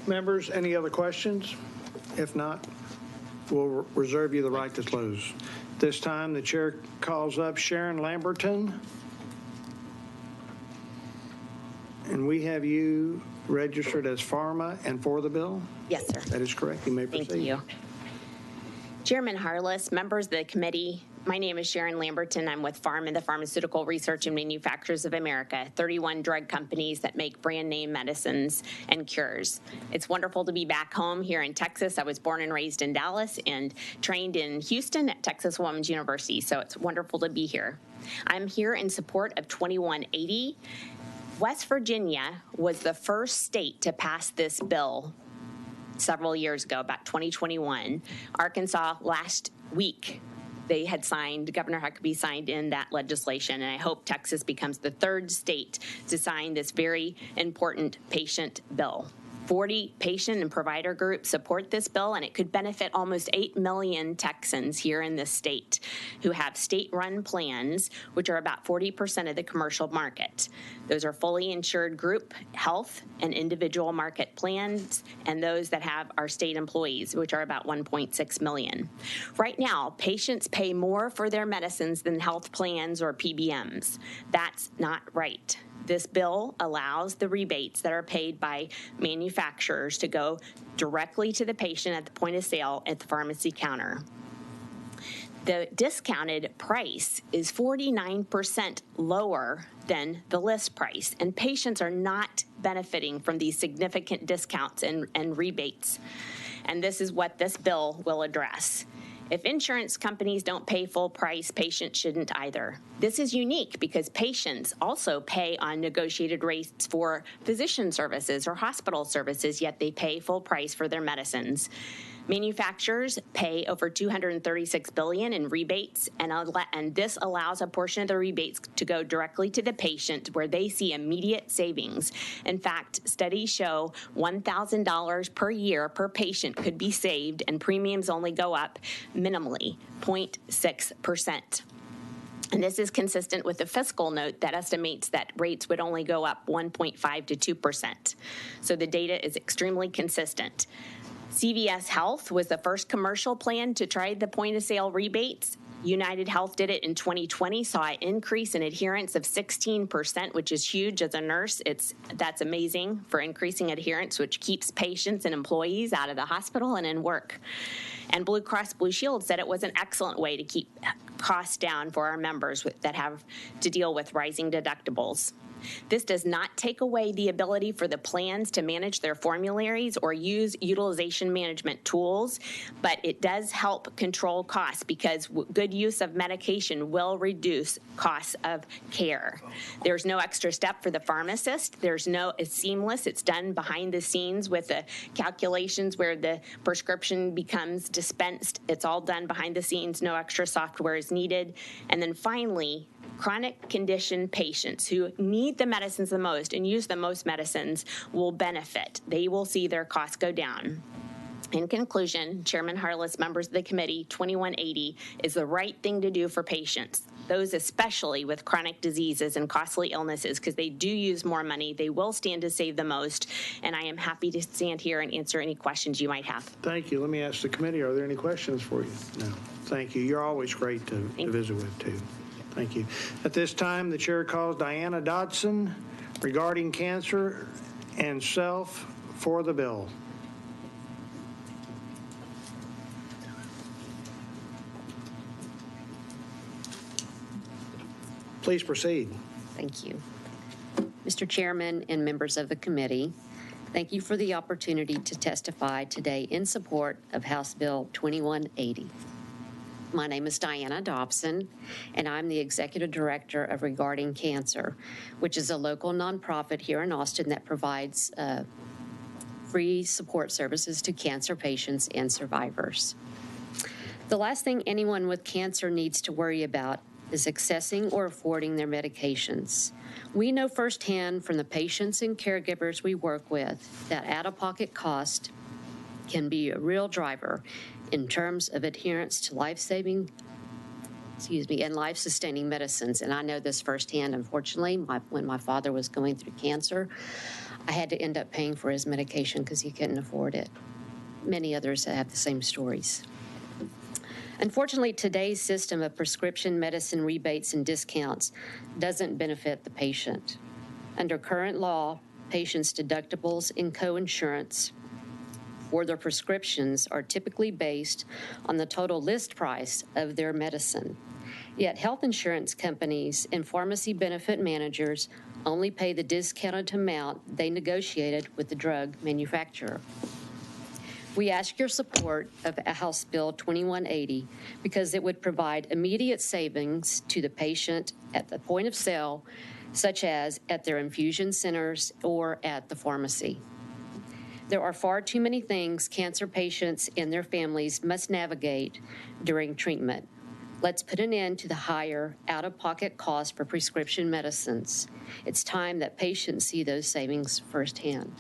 Members, any other questions? If not, we'll reserve you the right to close. This time, the chair calls up Sharon Lamberton. And we have you registered as pharma and for the bill? Yes, sir. That is correct. You may proceed. Thank you. Chairman Harless, members of the committee, my name is Sharon Lamberton. I'm with Pharma, the Pharmaceutical Research and Manufacturers of America, 31 drug companies that make brand name medicines and cures. It's wonderful to be back home here in Texas. I was born and raised in Dallas and trained in Houston at Texas Women's University, so it's wonderful to be here. I'm here in support of 2180. West Virginia was the first state to pass this bill several years ago, about 2021. Arkansas last week, they had signed, Governor Huckabee signed in that legislation, and I hope Texas becomes the third state to sign this very important patient bill. 40 patient and provider groups support this bill, and it could benefit almost 8 million Texans here in this state who have state-run plans, which are about 40% of the commercial market. Those are fully insured group health and individual market plans, and those that have our state employees, which are about 1.6 million. Right now, patients pay more for their medicines than health plans or PBMs. That's not right. This bill allows the rebates that are paid by manufacturers to go directly to the patient at the point of sale at the pharmacy counter. The discounted price is 49% lower than the list price, and patients are not benefiting from these significant discounts and rebates. And this is what this bill will address. If insurance companies don't pay full price, patients shouldn't either. This is unique because patients also pay on negotiated rates for physician services or hospital services, yet they pay full price for their medicines. Manufacturers pay over $236 billion in rebates, and this allows a portion of the rebates to go directly to the patient where they see immediate savings. In fact, studies show $1,000 per year per patient could be saved, and premiums only go up minimally, 0.6%. And this is consistent with the fiscal note that estimates that rates would only go up 1.5 to 2%. So the data is extremely consistent. CVS Health was the first commercial plan to try the point-of-sale rebates. United Health did it in 2020, saw an increase in adherence of 16%, which is huge. As a nurse, that's amazing for increasing adherence, which keeps patients and employees out of the hospital and in work. And Blue Cross Blue Shield said it was an excellent way to keep costs down for our members that have to deal with rising deductibles. This does not take away the ability for the plans to manage their formularies or use utilization management tools, but it does help control costs because good use of medication will reduce costs of care. There's no extra step for the pharmacist. It's seamless. It's done behind the scenes with the calculations where the prescription becomes dispensed. It's all done behind the scenes. No extra software is needed. And then finally, chronic condition patients who need the medicines the most and use the most medicines will benefit. They will see their costs go down. In conclusion, Chairman Harless, members of the committee, 2180 is the right thing to do for patients, those especially with chronic diseases and costly illnesses, because they do use more money. They will stand to save the most, and I am happy to stand here and answer any questions you might have. Thank you. Let me ask the committee, are there any questions for you? No. Thank you. You're always great to visit with, too. Thank you. At this time, the chair calls Diana Dodson regarding cancer and self for the bill. Please proceed. Thank you. Mr. Chairman and members of the committee, thank you for the opportunity to testify today in support of House Bill 2180. My name is Diana Dobson, and I'm the Executive Director of Regarding Cancer, which is a local nonprofit here in Austin that provides free support services to cancer patients and survivors. The last thing anyone with cancer needs to worry about is accessing or affording their medications. We know firsthand from the patients and caregivers we work with that out-of-pocket cost can be a real driver in terms of adherence to life-saving, and life-sustaining medicines. And I know this firsthand. Unfortunately, when my father was going through cancer, I had to end up paying for his medication because he couldn't afford it. Many others have the same stories. Unfortunately, today's system of prescription medicine rebates and discounts doesn't benefit the patient. Under current law, patients' deductibles and co-insurance for their prescriptions are typically based on the total list price of their medicine. Yet health insurance companies and pharmacy benefit managers only pay the discounted amount they negotiated with the drug manufacturer. We ask your support of House Bill 2180 because it would provide immediate savings to the patient at the point of sale, such as at their infusion centers or at the pharmacy. There are far too many things cancer patients and their families must navigate during treatment. Let's put an end to the higher out-of-pocket cost for prescription medicines. It's time that patients see those savings firsthand.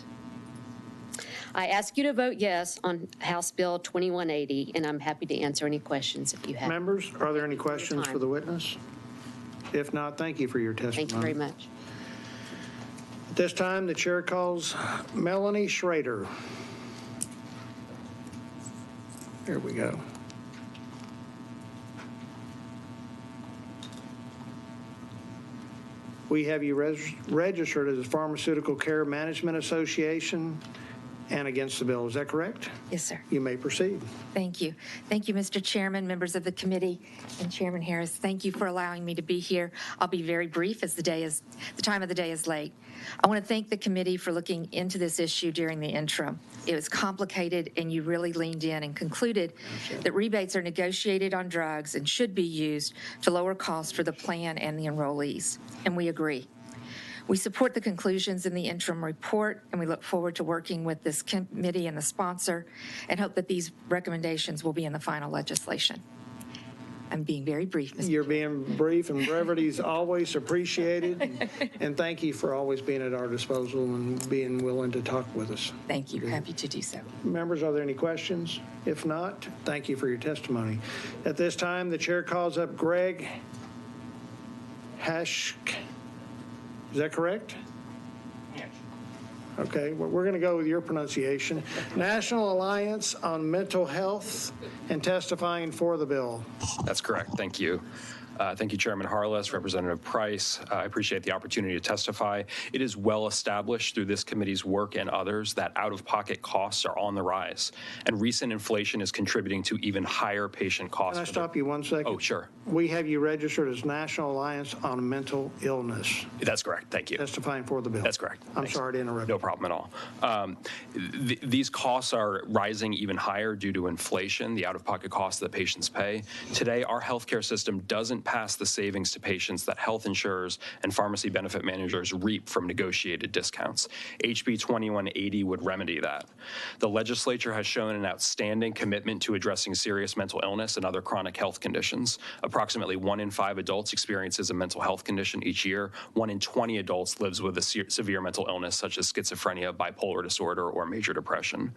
I ask you to vote yes on House Bill 2180, and I'm happy to answer any questions if you have. Members, are there any questions time. for the witness? If not, thank you for your testimony. Thank you very much. At this time, the chair calls Melanie Schrader. There we go. We have you registered as the Pharmaceutical Care Management Association and against the bill. Is that correct? Yes, sir. You may proceed. Thank you. Thank you, Mr. Chairman, members of the committee, and Chairman Harris. Thank you for allowing me to be here. I'll be very brief as the time of the day is late. I want to thank the committee for looking into this issue during the interim. It was complicated, and you really leaned in and concluded that rebates are negotiated on drugs and should be used to lower costs for the plan and the enrollees, and we agree. We support the conclusions in the interim report, and we look forward to working with this committee and the sponsor and hope that these recommendations will be in the final legislation. I'm being very brief, Mr. You're being brief, and brevity is always appreciated. And thank you for always being at our disposal and being willing to talk with us. Thank you. Happy to do so. Members, are there any questions? If not, thank you for your testimony. At this time, the chair calls up Greg Hashk. Is that correct? Yes. Okay, well, we're going to go with your pronunciation. National Alliance on Mental Health, and testifying for the bill. That's correct. Thank you. Thank you, Chairman Harless, Representative Price. I appreciate the opportunity to testify. It is well established through this committee's work and others that out-of-pocket costs are on the rise, and recent inflation is contributing to even higher patient costs. Can I stop you 1 second? Oh, sure. We have you registered as National Alliance on Mental Illness. That's correct. Thank you. Testifying for the bill. That's correct. I'm Thanks. sorry to interrupt. No problem at all. These costs are rising even higher due to inflation, the out-of-pocket costs that patients pay. Today, our healthcare system doesn't pass the savings to patients that health insurers and pharmacy benefit managers reap from negotiated discounts. HB 2180 would remedy that. The legislature has shown an outstanding commitment to addressing serious mental illness and other chronic health conditions. Approximately 1 in 5 adults experiences a mental health condition each year. 1 in 20 adults lives with a severe mental illness such as schizophrenia, bipolar disorder, or major depression.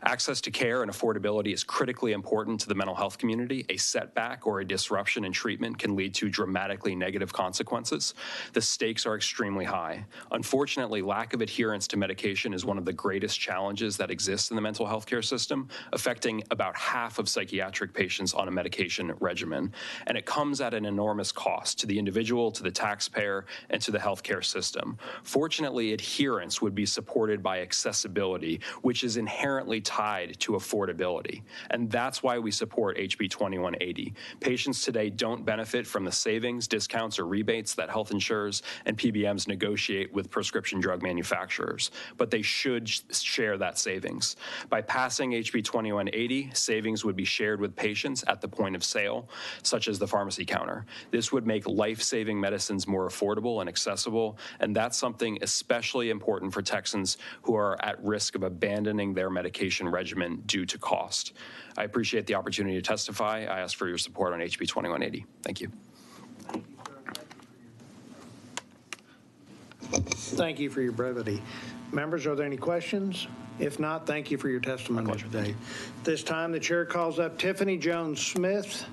Access to care and affordability is critically important to the mental health community. A setback or a disruption in treatment can lead to dramatically negative consequences. The stakes are extremely high. Unfortunately, lack of adherence to medication is one of the greatest challenges that exists in the mental health care system, affecting about half of psychiatric patients on a medication regimen. And it comes at an enormous cost to the individual, to the taxpayer, and to the healthcare system. Fortunately, adherence would be supported by accessibility, which is inherently tied to affordability. And that's why we support HB 2180. Patients today don't benefit from the savings, discounts, or rebates that health insurers and PBMs negotiate with prescription drug manufacturers, but they should share that savings. By passing HB 2180, savings would be shared with patients at the point of sale, such as the pharmacy counter. This would make life-saving medicines more affordable and accessible, and that's something especially important for Texans who are at risk of abandoning their medication regimen due to cost. I appreciate the opportunity to testify. I ask for your support on HB 2180. Thank you. Thank you for your brevity. Members, are there any questions? If not, thank you for your testimony today. This time, the chair calls up Tiffany Jones-Smith.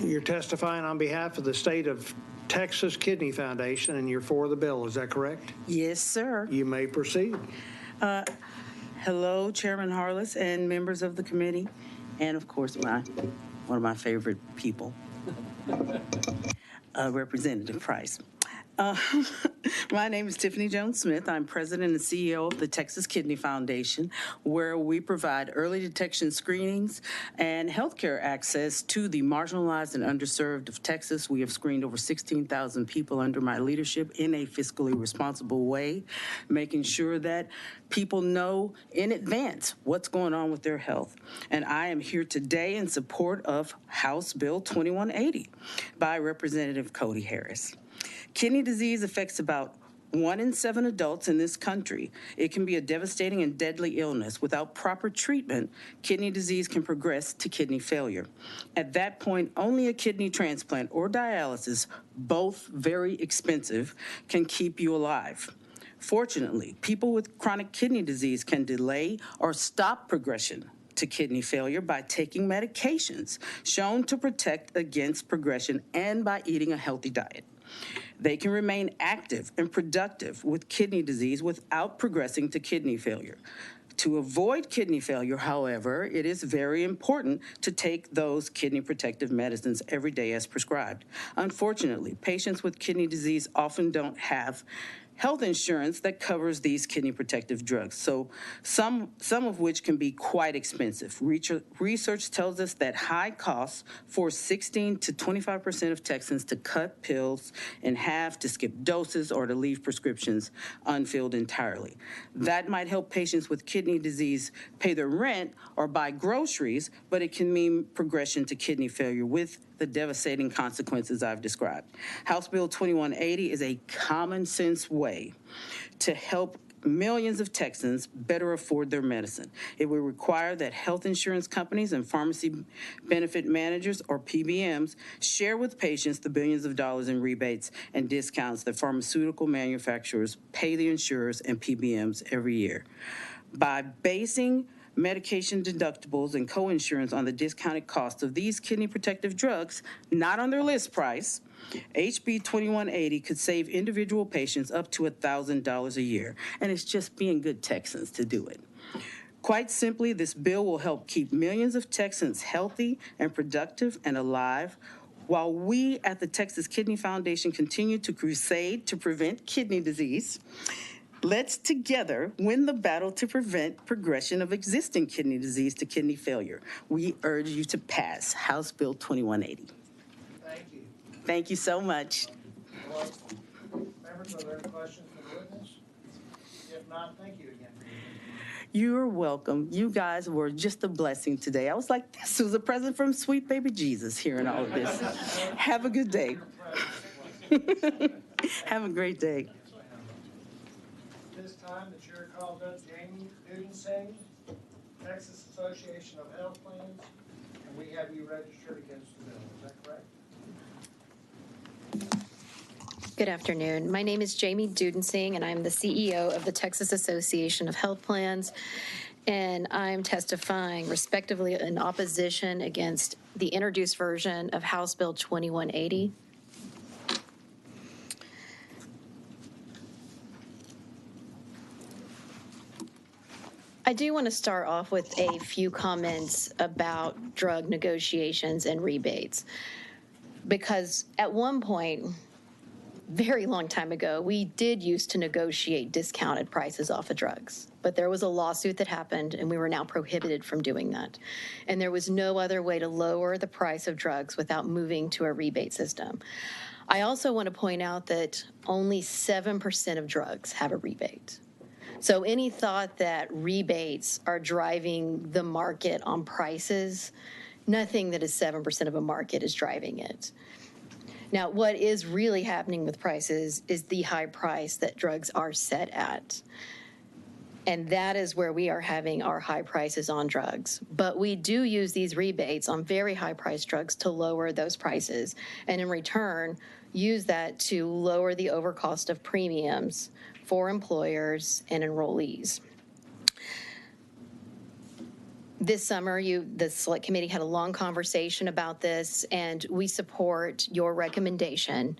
You're testifying on behalf of the state of Texas Kidney Foundation, and you're for the bill. Is that correct? Yes, sir. You may proceed. Hello, Chairman Harless and members of the committee, and of course, one of my favorite people, Representative Price. My name is Tiffany Jones-Smith. I'm president and CEO of the Texas Kidney Foundation, where we provide early detection screenings and healthcare access to the marginalized and underserved of Texas. We have screened over 16,000 people under my leadership in a fiscally responsible way, making sure that people know in advance what's going on with their health. And I am here today in support of House Bill 2180 by Representative Cody Harris. Kidney disease affects about 1 in 7 adults in this country. It can be a devastating and deadly illness. Without proper treatment, kidney disease can progress to kidney failure. At that point, only a kidney transplant or dialysis, both very expensive, can keep you alive. Fortunately, people with chronic kidney disease can delay or stop progression to kidney failure by taking medications shown to protect against progression and by eating a healthy diet. They can remain active and productive with kidney disease without progressing to kidney failure. To avoid kidney failure, however, it is very important to take those kidney protective medicines every day as prescribed. Unfortunately, patients with kidney disease often don't have health insurance that covers these kidney protective drugs, so some of which can be quite expensive. Research tells us that high costs force 16 to 25% of Texans to cut pills in half, to skip doses, or to leave prescriptions unfilled entirely. That might help patients with kidney disease pay their rent or buy groceries, but it can mean progression to kidney failure with the devastating consequences I've described. House Bill 2180 is a common sense way to help millions of Texans better afford their medicine. It will require that health insurance companies and pharmacy benefit managers, or PBMs, share with patients the billions of dollars in rebates and discounts that pharmaceutical manufacturers pay the insurers and PBMs every year. By basing medication deductibles and co-insurance on the discounted cost of these kidney protective drugs, not on their list price, HB 2180 could save individual patients up to $1,000 a year, and it's just being good Texans to do it. Quite simply, this bill will help keep millions of Texans healthy and productive and alive, while we at the Texas Kidney Foundation continue to crusade to prevent kidney disease. Let's together win the battle to prevent progression of existing kidney disease to kidney failure. We urge you to pass House Bill 2180. Thank you. Thank you so much. Members, are there any questions from the witness? If not, thank you again. You're welcome. You guys were just a blessing today. I was like, this was a present from sweet baby Jesus hearing all of this. Have a good day. Have a great day. This time, the chair calls up Jamie Dudensing, Texas Association of Health Plans, and we have you registered against the bill. Is that correct? Good afternoon. My name is Jamie Dudensing, and I'm the CEO of the Texas Association of Health Plans, and I'm testifying respectively in opposition against the introduced version of House Bill 2180. I do want to start off with a few comments about drug negotiations and rebates, because at one point, very long time ago, we did used to negotiate discounted prices off of drugs, but there was a lawsuit that happened and we were now prohibited from doing that. And there was no other way to lower the price of drugs without moving to a rebate system. I also want to point out that only 7% of drugs have a rebate. So any thought that rebates are driving the market on prices, nothing that is 7% of a market is driving it. Now, what is really happening with prices is the high price that drugs are set at. And that is where we are having our high prices on drugs. But we do use these rebates on very high priced drugs to lower those prices. And in return, use that to lower the overcost of premiums for employers and enrollees. This summer, the Select Committee had a long conversation about this, and we support your recommendation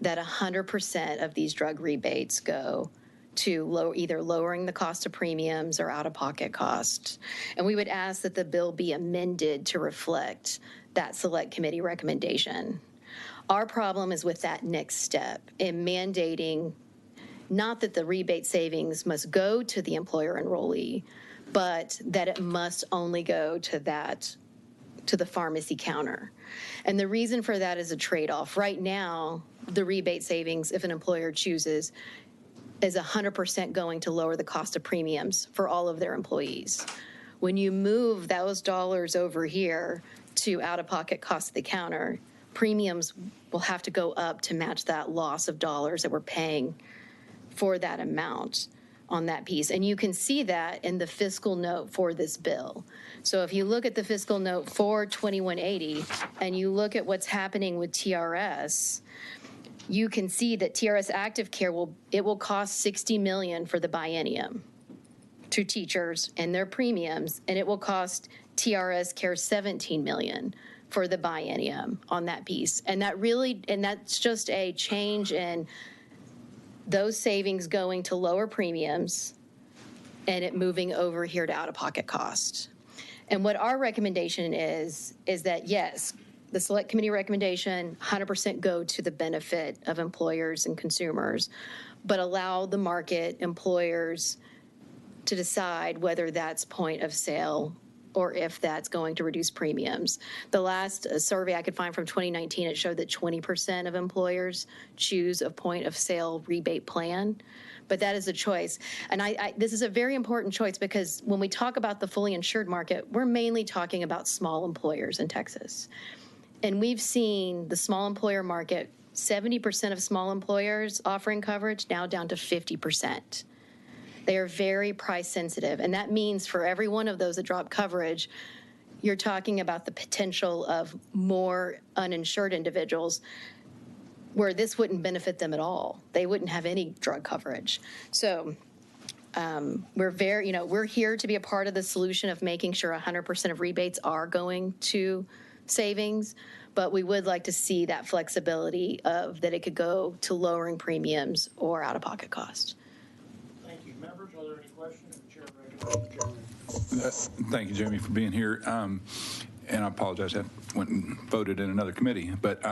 that 100% of these drug rebates go to either lowering the cost of premiums or out-of-pocket costs. And we would ask that the bill be amended to reflect that Select Committee recommendation. Our problem is with that next step in mandating not that the rebate savings must go to the employer enrollee, but that it must only go to the pharmacy counter. And the reason for that is a trade-off. Right now, the rebate savings, if an employer chooses, is 100% going to lower the cost of premiums for all of their employees. When you move those dollars over here to out-of-pocket cost of the counter, premiums will have to go up to match that loss of dollars that we're paying for that amount on that piece. And you can see that in the fiscal note for this bill. So if you look at the fiscal note for 2180 and you look at what's happening with TRS, you can see that TRS Active Care will cost $60 million for the biennium to teachers and their premiums, and it will cost TRS Care $17 million for the biennium on that piece. And that's just a change in those savings going to lower premiums and it moving over here to out-of-pocket cost. And what our recommendation is that yes, the select committee recommendation, 100% go to the benefit of employers and consumers, but allow the market employers to decide whether that's point of sale or if that's going to reduce premiums. The last survey I could find from 2019, it showed that 20% of employers choose a point of sale rebate plan, but that is a choice. And this is a very important choice because when we talk about the fully insured market, we're mainly talking about small employers in Texas. And we've seen the small employer market, 70% of small employers offering coverage, now down to 50%. They are very price sensitive. And that means for every one of those that drop coverage, you're talking about the potential of more uninsured individuals where this wouldn't benefit them at all. They wouldn't have any drug coverage. So we're here to be a part of the solution of making sure 100% of rebates are going to savings, but we would like to see that flexibility of that it could go to lowering premiums or out-of-pocket costs. Members, are there any questions? The chair recognizes Thank you, Jamie, for being here. And I apologize, I went and voted in another committee. But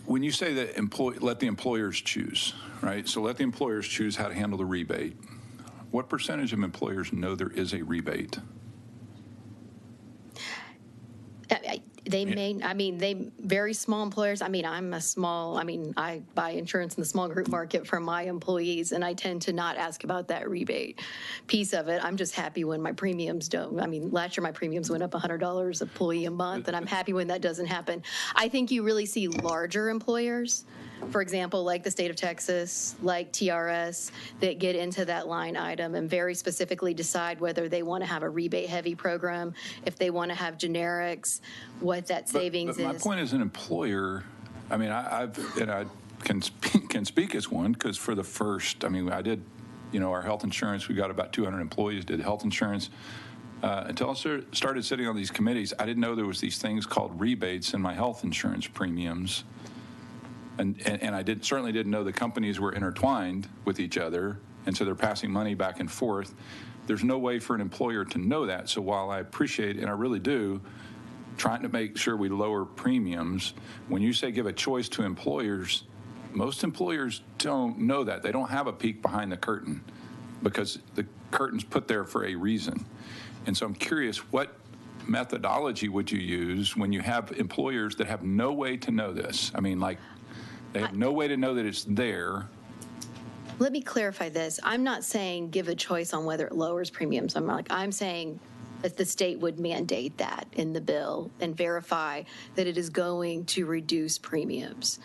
when you say that let the employers choose, right? So let the employers choose how to handle the rebate. What percentage of employers know there is a rebate? Very small employers. I buy insurance in the small group market for my employees, and I tend to not ask about that rebate piece of it. I'm just happy when my premiums don't. Last year my premiums went up $100 employee a month, and I'm happy when that doesn't happen. I think you really see larger employers, for example, like the state of Texas, like TRS, that get into that line item and very specifically decide whether they want to have a rebate-heavy program, if they want to have generics, what that savings but my point as an employer, I can speak as one because for the first, I did, our health insurance, we got about 200 employees, did health insurance. Until I started sitting on these committees, I didn't know there was these things called rebates in my health insurance premiums. And I certainly didn't know the companies were intertwined with each other, and so they're passing money back and forth. There's no way for an employer to know that. So while I appreciate, and I really do, trying to make sure we lower premiums, when you say give a choice to employers, most employers don't know that. They don't have a peek behind the curtain because the curtain's put there for a reason. And so I'm curious, what methodology would you use when you have employers that have no way to know this? They have no way to know that it's there. Let me clarify this. I'm not saying give a choice on whether it lowers premiums. I'm saying that the state would mandate that in the bill and verify that it is going to reduce premiums.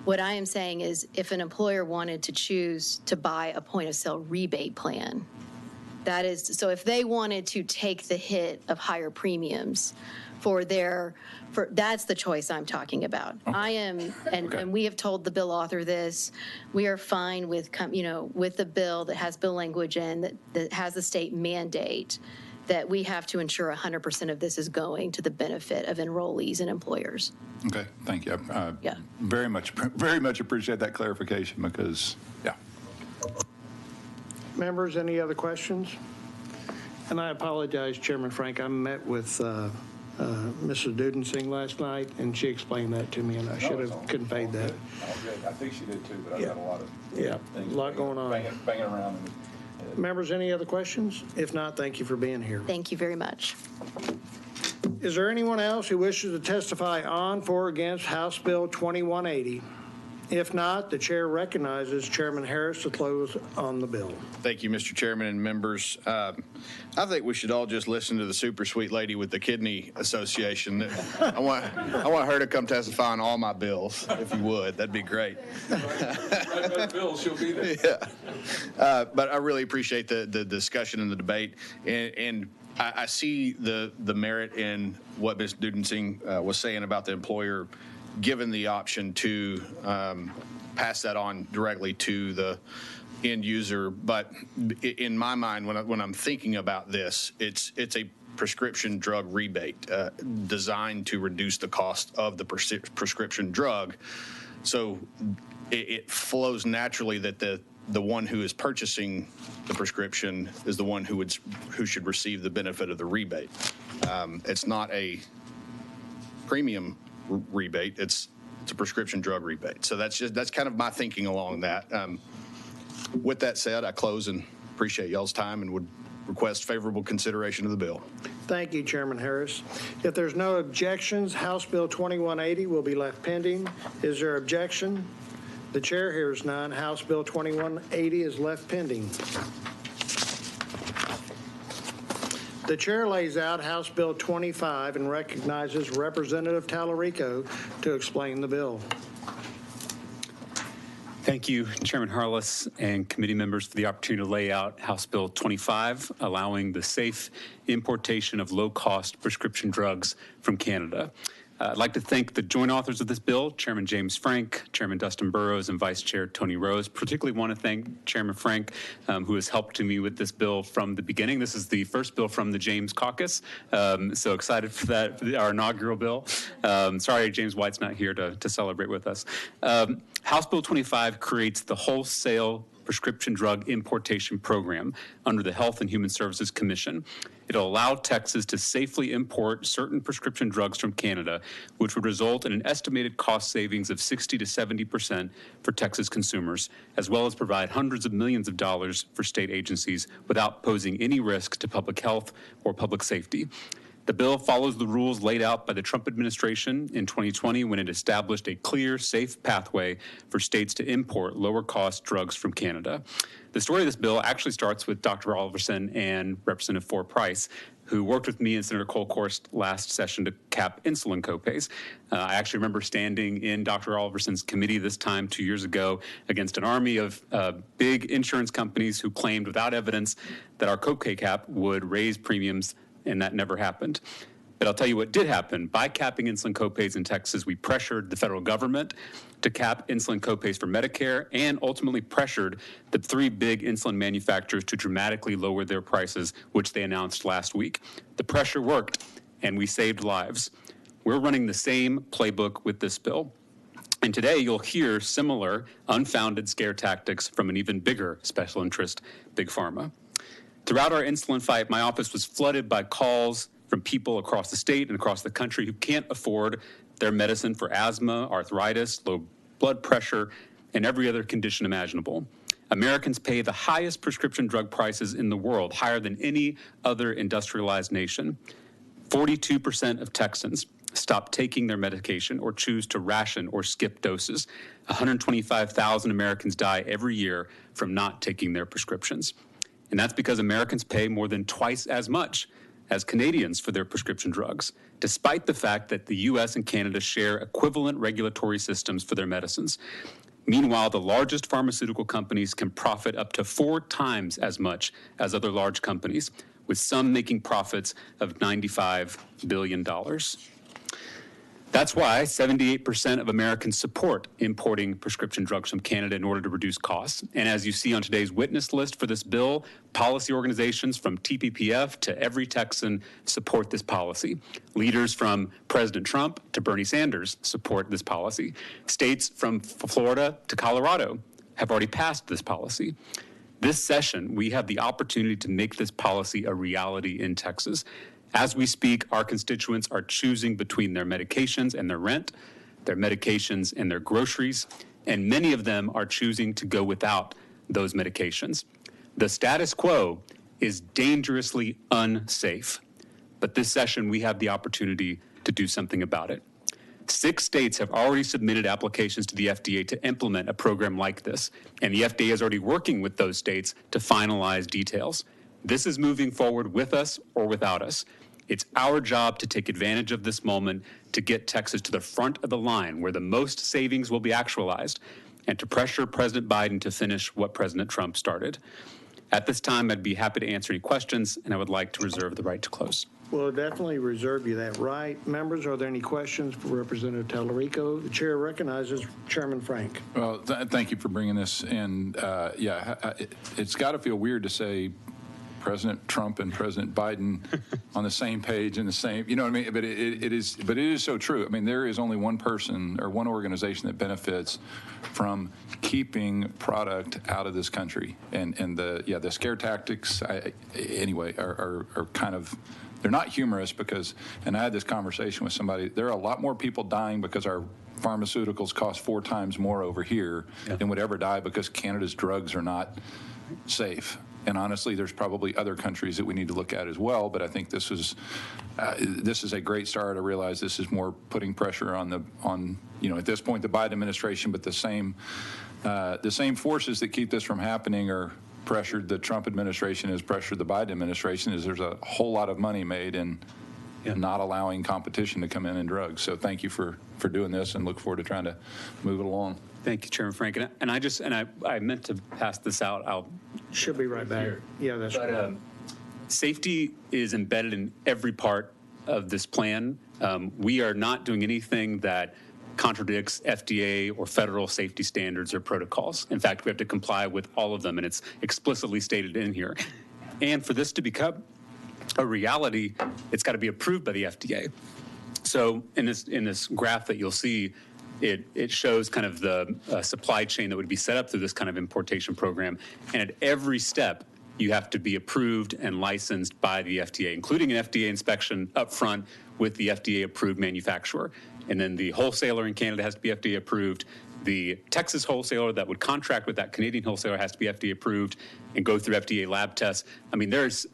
What I am saying is if an employer wanted to choose to buy a point of sale rebate plan, so if they wanted to take the hit of higher premiums that's the choice I'm talking about. Okay. And we have told the bill author this, we are fine with the bill that has bill language in that has the state mandate that we have to ensure 100% of this is going to the benefit of enrollees and employers. Okay, thank you. Very much appreciate that clarification because, yeah. Members, any other questions? And I apologize, Chairman Frank. I met with Mrs. Dudensing last night, and she explained that to me, and I should have conveyed that. I think she did too, but I've got a lot of things. A lot going on. Banging around. Members, any other questions? If not, thank you for being here. Thank you very much. Is there anyone else who wishes to testify on, for, or against House Bill 2180? If not, the chair recognizes Chairman Harris to close on the bill. Thank you, Mr. Chairman and members. I think we should all just listen to the super sweet lady with the Kidney Association. I want her to come testify on all my bills, if you would. That'd be great. Bill, she'll be there. Yeah. But I really appreciate the discussion and the debate. And I see the merit in what Ms. Dudensing was saying about the employer given the option to pass that on directly to the end user. But in my mind, when I'm thinking about this, it's a prescription drug rebate designed to reduce the cost of the prescription drug. So it flows naturally that the one who is purchasing the prescription is the one who should receive the benefit of the rebate. It's not a premium rebate. It's a prescription drug rebate. So that's kind of my thinking along that. With that said, I close and appreciate y'all's time and would request favorable consideration of the bill. Thank you, Chairman Harris. If there's no objections, House Bill 2180 will be left pending. Is there objection? The chair hears none. House Bill 2180 is left pending. The chair lays out House Bill 25 and recognizes Representative Tallarico to explain the bill. Thank you, Chairman Harless and committee members, for the opportunity to lay out House Bill 25, allowing the safe importation of low-cost prescription drugs from Canada. I'd like to thank the joint authors of this bill, Chairman James Frank, Chairman Dustin Burrows, and Vice Chair Tony Rose. Particularly want to thank Chairman Frank, who has helped me with this bill from the beginning. This is the first bill from the James Caucus, so excited for that, for our inaugural bill. Sorry, James White's not here to celebrate with us. House Bill 25 creates the wholesale prescription drug importation program under the Health and Human Services Commission. It'll allow Texas to safely import certain prescription drugs from Canada, which would result in an estimated cost savings of 60 to 70% for Texas consumers, as well as provide hundreds of millions of dollars for state agencies without posing any risk to public health or public safety. The bill follows the rules laid out by the Trump administration in 2020 when it established a clear, safe pathway for states to import lower-cost drugs from Canada. The story of this bill actually starts with Dr. Oliverson and Representative Ford Price, who worked with me and Senator Kolkhorst last session to cap insulin copays. I actually remember standing in Dr. Oliverson's committee this time 2 years ago against an army of big insurance companies who claimed without evidence that our copay cap would raise premiums, and that never happened. But I'll tell you what did happen. By capping insulin copays in Texas, we pressured the federal government to cap insulin copays for Medicare and ultimately pressured the three big insulin manufacturers to dramatically lower their prices, which they announced last week. The pressure worked, and we saved lives. We're running the same playbook with this bill. And today you'll hear similar unfounded scare tactics from an even bigger special interest, Big Pharma. Throughout our insulin fight, my office was flooded by calls from people across the state and across the country who can't afford their medicine for asthma, arthritis, low blood pressure, and every other condition imaginable. Americans pay the highest prescription drug prices in the world, higher than any other industrialized nation. 42% of Texans stop taking their medication or choose to ration or skip doses. 125,000 Americans die every year from not taking their prescriptions. And that's because Americans pay more than twice as much as Canadians for their prescription drugs, despite the fact that the U.S. and Canada share equivalent regulatory systems for their medicines. Meanwhile, the largest pharmaceutical companies can profit up to 4 times as much as other large companies, with some making profits of $95 billion. That's why 78% of Americans support importing prescription drugs from Canada in order to reduce costs. And as you see on today's witness list for this bill, policy organizations from TPPF to every Texan support this policy. Leaders from President Trump to Bernie Sanders support this policy. States from Florida to Colorado have already passed this policy. This session, we have the opportunity to make this policy a reality in Texas. As we speak, our constituents are choosing between their medications and their rent, their medications and their groceries, and many of them are choosing to go without those medications. The status quo is dangerously unsafe, but this session we have the opportunity to do something about it. 6 states have already submitted applications to the FDA to implement a program like this, and the FDA is already working with those states to finalize details. This is moving forward with us or without us. It's our job to take advantage of this moment to get Texas to the front of the line where the most savings will be actualized and to pressure President Biden to finish what President Trump started. At this time, I'd be happy to answer any questions, and I would like to reserve the right to close. We'll definitely reserve you that right. Members, are there any questions for Representative Tallarico? The chair recognizes Chairman Frank. Well, thank you for bringing this in. It's got to feel weird to say President Trump and President Biden on the same page and the same, you know what I mean? But it is so true. I mean, there is only one person or one organization that benefits from keeping product out of this country, and the scare tactics anyway are kind of, they're not humorous because, and I had this conversation with somebody, there are a lot more people dying because our pharmaceuticals cost 4 times more over here than would ever die because Canada's drugs are not safe. And honestly, there's probably other countries that we need to look at as well. But I think this is a great start. I realize this is more putting pressure on at this point the Biden administration, but the same forces that keep this from happening are pressured. The Trump administration has pressured the Biden administration. There's a whole lot of money made in not allowing competition to come in drugs. So thank you for doing this, and look forward to trying to move it along. Thank you, Chairman Frank. And I meant to pass this out. Should be right back. Yeah, that's right. Safety is embedded in every part of this plan. We are not doing anything that contradicts FDA or federal safety standards or protocols. In fact, we have to comply with all of them, and it's explicitly stated in here. And for this to become a reality, it's got to be approved by the FDA. So in this graph that you'll see, it shows kind of the supply chain that would be set up through this kind of importation program. And at every step, you have to be approved and licensed by the FDA, including an FDA inspection up front with the FDA-approved manufacturer. And then the wholesaler in Canada has to be FDA approved. The Texas wholesaler that would contract with that Canadian wholesaler has to be FDA approved and go through FDA lab tests. I mean, there's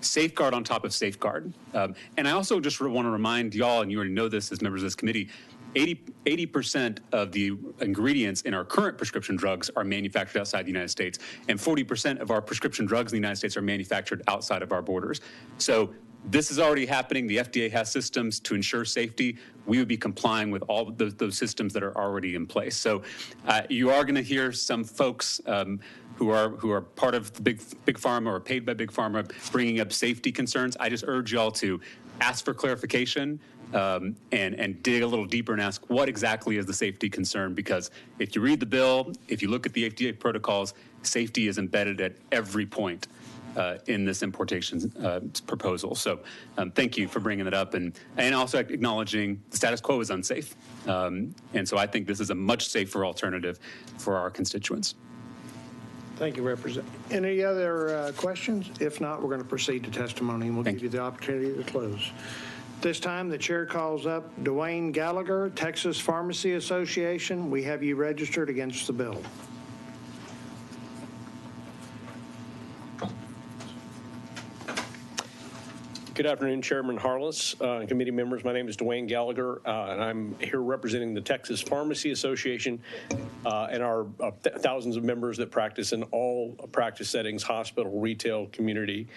safeguard on top of safeguard. And I also just want to remind y'all, and you already know this as members of this committee, 80% of the ingredients in our current prescription drugs are manufactured outside the United States, and 40% of our prescription drugs in the United States are manufactured outside of our borders. So this is already happening. The FDA has systems to ensure safety. We would be complying with all those systems that are already in place. So you are going to hear some folks who are part of the big pharma or paid by big pharma bringing up safety concerns. I just urge y'all to ask for clarification and dig a little deeper and ask what exactly is the safety concern, because if you read the bill, if you look at the FDA protocols, safety is embedded at every point in this importation proposal. So thank you for bringing that up, and also acknowledging the status quo is unsafe. And so I think this is a much safer alternative for our constituents. Thank you, Representative. Any other questions? If not, we're going to proceed to testimony, and we'll give you the opportunity to close. This time, the chair calls up Dwayne Gallagher, Texas Pharmacy Association. We have you registered against the bill. Good afternoon, Chairman Harless and committee members. My name is Dwayne Gallagher, and I'm here representing the Texas Pharmacy Association and our thousands of members that practice in all practice settings, hospital, retail, community,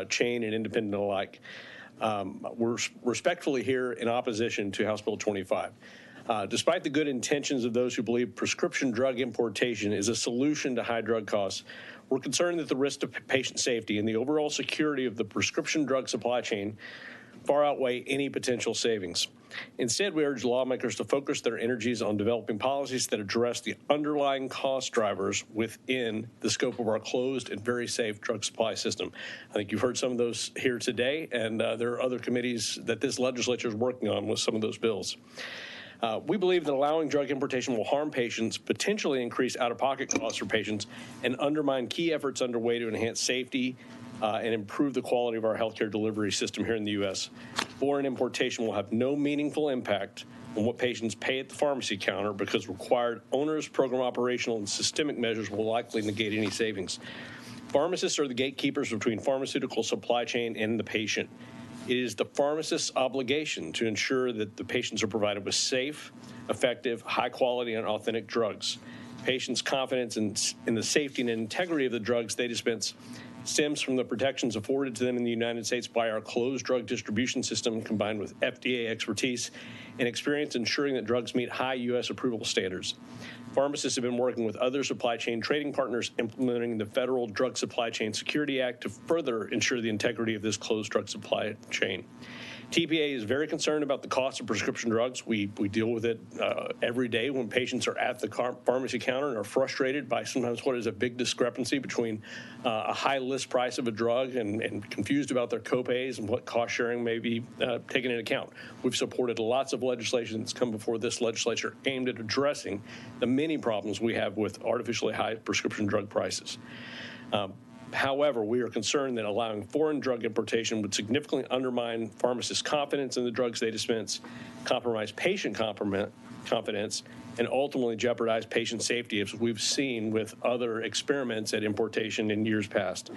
chain, and independent alike. We're respectfully here in opposition to House Bill 25. Despite the good intentions of those who believe prescription drug importation is a solution to high drug costs, we're concerned that the risk to patient safety and the overall security of the prescription drug supply chain far outweigh any potential savings. Instead, we urge lawmakers to focus their energies on developing policies that address the underlying cost drivers within the scope of our closed and very safe drug supply system. I think you've heard some of those here today, and there are other committees that this legislature is working on with some of those bills. We believe that allowing drug importation will harm patients, potentially increase out-of-pocket costs for patients, and undermine key efforts underway to enhance safety and improve the quality of our healthcare delivery system here in the U.S. Foreign importation will have no meaningful impact on what patients pay at the pharmacy counter because required onerous program operational and systemic measures will likely negate any savings. Pharmacists are the gatekeepers between pharmaceutical supply chain and the patient. It is the pharmacist's obligation to ensure that the patients are provided with safe, effective, high quality, and authentic drugs. Patients' confidence in the safety and integrity of the drugs they dispense stems from the protections afforded to them in the United States by our closed drug distribution system, combined with FDA expertise and experience ensuring that drugs meet high U.S. approval standards. Pharmacists have been working with other supply chain trading partners implementing the Federal Drug Supply Chain Security Act to further ensure the integrity of this closed drug supply chain. TPA is very concerned about the cost of prescription drugs. We deal with it every day when patients are at the pharmacy counter and are frustrated by sometimes what is a big discrepancy between a high list price of a drug and confused about their copays and what cost sharing may be taken into account. We've supported lots of legislation that's come before this legislature aimed at addressing the many problems we have with artificially high prescription drug prices. However, we are concerned that allowing foreign drug importation would significantly undermine pharmacists' confidence in the drugs they dispense, compromise patient confidence, and ultimately jeopardize patient safety, as we've seen with other experiments at importation in years past.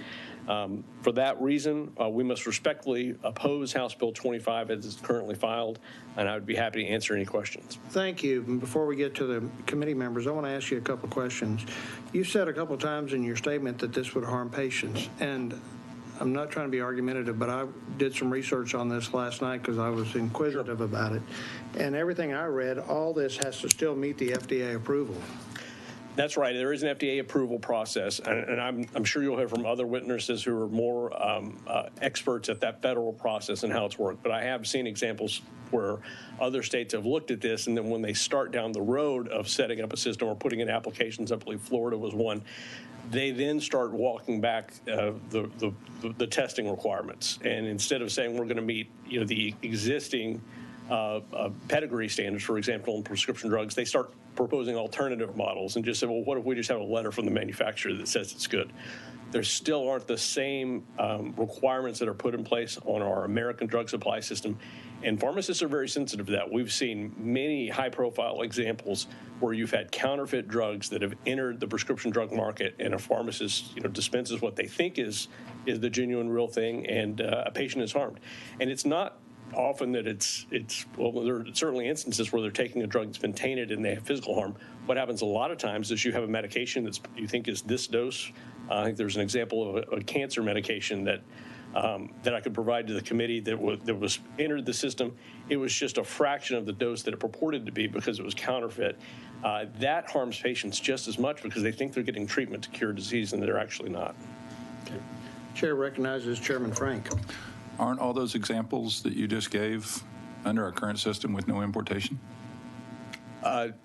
For that reason, we must respectfully oppose House Bill 25 as it's currently filed, and I would be happy to answer any questions. Thank you. Before we get to the committee members, I want to ask you a couple of questions. You said a couple of times in your statement that this would harm patients, and I'm not trying to be argumentative, but I did some research on this last night because I was inquisitive about it. And everything I read, all this has to still meet the FDA approval. That's right. There is an FDA approval process, and I'm sure you'll hear from other witnesses who are more experts at that federal process and how it's worked. But I have seen examples where other states have looked at this, and then when they start down the road of setting up a system or putting in applications, I believe Florida was one, they then start walking back the testing requirements. And instead of saying we're going to meet the existing pedigree standards, for example, in prescription drugs, they start proposing alternative models and just say, well, what if we just have a letter from the manufacturer that says it's good? There still aren't the same requirements that are put in place on our American drug supply system. And pharmacists are very sensitive to that. We've seen many high-profile examples where you've had counterfeit drugs that have entered the prescription drug market, and a pharmacist dispenses what they think is the genuine real thing, and a patient is harmed. And it's not often that well, there are certainly instances where they're taking a drug that's been tainted and they have physical harm. What happens a lot of times is you have a medication that you think is this dose. I think there's an example of a cancer medication that I could provide to the committee that was entered the system. It was just a fraction of the dose that it purported to be because it was counterfeit. That harms patients just as much because they think they're getting treatment to cure disease and they're actually not. Okay. Chair recognizes Chairman Frank. Aren't all those examples that you just gave under our current system with no importation?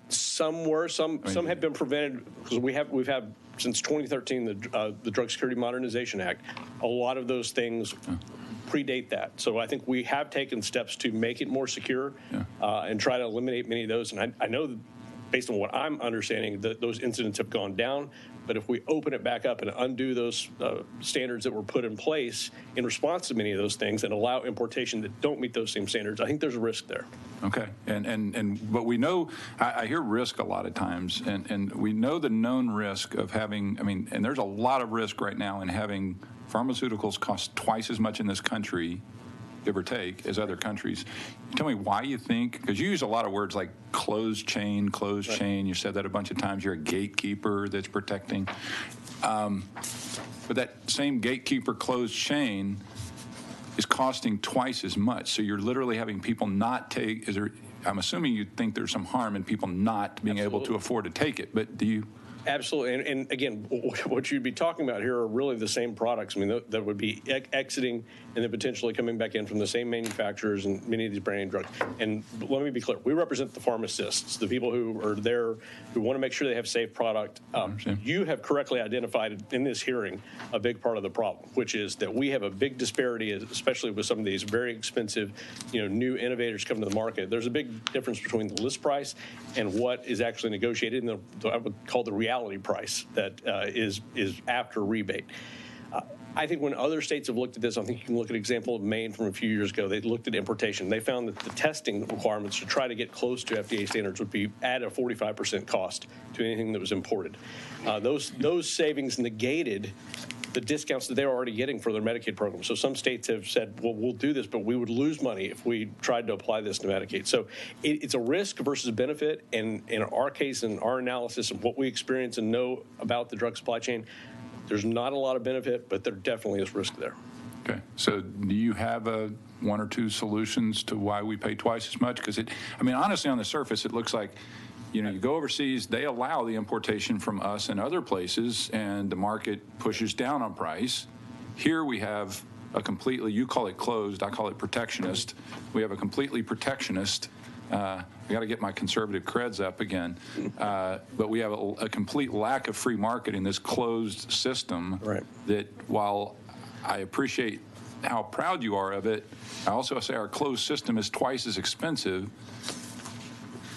Some were. Some have been prevented because we've had since 2013 the Drug Security Modernization Act. A lot of those things predate that. So I think we have taken steps to make it more secure and try to eliminate many of those. And I know that based on what I'm understanding, that those incidents have gone down. But if we open it back up and undo those standards that were put in place in response to many of those things and allow importation that don't meet those same standards, I think there's a risk there. Okay. But we know, I hear risk a lot of times, and we know the known risk of having, and there's a lot of risk right now in having pharmaceuticals cost twice as much in this country, give or take, as other countries. Tell me why you think, because you use a lot of words like closed chain. You said that a bunch of times. You're a gatekeeper that's protecting. But that same gatekeeper closed chain is costing twice as much. So you're literally having people not take, I'm assuming you think there's some harm in people not being able to afford to take it, but do you? Absolutely. And again, what you'd be talking about here are really the same products. That would be exiting and then potentially coming back in from the same manufacturers and many of these brand name drugs. And let me be clear. We represent the pharmacists, the people who are there, who want to make sure they have safe product. You have correctly identified in this hearing a big part of the problem, which is that we have a big disparity, especially with some of these very expensive, new innovators coming to the market. There's a big difference between the list price and what is actually negotiated, and I would call the reality price that is after rebate. I think when other states have looked at this, I think you can look at an example of Maine from a few years ago. They looked at importation. They found that the testing requirements to try to get close to FDA standards would be at a 45% cost to anything that was imported. Those savings negated the discounts that they're already getting for their Medicaid program. So some states have said, well, we'll do this, but we would lose money if we tried to apply this to Medicaid. So it's a risk versus a benefit. And in our case, in our analysis of what we experience and know about the drug supply chain, there's not a lot of benefit, but there definitely is risk there. Okay. So do you have one or two solutions to why we pay twice as much? Because honestly, on the surface, it looks like, you go overseas, they allow the importation from us and other places, and the market pushes down on price. Here we have a completely, you call it closed, I call it protectionist. We have a completely protectionist, I got to get my conservative creds up again, but we have a complete lack of free market in this closed system. Right. That while I appreciate how proud you are of it, I also say our closed system is twice as expensive.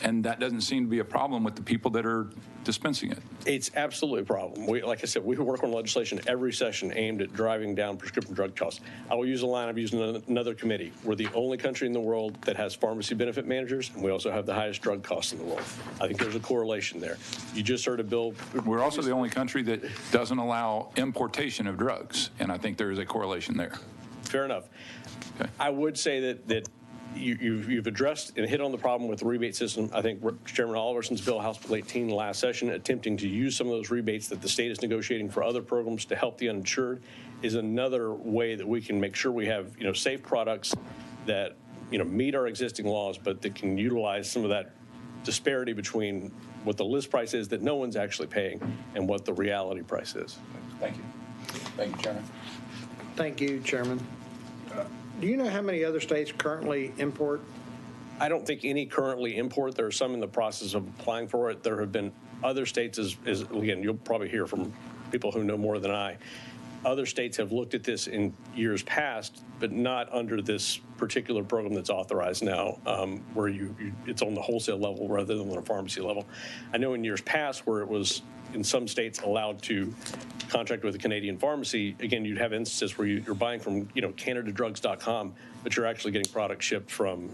And that doesn't seem to be a problem with the people that are dispensing it. It's absolutely a problem. Like I said, we work on legislation every session aimed at driving down prescription drug costs. I will use a line I've used in another committee. We're the only country in the world that has pharmacy benefit managers, and we also have the highest drug costs in the world. I think there's a correlation there. You just heard a bill. We're also the only country that doesn't allow importation of drugs, and I think there is a correlation there. Fair enough. Okay. I would say that you've addressed and hit on the problem with the rebate system. I think Chairman Oliverson's bill, House Bill 18 last session, attempting to use some of those rebates that the state is negotiating for other programs to help the uninsured, is another way that we can make sure we have safe products that meet our existing laws, but that can utilize some of that disparity between what the list price is that no one's actually paying and what the reality price is. Thank you. Thank you, Chairman. Thank you, Chairman. Do you know how many other states currently import? I don't think any currently import. There are some in the process of applying for it. There have been other states, as again, you'll probably hear from people who know more than I. Other states have looked at this in years past, but not under this particular program that's authorized now, where it's on the wholesale level rather than on the pharmacy level. I know in years past where it was in some states allowed to contract with a Canadian pharmacy, again, you'd have instances where you're buying from CanadaDrugs.com, but you're actually getting product shipped from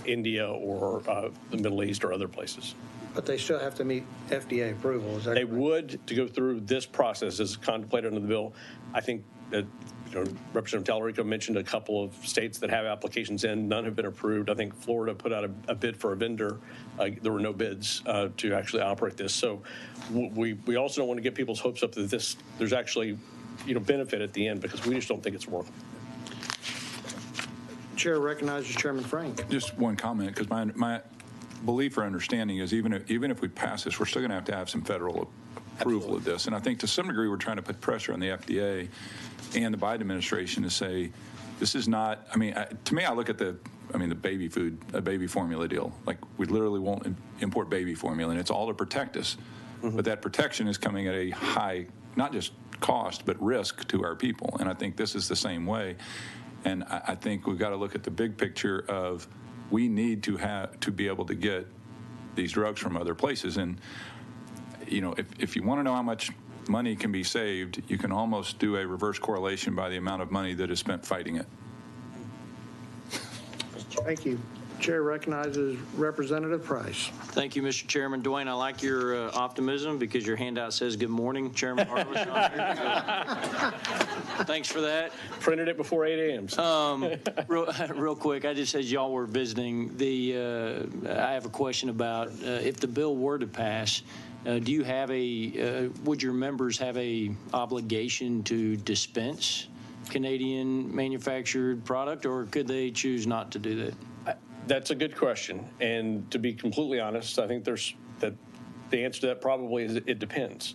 India or the Middle East or other places. But they still have to meet FDA approval, is that They correct? would, to go through this process as contemplated under the bill. I think that Representative Tallarico mentioned a couple of states that have applications in. None have been approved. I think Florida put out a bid for a vendor. There were no bids to actually operate this. So we also don't want to get people's hopes up that there's actually benefit at the end, because we just don't think it's worth it. Chair recognizes Chairman Frank. Just one comment, because my belief or understanding is even if we pass this, we're still going to have some federal approval of this. And I think to some degree we're trying to put pressure on the FDA and the Biden administration to say this is not, to me, I look at the baby food, a baby formula deal. Like, we literally won't import baby formula, and it's all to protect us. Mm-hmm. But that protection is coming at a high, not just cost, but risk to our people. And I think this is the same way. And I think we've got to look at the big picture of we need to be able to get these drugs from other places. And if you want to know how much money can be saved, you can almost do a reverse correlation by the amount of money that is spent fighting it. Thank you. Chair recognizes Representative Price. Thank you, Mr. Chairman. Dwayne, I like your optimism because your handout says good morning, Chairman Harless. Thanks for that. Printed it before 8 a.m. Real quick, I just, as y'all were visiting, I have a question about if the bill were to pass, do you have would your members have a obligation to dispense Canadian manufactured product, or could they choose not to do that? That's a good question. And to be completely honest, I think the answer to that probably is it depends.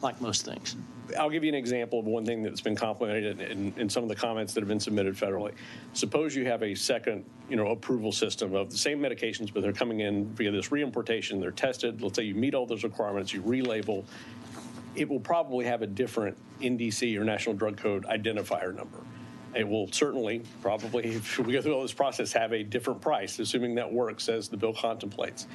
Like most things. I'll give you an example of one thing that's been complimented in some of the comments that have been submitted federally. Suppose you have a second, approval system of the same medications, but they're coming in via this reimportation. They're tested. Let's say you meet all those requirements, you relabel. It will probably have a different NDC or National Drug Code identifier number. It will certainly, probably, if we go through all this process, have a different price, assuming that works as the bill contemplates.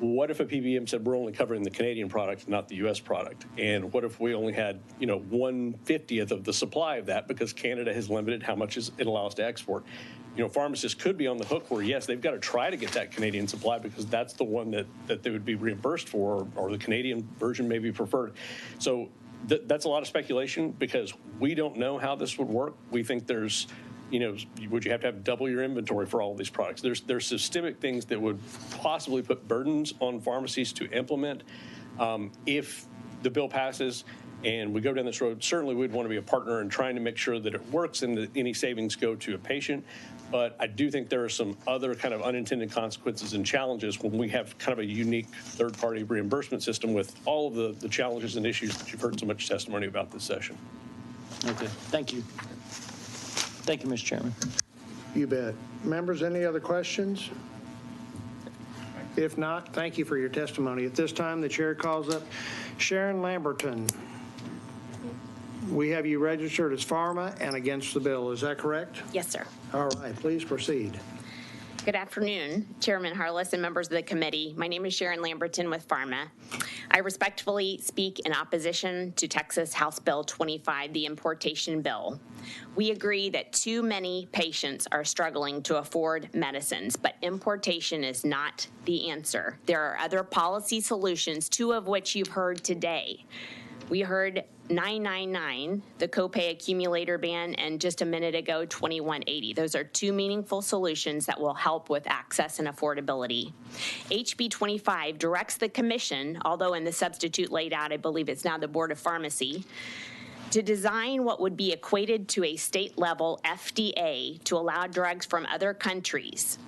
What if a PBM said we're only covering the Canadian product, not the U.S. product? And what if we only had, 1/50th of the supply of that because Canada has limited how much it allows to export? Pharmacists could be on the hook where, yes, they've got to try to get that Canadian supply because that's the one that they would be reimbursed for, or the Canadian version may be preferred. So That's a lot of speculation because we don't know how this would work. We think there's, would you have to have double your inventory for all of these products? There's systemic things that would possibly put burdens on pharmacies to implement. If the bill passes and we go down this road, certainly we'd want to be a partner in trying to make sure that it works and that any savings go to a patient. But I do think there are some other kind of unintended consequences and challenges when we have kind of a unique third-party reimbursement system with all of the challenges and issues that you've heard so much testimony about this session. Okay, thank you. Thank you, Mr. Chairman. You bet. Members, any other questions? If not, thank you for your testimony. At this time, the chair calls up Sharon Lamberton. We have you registered as pharma and against the bill. Is that correct? Yes, sir. All right, please proceed. Good afternoon, Chairman Harless and members of the committee. My name is Sharon Lamberton with Pharma. I respectfully speak in opposition to Texas House Bill 25, the importation bill. We agree that too many patients are struggling to afford medicines, but importation is not the answer. There are other policy solutions, two of which you've heard today. We heard 999, the copay accumulator ban, and just a minute ago, 2180. Those are two meaningful solutions that will help with access and affordability. HB 25 directs the commission, although in the substitute laid out, I believe it's now the Board of Pharmacy, to design what would be equated to a state-level FDA to allow drugs from other countries.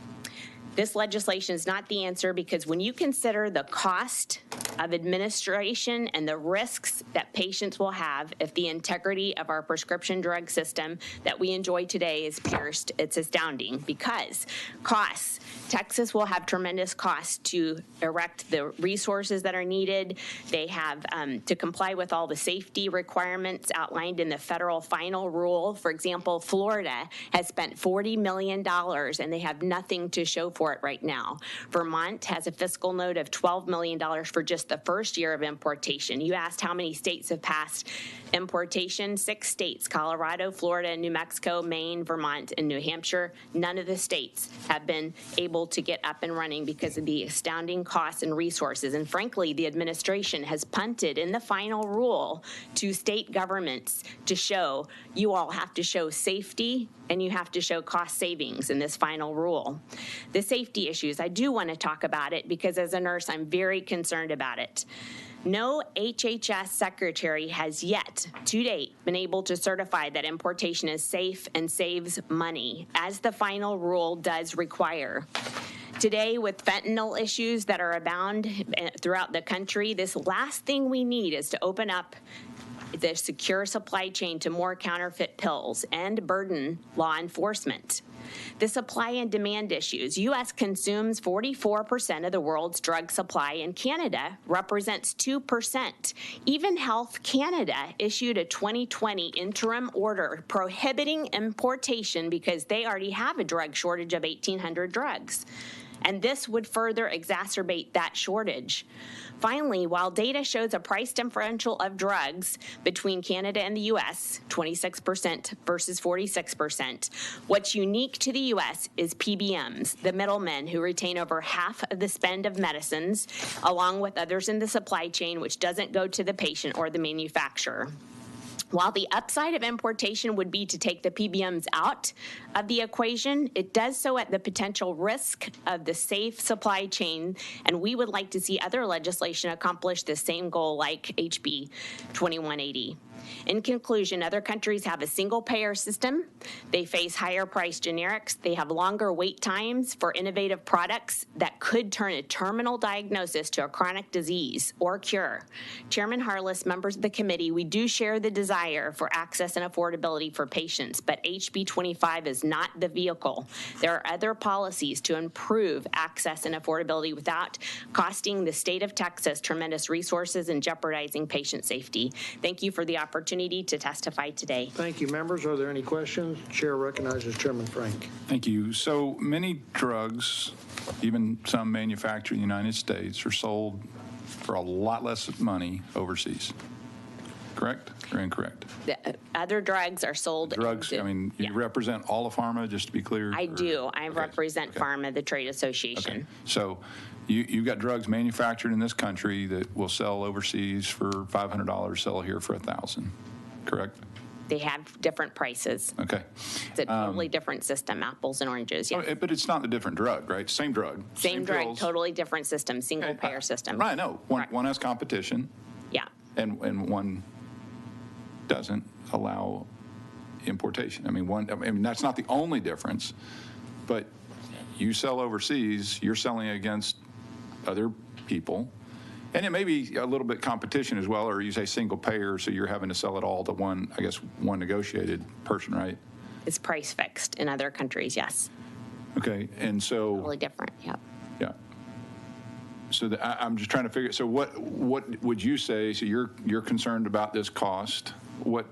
This legislation is not the answer because when you consider the cost of administration and the risks that patients will have if the integrity of our prescription drug system that we enjoy today is pierced, it's astounding because costs. Texas will have tremendous costs to erect the resources that are needed. They have to comply with all the safety requirements outlined in the federal final rule. For example, Florida has spent $40 million and they have nothing to show for it right now. Vermont has a fiscal note of $12 million for just the first year of importation. You asked how many states have passed importation. 6 states, Colorado, Florida, New Mexico, Maine, Vermont, and New Hampshire. None of the states have been able to get up and running because of the astounding costs and resources. And frankly, the administration has punted in the final rule to state governments to show you all have to show safety and you have to show cost savings in this final rule. The safety issues, I do want to talk about it because as a nurse, I'm very concerned about it. No HHS secretary has yet, to date, been able to certify that importation is safe and saves money, as the final rule does require. Today, with fentanyl issues that are abound throughout the country, this last thing we need is to open up the secure supply chain to more counterfeit pills and burden law enforcement. The supply and demand issues. U.S. consumes 44% of the world's drug supply, and Canada represents 2%. Even Health Canada issued a 2020 interim order prohibiting importation because they already have a drug shortage of 1,800 drugs. And this would further exacerbate that shortage. Finally, while data shows a price differential of drugs between Canada and the U.S., 26% versus 46%, what's unique to the U.S. is PBMs, the middlemen who retain over half of the spend of medicines, along with others in the supply chain, which doesn't go to the patient or the manufacturer. While the upside of importation would be to take the PBMs out of the equation, it does so at the potential risk of the safe supply chain, and we would like to see other legislation accomplish the same goal like HB 2180. In conclusion, other countries have a single-payer system. They face higher-priced generics. They have longer wait times for innovative products that could turn a terminal diagnosis to a chronic disease or cure. Chairman Harless, members of the committee, we do share the desire for access and affordability for patients, but HB 25 is not the vehicle. There are other policies to improve access and affordability without costing the state of Texas tremendous resources and jeopardizing patient safety. Thank you for the opportunity to testify today. Thank you, members. Are there any questions? Chair recognizes Chairman Frank. Thank you. So many drugs, even some manufactured in the United States, are sold for a lot less money overseas. Correct or incorrect? The other drugs are sold. Drugs, I mean, you represent all of pharma, just to be clear? I do. I represent pharma, the trade association. Okay. So You've got drugs manufactured in this country that will sell overseas for $500, sell here for $1,000, correct? They have different prices. Okay. It's a totally different system, apples and oranges. Yeah. But it's not a different drug, right? Same drug. Same drug, pills. totally different system, single payer system. Right, no. One has competition. Yeah. And one doesn't allow importation. I mean, that's not the only difference, but you sell overseas, you're selling against other people. And it may be a little bit competition as well, or you say single payer, so you're having to sell it all to one negotiated person, right? It's price fixed in other countries, yes. Okay, and so. Totally different, yeah. Yeah. So I'm just trying to figure, so what would you say, so you're concerned about this cost? What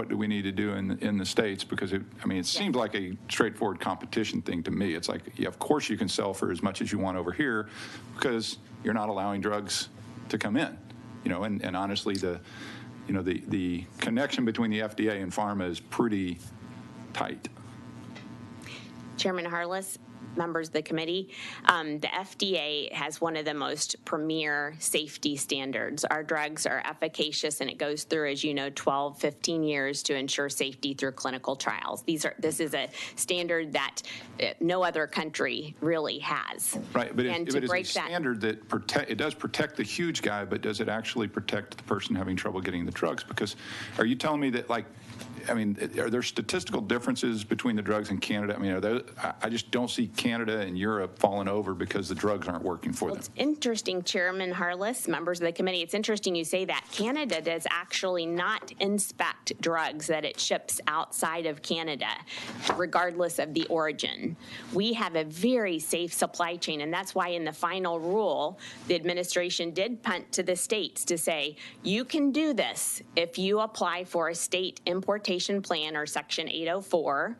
do we need to do in the States? Because it seems like a straightforward competition thing to me. It's like, yeah, of course you can sell for as much as you want over here because you're not allowing drugs to come in, and honestly, the connection between the FDA and pharma is pretty tight. Chairman Harless, members of the committee, the FDA has one of the most premier safety standards. Our drugs are efficacious, and it goes through, as you know, 12, 15 years to ensure safety through clinical trials. This is a standard that no other country really has. Right, but and it's a standard that it does protect the huge guy, but does it actually protect the person having trouble getting the drugs? Because are you telling me that, are there statistical differences between the drugs in Canada? I just don't see Canada and Europe falling over because the drugs aren't working for them. It's interesting, Chairman Harless, members of the committee, it's interesting you say that. Canada does actually not inspect drugs that it ships outside of Canada, regardless of the origin. We have a very safe supply chain, and that's why in the final rule, the administration did punt to the states to say, you can do this if you apply for a state importation plan or Section 804,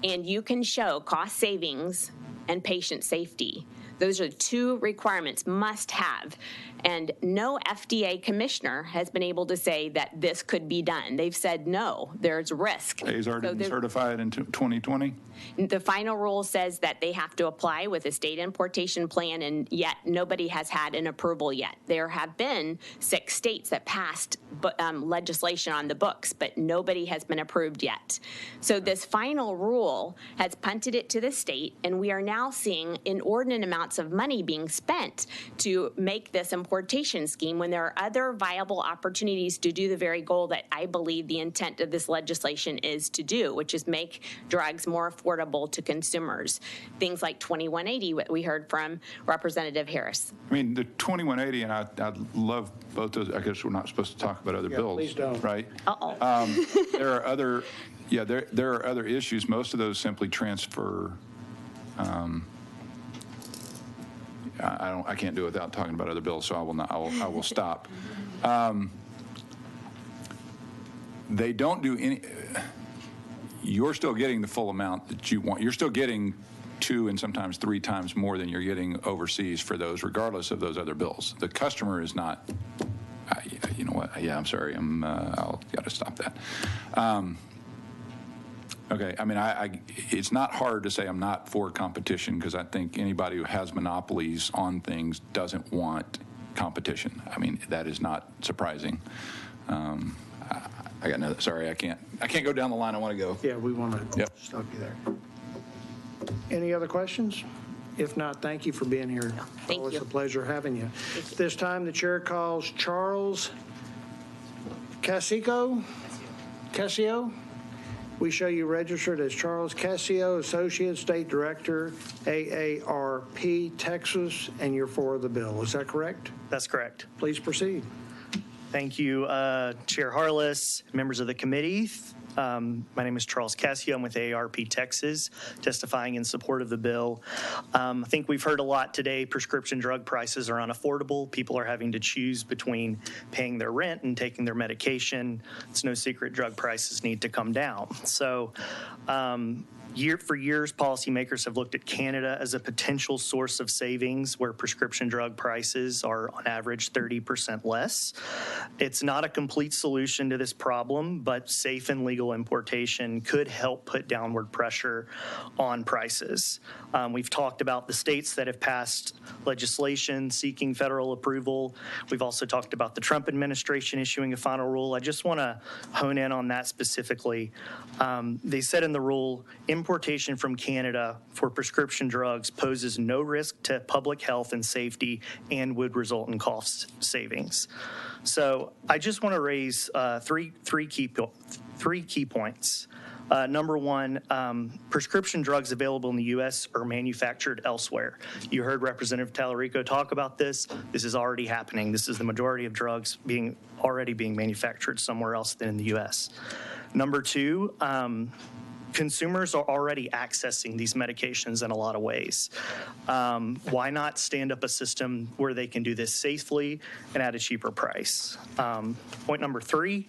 and you can show cost savings and patient safety. Those are two requirements, must have. And no FDA commissioner has been able to say that this could be done. They've said, no, there's risk. AZAR didn't certify it in 2020? The final rule says that they have to apply with a state importation plan, and yet nobody has had an approval yet. There have been 6 states that passed legislation on the books, but nobody has been approved yet. So this final rule has punted it to the state, and we are now seeing inordinate amounts of money being spent to make this importation scheme when there are other viable opportunities to do the very goal that I believe the intent of this legislation is to do, which is make drugs more affordable to consumers. Things like 2180, what we heard from Representative Harris. The 2180, and I'd love both those. I guess we're not supposed to talk about other bills, please don't. Right? Uh-oh. There are other, there are other issues. Most of those simply transfer. I can't do it without talking about other bills, so I will not. I will stop. They don't do any. You're still getting the full amount that you want. You're still getting 2 and sometimes 3 times more than you're getting overseas for those, regardless of those other bills. The customer is not. You know what? Yeah, I'm sorry. I'll got to stop that. Okay. It's not hard to say I'm not for competition because I think anybody who has monopolies on things doesn't want competition. That is not surprising. I got another. Sorry, I can't go down the line I want to go. Yeah, we want to stop you there. Any other questions? If not, thank you for being here. Thank Always you. a pleasure having you. This time, the chair calls Charles Cascio. We show you registered as Charles Cascio, Associate State Director, AARP, Texas, and you're for the bill. Is that correct? That's correct. Please proceed. Thank you, Chair Harless, members of the committee. My name is Charles Cascio. I'm with AARP Texas, testifying in support of the bill. I think we've heard a lot today. Prescription drug prices are unaffordable. People are having to choose between paying their rent and taking their medication. It's no secret drug prices need to come down. So For years, policymakers have looked at Canada as a potential source of savings where prescription drug prices are on average 30% less. It's not a complete solution to this problem, but safe and legal importation could help put downward pressure on prices. We've talked about the states that have passed legislation seeking federal approval. We've also talked about the Trump administration issuing a final rule. I just want to hone in on that specifically. They said in the rule, importation from Canada for prescription drugs poses no risk to public health and safety and would result in cost savings. So I just want to raise three key points. Number one, prescription drugs available in the U.S. are manufactured elsewhere. You heard Representative Tallarico talk about this. This is already happening. This is the majority of drugs already being manufactured somewhere else than in the U.S. Number two, consumers are already accessing these medications in a lot of ways. Why not stand up a system where they can do this safely and at a cheaper price? Point number three,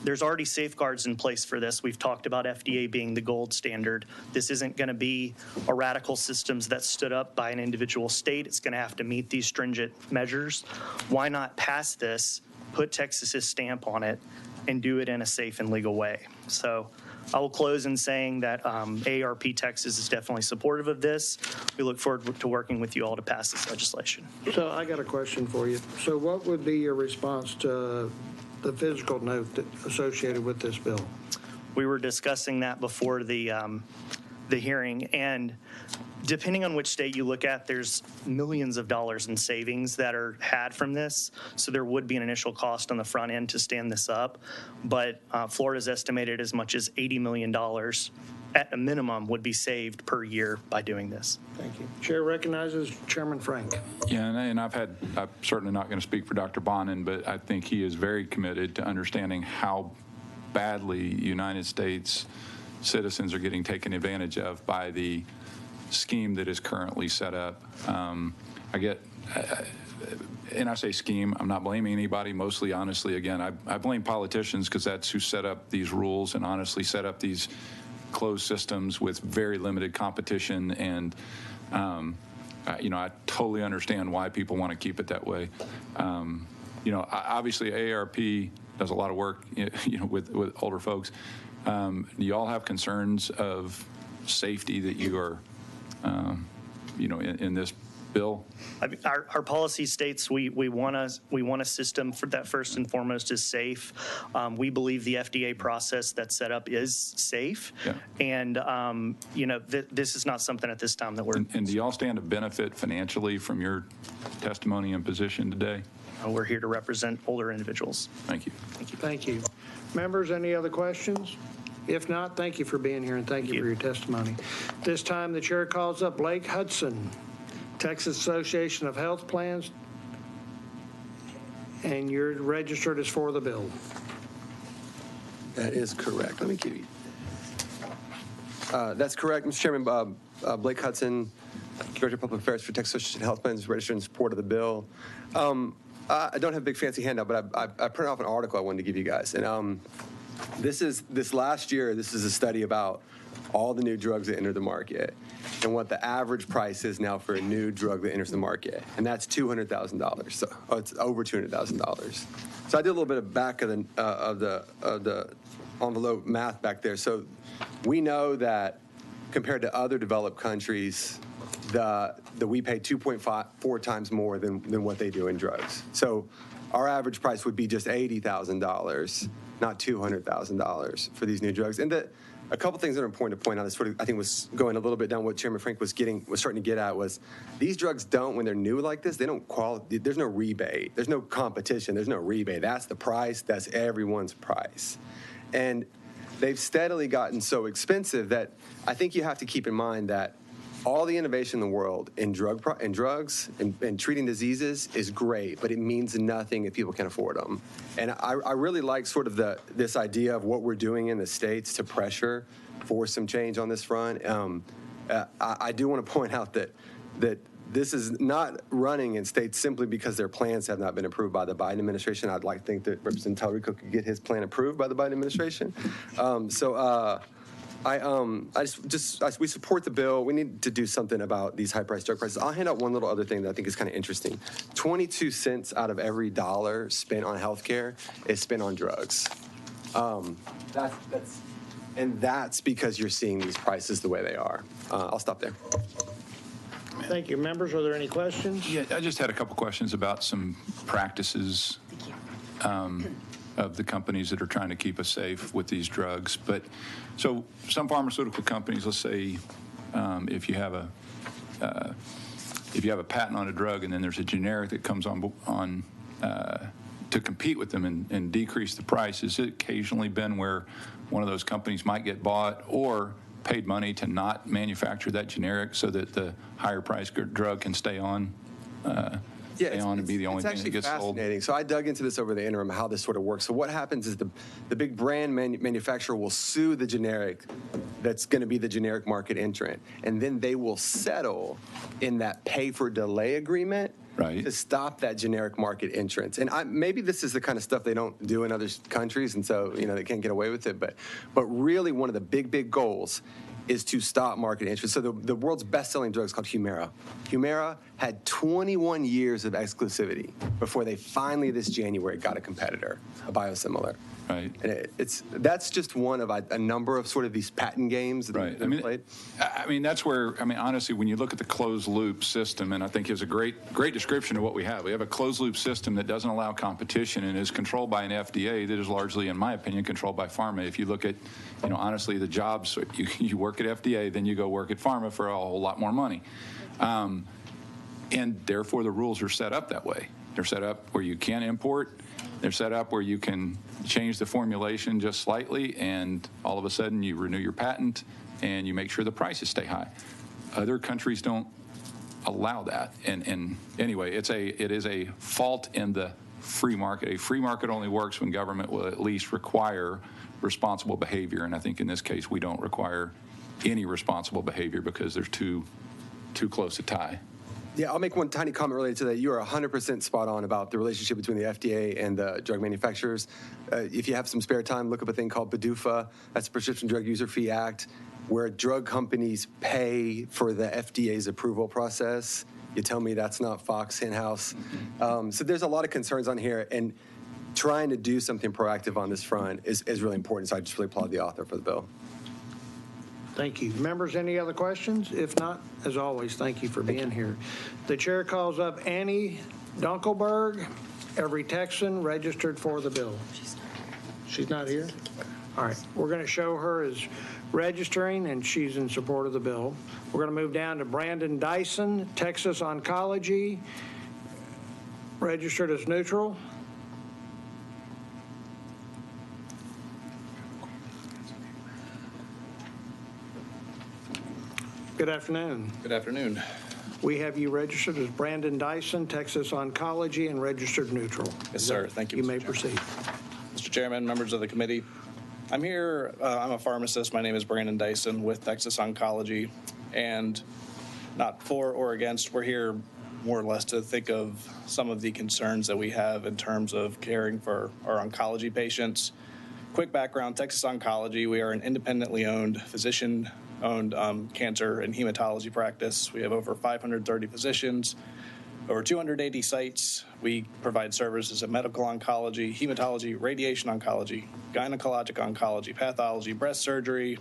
there's already safeguards in place for this. We've talked about FDA being the gold standard. This isn't going to be a radical system that's stood up by an individual state. It's going to have to meet these stringent measures. Why not pass this, put Texas's stamp on it, and do it in a safe and legal way? So I will close in saying that AARP Texas is definitely supportive of this. We look forward to working with you all to pass this legislation. So I got a question for you. So what would be your response to the physical note associated with this bill? We were discussing that before the hearing, and depending on which state you look at, there's millions of dollars in savings that are had from this. So there would be an initial cost on the front end to stand this up. But Florida's estimated as much as $80 million at a minimum would be saved per year by doing this. Thank you. Chair recognizes Chairman Frank. Yeah, and I'm certainly not going to speak for Dr. Bonin, but I think he is very committed to understanding how badly United States citizens are getting taken advantage of by the scheme that is currently set up. And I say scheme, I'm not blaming anybody. Mostly, honestly, again, I blame politicians because that's who set up these rules and honestly set up these closed systems with very limited competition. And, I totally understand why people want to keep it that way. Obviously, AARP does a lot of work, with older folks. Do you all have concerns of safety that you are, in this bill? Our policy states we want a system for that first and foremost is safe. We believe the FDA process that's set up is safe, and this is not something at this time that we're. And do y'all stand to benefit financially from your testimony and position today? We're here to represent older individuals. Thank you. Thank you. Thank you. Members, any other questions? If not, thank you for being here and thank you for your testimony. This time the chair calls up Blake Hudson, Texas Association of Health Plans, and you're registered as for the bill. That is correct. Let me give you. That's correct, Mr. Chairman. Blake Hudson, Director of Public Affairs for Texas Association of Health Plans, registered in support of the bill. I don't have a big fancy handout, but I printed off an article I wanted to give you guys. And this last year, this is a study about all the new drugs that enter the market and what the average price is now for a new drug that enters the market. And that's $200,000. So it's over $200,000. So I did a little bit of back of the envelope math back there. So we know that compared to other developed countries, that we pay 2.4 times more than what they do in drugs. So our average price would be just $80,000, not $200,000 for these new drugs. And a couple things that are important to point out, this sort of, I think, was going a little bit down what Chairman Frank was starting to get at, was these drugs don't, when they're new like this, they don't qualify. There's no rebate. There's no competition. There's no rebate. That's the price. That's everyone's price. And they've steadily gotten so expensive that I think you have to keep in mind that all the innovation in the world in drugs and treating diseases is great, but it means nothing if people can't afford them. And I really like sort of this idea of what we're doing in the States to pressure for some change on this front. I do want to point out that this is not running in states simply because their plans have not been approved by the Biden administration. I'd like to think that Representative Tallarico could get his plan approved by the Biden administration. We support the bill. We need to do something about these high-priced drug prices. I'll hand out one little other thing that I think is kind of interesting. 22 cents out of every dollar spent on healthcare is spent on drugs. That's because you're seeing these prices the way they are. I'll stop there. Thank you. Members, are there any questions? Yeah, I just had a couple questions about some practices of the companies that are trying to keep us safe with these drugs. But so some pharmaceutical companies, let's say if you have a patent on a drug and then there's a generic that comes on to compete with them and decrease the price, has it occasionally been where one of those companies might get bought or paid money to not manufacture that generic so that the higher priced drug can stay on? And be the only thing that gets sold. Fascinating. So I dug into this over the interim, how this sort of works. So what happens is the big brand manufacturer will sue the generic that's going to be the generic market entrant, and then they will settle in that pay for delay agreement to stop that generic market entrance. And maybe this is the kind of stuff they don't do in other countries, and so they can't get away with it. But really, one of the big goals is to stop market entrance. So the world's best-selling drug is called Humira. Humira had 21 years of exclusivity before they finally this January got a competitor, a biosimilar. Right. And that's just one of a number of sort of these patent games that right. played. I mean, that's where, honestly, when you look at the closed loop system, and I think is a great description of what we have. We have a closed loop system that doesn't allow competition and is controlled by an FDA that is largely, in my opinion, controlled by pharma. If you look at, honestly, the jobs, you work at FDA, then you go work at pharma for a whole lot more money. And therefore, the rules are set up that way. They're set up where you can't import. They're set up where you can change the formulation just slightly, and all of a sudden you renew your patent and you make sure the prices stay high. Other countries don't allow that. And anyway, it is a fault in the free market. A free market only works when government will at least require responsible behavior. And I think in this case, we don't require any responsible behavior because there's too close a tie. Yeah, I'll make one tiny comment related to that. You are 100% spot on about the relationship between the FDA and the drug manufacturers. If you have some spare time, look up a thing called PDUFA. That's the Prescription Drug User Fee Act, where drug companies pay for the FDA's approval process. You tell me that's not Fox in-house. So there's a lot of concerns on here, and trying to do something proactive on this front is really important. So I just really applaud the author for the bill. Thank you. Members, any other questions? If not, as always, thank you for being here. The chair calls up Annie Dunkelberg, every Texan registered for the bill. She's not here? All right. We're going to show her as registering, and she's in support of the bill. We're going to move down to Brandon Dyson, Texas Oncology, registered as neutral. Good afternoon. Good afternoon. We have you registered as Brandon Dyson, Texas Oncology, and registered neutral. Yes, sir. Thank you. You may proceed. Mr. Chairman, members of the committee, I'm here. I'm a pharmacist. My name is Brandon Dyson with Texas Oncology, and not for or against. We're here more or less to think of some of the concerns that we have in terms of caring for our oncology patients. Quick background, Texas Oncology, we are an independently owned physician-owned cancer and hematology practice. We have over 530 physicians, over 280 sites. We provide services in medical oncology, hematology, radiation oncology, gynecologic oncology, pathology, breast surgery,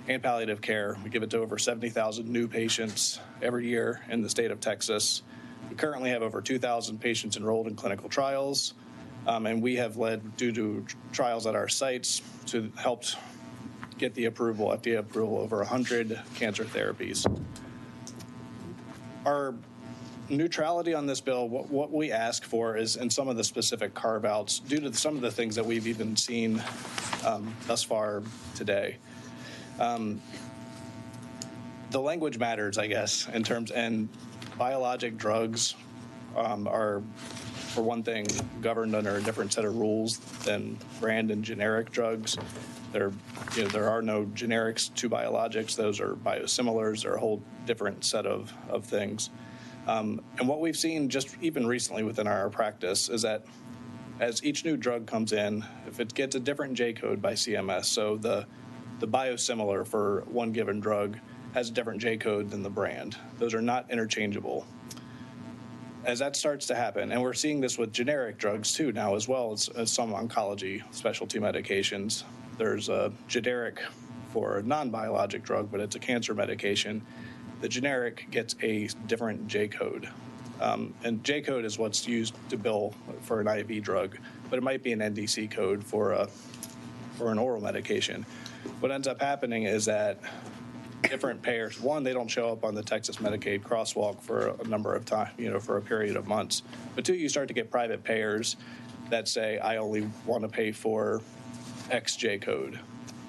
and palliative care. We give it to over 70,000 new patients every year in the state of Texas. We currently have over 2,000 patients enrolled in clinical trials, and we have led, due to trials at our sites, to help get the approval, FDA approval, over 100 cancer therapies. Our neutrality on this bill, what we ask for is in some of the specific carve-outs, due to some of the things that we've even seen thus far today. The language matters, I guess, in terms, and biologic drugs are, for one thing, governed under a different set of rules than brand and generic drugs. There are no generics to biologics. Those are biosimilars. They're a whole different set of things. And what we've seen just even recently within our practice is that as each new drug comes in, if it gets a different J code by CMS, so the the biosimilar for one given drug has a different J code than the brand. Those are not interchangeable. As that starts to happen, and we're seeing this with generic drugs too now, as well as some oncology specialty medications. There's a generic for a non-biologic drug, but it's a cancer medication. The generic gets a different J code. And J code is what's used to bill for an IV drug, but it might be an NDC code for an oral medication. What ends up happening is that different payers, one, they don't show up on the Texas Medicaid crosswalk for a number of time, for a period of months. But two, you start to get private payers that say, I only want to pay for X J code.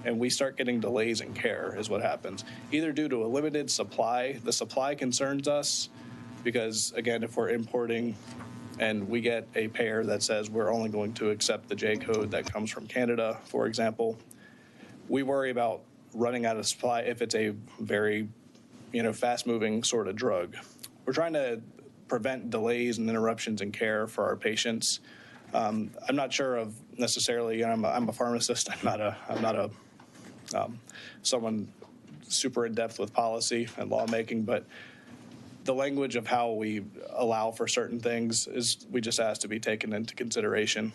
And we start getting delays in care is what happens, either due to a limited supply. The supply concerns us because, again, if we're importing and we get a payer that says we're only going to accept the J code that comes from Canada, for example, we worry about running out of supply if it's a very, fast-moving sort of drug. We're trying to prevent delays and interruptions in care for our patients. I'm not sure of necessarily. I'm a pharmacist. I'm not someone super in depth with policy and lawmaking, but the language of how we allow for certain things we just ask to be taken into consideration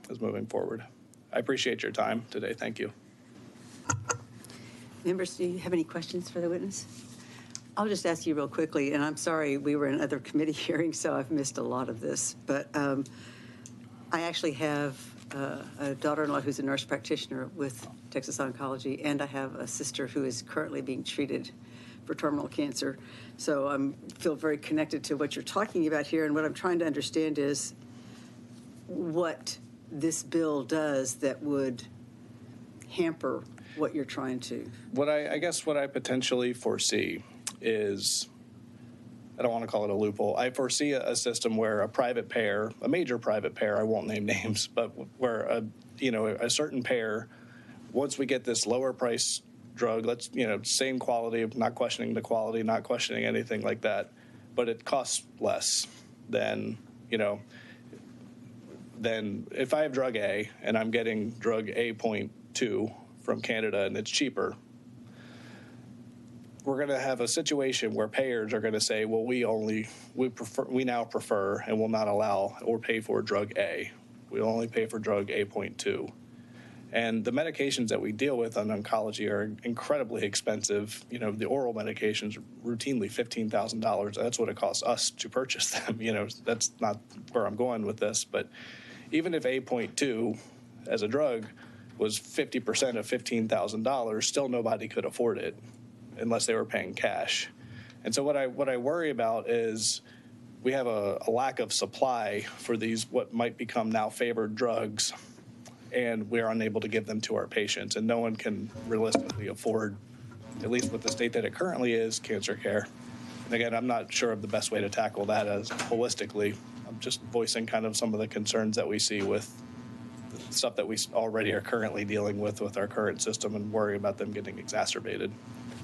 as moving forward. I appreciate your time today. Thank you. Members, do you have any questions for the witness? I'll just ask you real quickly, and I'm sorry we were in other committee hearings, so I've missed a lot of this, but I actually have a daughter-in-law who's a nurse practitioner with Texas Oncology, and I have a sister who is currently being treated for terminal cancer. So I feel very connected to what you're talking about here, and what I'm trying to understand is what this bill does that would hamper what you're trying to. I guess what I potentially foresee is, I don't want to call it a loophole. I foresee a system where a private payer, a major private payer, I won't name names, but where a certain payer, once we get this lower price drug, let's, same quality, not questioning the quality, not questioning anything like that, but it costs less than if I have drug A and I'm getting drug A.2 from Canada and it's cheaper, we're going to have a situation where payers are going to say, well, we now prefer and will not allow or pay for drug A. We only pay for drug A.2. And the medications that we deal with on oncology are incredibly expensive. The oral medications routinely $15,000. That's what it costs us to purchase them. That's not where I'm going with this. But even if A.2 as a drug was 50% of $15,000, still nobody could afford it unless they were paying cash. And so what I worry about is we have a lack of supply for these what might become now favored drugs, and we're unable to give them to our patients, and no one can realistically afford, at least with the state that it currently is, cancer care. And again, I'm not sure of the best way to tackle that as holistically. I'm just voicing kind of some of the concerns that we see with stuff that we already are currently dealing with our current system, and worry about them getting exacerbated.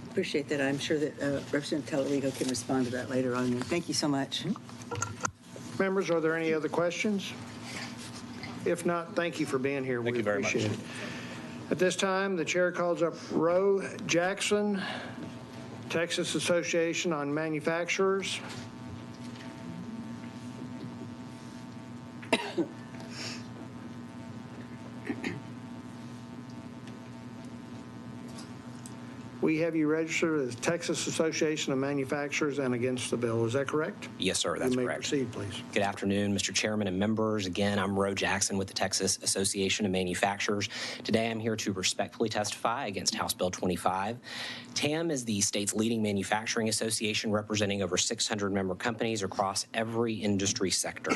Appreciate that. I'm sure that Representative Talarico can respond to that later on. Thank you so much. Members, are there any other questions? If not, thank you for being here. Thank you very much. At this time, the chair calls up Roe Jackson, Texas Association on Manufacturers. We have you registered as Texas Association of Manufacturers and against the bill. Is that correct? Yes, sir. That's correct. You may proceed, please. Good afternoon, Mr. Chairman and members. Again, I'm Roe Jackson with the Texas Association of Manufacturers. Today, I'm here to respectfully testify against House Bill 25. TAM is the state's leading manufacturing association, representing over 600 member companies across every industry sector.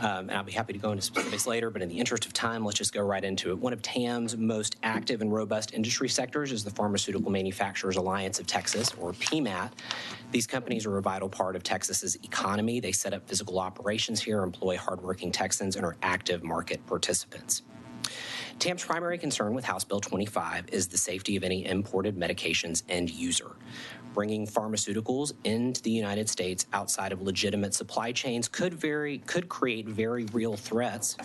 And I'll be happy to go into specifics later, but in the interest of time, let's just go right into it. One of TAM's most active and robust industry sectors is the Pharmaceutical Manufacturers Alliance of Texas, or PMAT. These companies are a vital part of Texas's economy. They set up physical operations here, employ hardworking Texans, and are active market participants. TAM's primary concern with House Bill 25 is the safety of any imported medications end user. Bringing pharmaceuticals into the United States outside of legitimate supply chains could create very real threats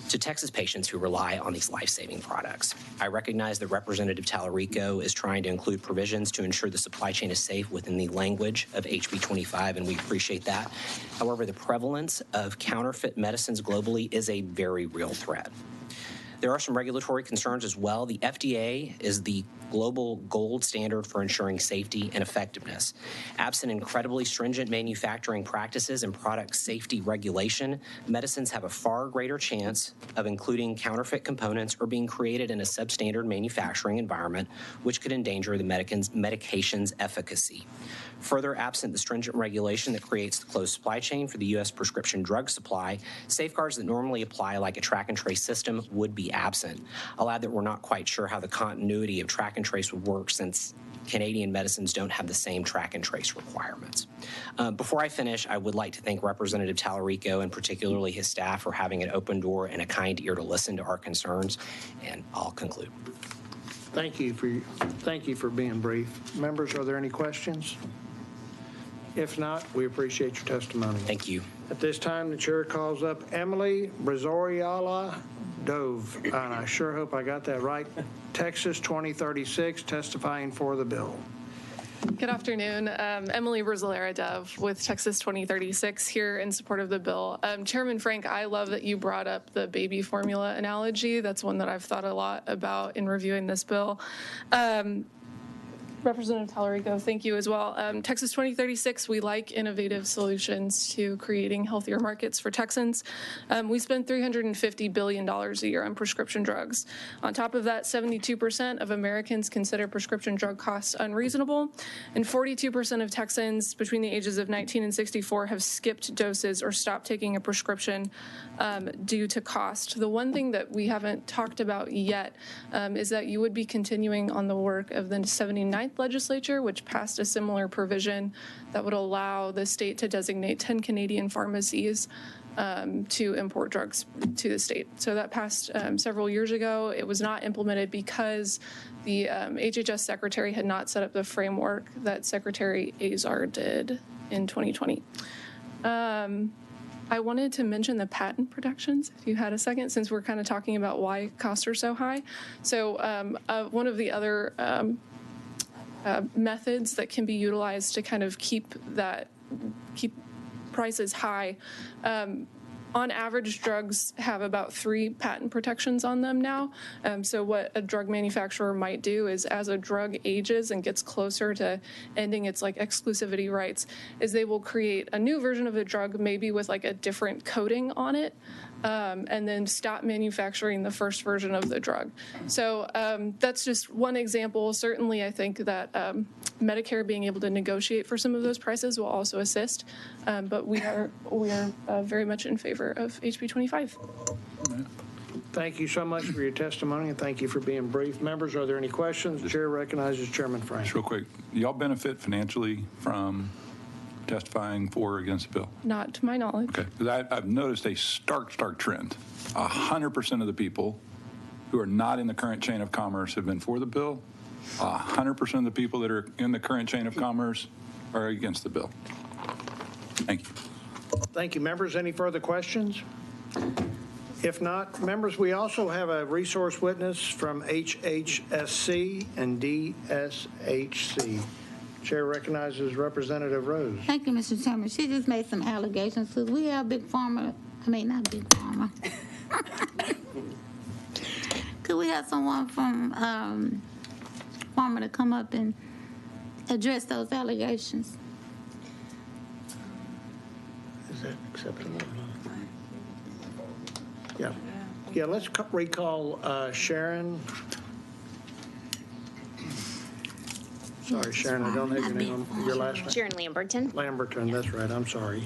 to Texas patients who rely on these life-saving products. I recognize that Representative Tallarico is trying to include provisions to ensure the supply chain is safe within the language of HB 25, and we appreciate that. However, the prevalence of counterfeit medicines globally is a very real threat. There are some regulatory concerns as well. The FDA is the global gold standard for ensuring safety and effectiveness. Absent incredibly stringent manufacturing practices and product safety regulation, medicines have a far greater chance of including counterfeit components or being created in a substandard manufacturing environment, which could endanger the medication's efficacy. Further, absent the stringent regulation that creates the closed supply chain for the U.S. prescription drug supply, safeguards that normally apply like a track and trace system would be absent. I'll add that we're not quite sure how the continuity of track and trace would work since Canadian medicines don't have the same track and trace requirements. Before I finish, I would like to thank Representative Tallarico and particularly his staff for having an open door and a kind ear to listen to our concerns, and I'll conclude. Thank you for being brief. Members, are there any questions? If not, we appreciate your testimony. Thank you. At this time, the chair calls up Emily Brazoriala Dove, and I sure hope I got that right, Texas 2036, testifying for the bill. Good afternoon. Emily Brazolera Dove with Texas 2036 here in support of the bill. Chairman Frank, I love that you brought up the baby formula analogy. That's one that I've thought a lot about in reviewing this bill. Representative Tallarico, thank you as well. Texas 2036, we like innovative solutions to creating healthier markets for Texans. We spend $350 billion a year on prescription drugs. On top of that, 72% of Americans consider prescription drug costs unreasonable, and 42% of Texans between the ages of 19 and 64 have skipped doses or stopped taking a prescription due to cost. The one thing that we haven't talked about yet is that you would be continuing on the work of the 79th legislature, which passed a similar provision that would allow the state to designate 10 Canadian pharmacies to import drugs to the state. So that passed several years ago. It was not implemented because the HHS secretary had not set up the framework that Secretary Azar did in 2020. I wanted to mention the patent protections, if you had a second, since we're kind of talking about why costs are so high. So one of the other methods that can be utilized to kind of keep prices high. On average, drugs have about 3 patent protections on them now. So what a drug manufacturer might do is, as a drug ages and gets closer to ending its exclusivity rights, is they will create a new version of the drug, maybe with a different coating on it, and then stop manufacturing the first version of the drug. So that's just one example. Certainly, I think that Medicare being able to negotiate for some of those prices will also assist. But we are very much in favor of HB 25. Thank you so much for your testimony, and thank you for being brief. Members, are there any questions? The chair recognizes Chairman Frank. Just real quick, y'all benefit financially from testifying for or against the bill? Not to my knowledge. Okay, because I've noticed a stark trend. 100% of the people who are not in the current chain of commerce have been for the bill. 100% of the people that are in the current chain of commerce are against the bill. Thank you. Thank you, members. Any further questions? If not, members, we also have a resource witness from HHSC and DSHC. Chair recognizes Representative Rose. Thank you, Mr. Chairman. She just made some allegations because we have Big Pharma. I mean, not Big Pharma. Could we have someone from Pharma to come up and address those allegations? Is that acceptable? Yeah. Yeah, let's recall Sharon. Sorry, Sharon, I don't have your name on your last name. Sharon Lamberton. Lamberton, that's right. I'm sorry.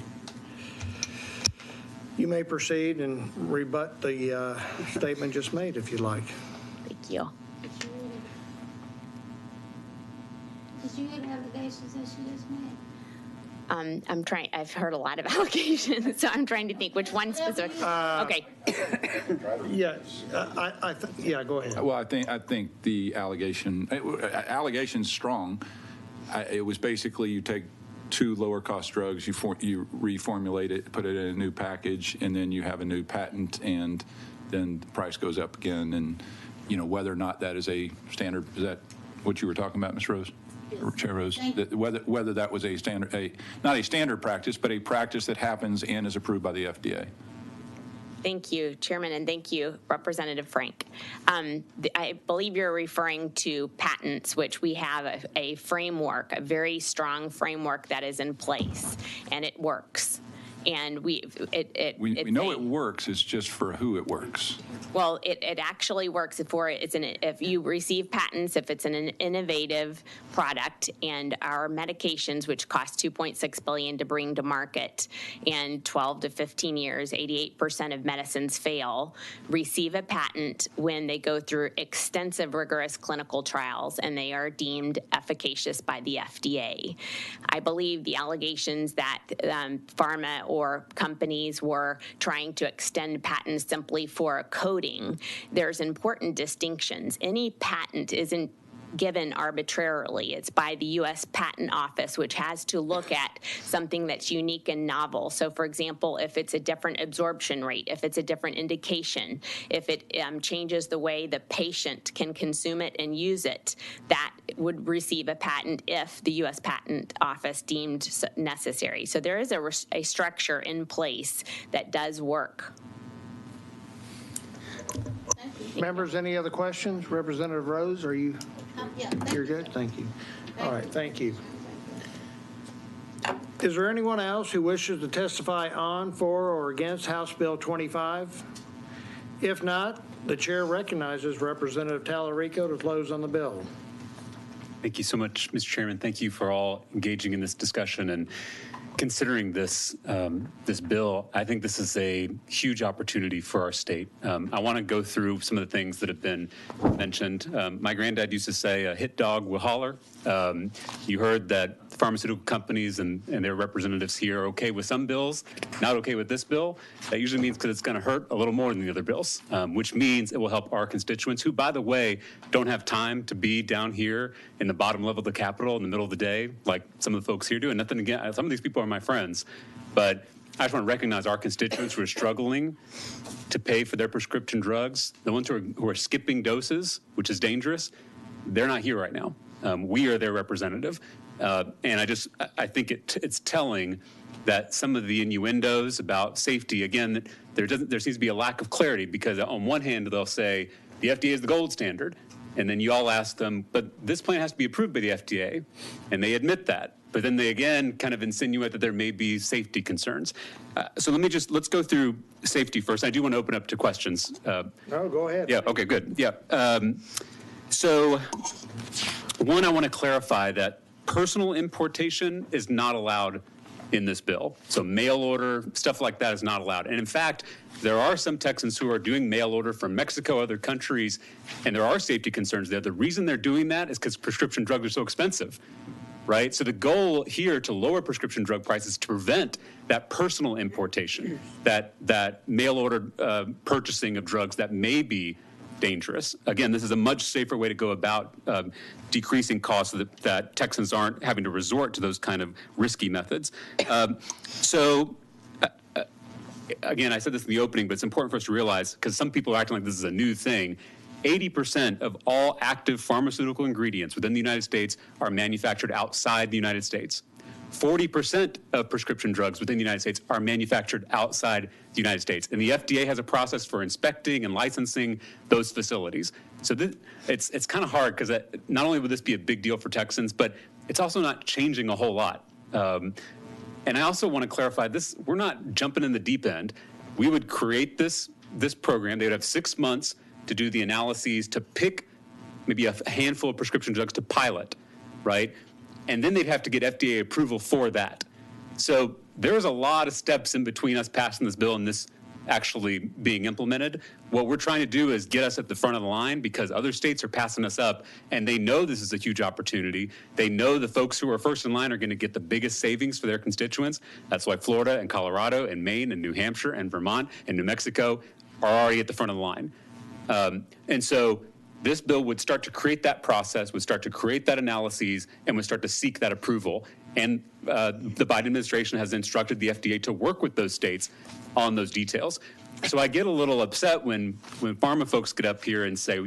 You may proceed and rebut the statement just made, if you'd like. Thank you. Did you hear the allegations that she just made? I've heard a lot of allegations, so I'm trying to think which one specific. Okay. Yeah, yeah, go ahead. Well, I think the allegation's strong. It was basically you take 2 lower cost drugs, you reformulate it, put it in a new package, and then you have a new patent and then the price goes up again. And, whether or not that is a standard, is that what you were talking about, Ms. Rose? Chair Rose, whether that was a standard, not a standard practice, but a practice that happens and is approved by the FDA. Thank you, Chairman, and thank you, Representative Frank. I believe you're referring to patents, which we have a framework, a very strong framework that is in place, and it works. And we know it works. It's just for who it works. Well, it actually works if you receive patents, if it's an innovative product, and our medications, which cost $2.6 billion to bring to market, and 12 to 15 years, 88% of medicines fail, receive a patent when they go through extensive, rigorous clinical trials, and they are deemed efficacious by the FDA. I believe the allegations that pharma or companies were trying to extend patents simply for coding, there's important distinctions. Any patent isn't given arbitrarily. It's by the U.S. Patent Office, which has to look at something that's unique and novel. So, for example, if it's a different absorption rate, if it's a different indication, if it changes the way the patient can consume it and use it, that would receive a patent if the U.S. Patent Office deemed necessary. So there is a structure in place that does work. Members, any other questions? Representative Rose, are you? You're good? Thank you. All right, thank you. Is there anyone else who wishes to testify on, for, or against House Bill 25? If not, the chair recognizes Representative Tallarico to close on the bill. Thank you so much, Mr. Chairman. Thank you for all engaging in this discussion and considering this this bill. I think this is a huge opportunity for our state. I want to go through some of the things that have been mentioned. My granddad used to say, a hit dog will holler. You heard that pharmaceutical companies and their representatives here are okay with some bills, not okay with this bill. That usually means because it's going to hurt a little more than the other bills, which means it will help our constituents who, by the way, don't have time to be down here in the bottom level of the Capitol in the middle of the day, like some of the folks here do. And nothing again, some of these people are my friends, but I just want to recognize our constituents who are struggling to pay for their prescription drugs, the ones who are skipping doses, which is dangerous. They're not here right now. We are their representative. And I think it's telling that some of the innuendos about safety, again, there seems to be a lack of clarity, because on one hand, they'll say the FDA is the gold standard. And then you all ask them, but this plan has to be approved by the FDA. And they admit that. But then they again kind of insinuate that there may be safety concerns. So let's go through safety first. I do want to open up to questions. No, go ahead. Yeah, okay, good. Yeah. So one, I want to clarify that personal importation is not allowed in this bill. So mail order, stuff like that is not allowed. And in fact, there are some Texans who are doing mail order from Mexico, other countries, and there are safety concerns there. The reason they're doing that is because prescription drugs are so expensive, right? So the goal here to lower prescription drug prices to prevent that personal importation, that mail order purchasing of drugs that may be dangerous. Again, this is a much safer way to go about decreasing costs so that Texans aren't having to resort to those kind of risky methods. Again, I said this in the opening, but it's important for us to realize, because some people are acting like this is a new thing, 80% of all active pharmaceutical ingredients within the United States are manufactured outside the United States. 40% of prescription drugs within the United States are manufactured outside the United States. And the FDA has a process for inspecting and licensing those facilities. So it's kind of hard, because not only would this be a big deal for Texans, but it's also not changing a whole lot. And I also want to clarify this, we're not jumping in the deep end. We would create this program. They would have 6 months to do the analyses, to pick maybe a handful of prescription drugs to pilot, right? And then they'd have to get FDA approval for that. So there's a lot of steps in between us passing this bill and this actually being implemented. What we're trying to do is get us at the front of the line, because other states are passing us up, and they know this is a huge opportunity. They know the folks who are first in line are going to get the biggest savings for their constituents. That's why Florida and Colorado and Maine and New Hampshire and Vermont and New Mexico are already at the front of the line. And so this bill would start to create that process, would start to create that analyses, and would start to seek that approval. And the Biden administration has instructed the FDA to work with those states on those details. So I get a little upset when pharma folks get up here and say,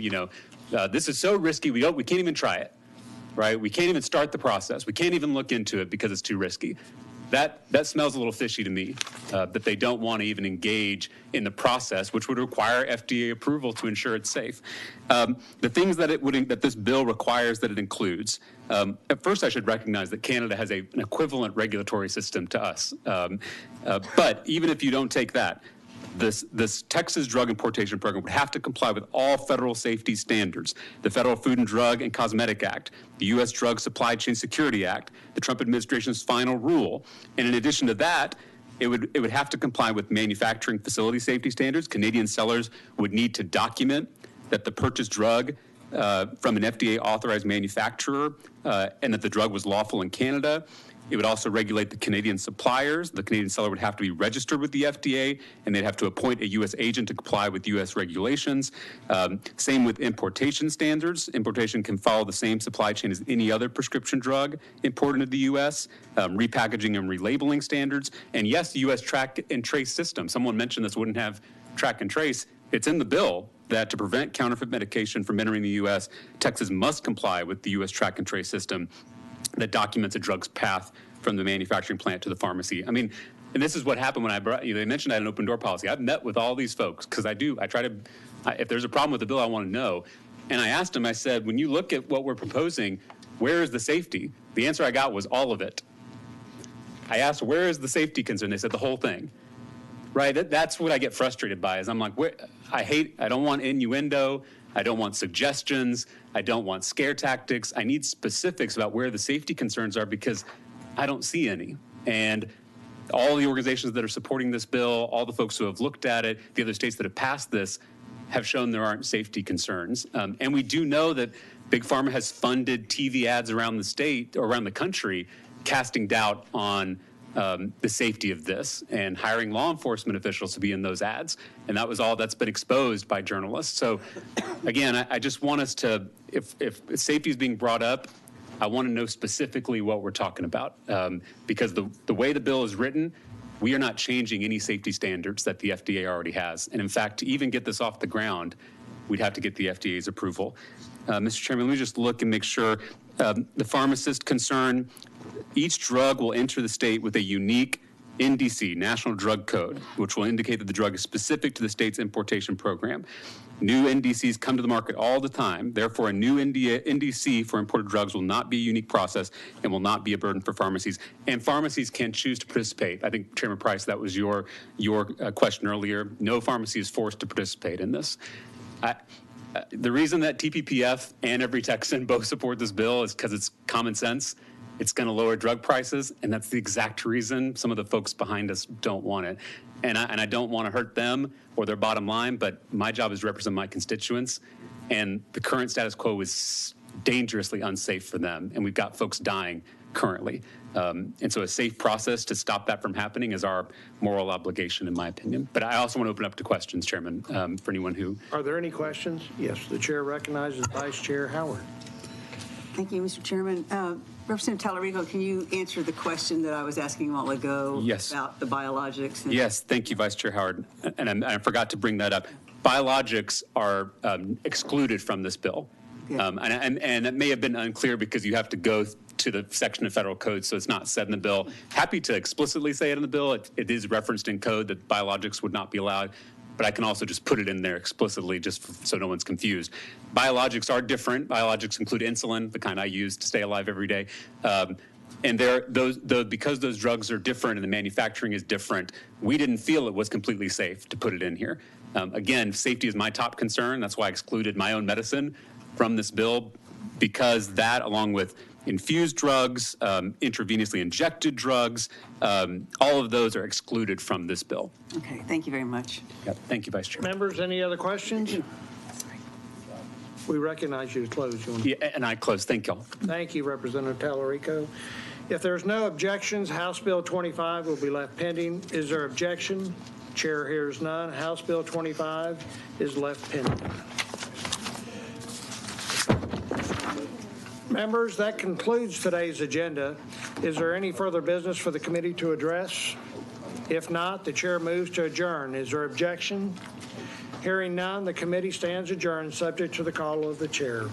this is so risky, we can't even try it, right? We can't even start the process. We can't even look into it because it's too risky. That smells a little fishy to me, that they don't want to even engage in the process, which would require FDA approval to ensure it's safe. The things that this bill requires that it includes, at first I should recognize that Canada has an equivalent regulatory system to us. But even if you don't take that, this Texas Drug Importation Program would have to comply with all federal safety standards, the Federal Food and Drug and Cosmetic Act, the U.S. Drug Supply Chain Security Act, the Trump administration's final rule. And in addition to that, it would have to comply with manufacturing facility safety standards. Canadian sellers would need to document that the purchased drug from an FDA-authorized manufacturer and that the drug was lawful in Canada. It would also regulate the Canadian suppliers. The Canadian seller would have to be registered with the FDA, and they'd have to appoint a U.S. agent to comply with U.S. regulations. Same with importation standards. Importation can follow the same supply chain as any other prescription drug imported into the U.S., repackaging and relabeling standards. And yes, the U.S. track and trace system. Someone mentioned this wouldn't have track and trace. It's in the bill that to prevent counterfeit medication from entering the U.S., Texas must comply with the U.S. track and trace system that documents a drug's path from the manufacturing plant to the pharmacy. I mean, and this is what happened when I brought, they mentioned I had an open door policy. I've met with all these folks because if there's a problem with the bill, I want to know. And I asked them, I said, when you look at what we're proposing, where is the safety? The answer I got was all of it. I asked, where is the safety concern? They said the whole thing. Right? That's what I get frustrated by is I'm like, I don't want innuendo. I don't want suggestions. I don't want scare tactics. I need specifics about where the safety concerns are because I don't see any. And all the organizations that are supporting this bill, all the folks who have looked at it, the other states that have passed this have shown there aren't safety concerns. And we do know that Big Pharma has funded TV ads around the state or around the country casting doubt on the safety of this and hiring law enforcement officials to be in those ads. And that was all that's been exposed by journalists. So again, I just want us to, if safety is being brought up, I want to know specifically what we're talking about. Because the way the bill is written, we are not changing any safety standards that the FDA already has. And in fact, to even get this off the ground, we'd have to get the FDA's approval. Mr. Chairman, let me just look and make sure the pharmacist concern, each drug will enter the state with a unique NDC, National Drug Code, which will indicate that the drug is specific to the state's importation program. New NDCs come to the market all the time. Therefore, a new NDC for imported drugs will not be a unique process and will not be a burden for pharmacies. And pharmacies can choose to participate. I think, Chairman Price, that was your question earlier. No pharmacy is forced to participate in this. The reason that TPPF and Every Texan both support this bill is because it's common sense. It's going to lower drug prices, and that's the exact reason some of the folks behind us don't want it. And I don't want to hurt them or their bottom line, but my job is to represent my constituents, and the current status quo is dangerously unsafe for them, and we've got folks dying currently. And so a safe process to stop that from happening is our moral obligation, in my opinion. But I also want to open up to questions, Chairman, for anyone who... Are there any questions? Yes, the chair recognizes Vice Chair Howard. Thank you, Mr. Chairman. Representative Tallarico, can you answer the question that I was asking a while ago about the biologics? Yes, thank you, Vice Chair Howard. And I forgot to bring that up. Biologics are excluded from this bill. And it may have been unclear because you have to go to the section of federal code, so it's not said in the bill. Happy to explicitly say it in the bill. It is referenced in code that biologics would not be allowed, but I can also just put it in there explicitly just so no one's confused. Biologics are different. Biologics include insulin, the kind I use to stay alive every day. And because those drugs are different and the manufacturing is different, we didn't feel it was completely safe to put it in here. Again, safety is my top concern. That's why I excluded my own medicine from this bill, because that, along with infused drugs, intravenously injected drugs, all of those are excluded from this bill. Okay, thank you very much. Yep. Thank you, Vice Chair. Members, any other questions? We recognize you to close. Yeah, and I close. Thank y'all. Thank you, Representative Tallarico. If there's no objections, House Bill 25 will be left pending. Is there objection? Chair hears none. House Bill 25 is left pending. Members, that concludes today's agenda. Is there any further business for the committee to address? If not, the chair moves to adjourn. Is there objection? Hearing none, the committee stands adjourned, subject to the call of the chair.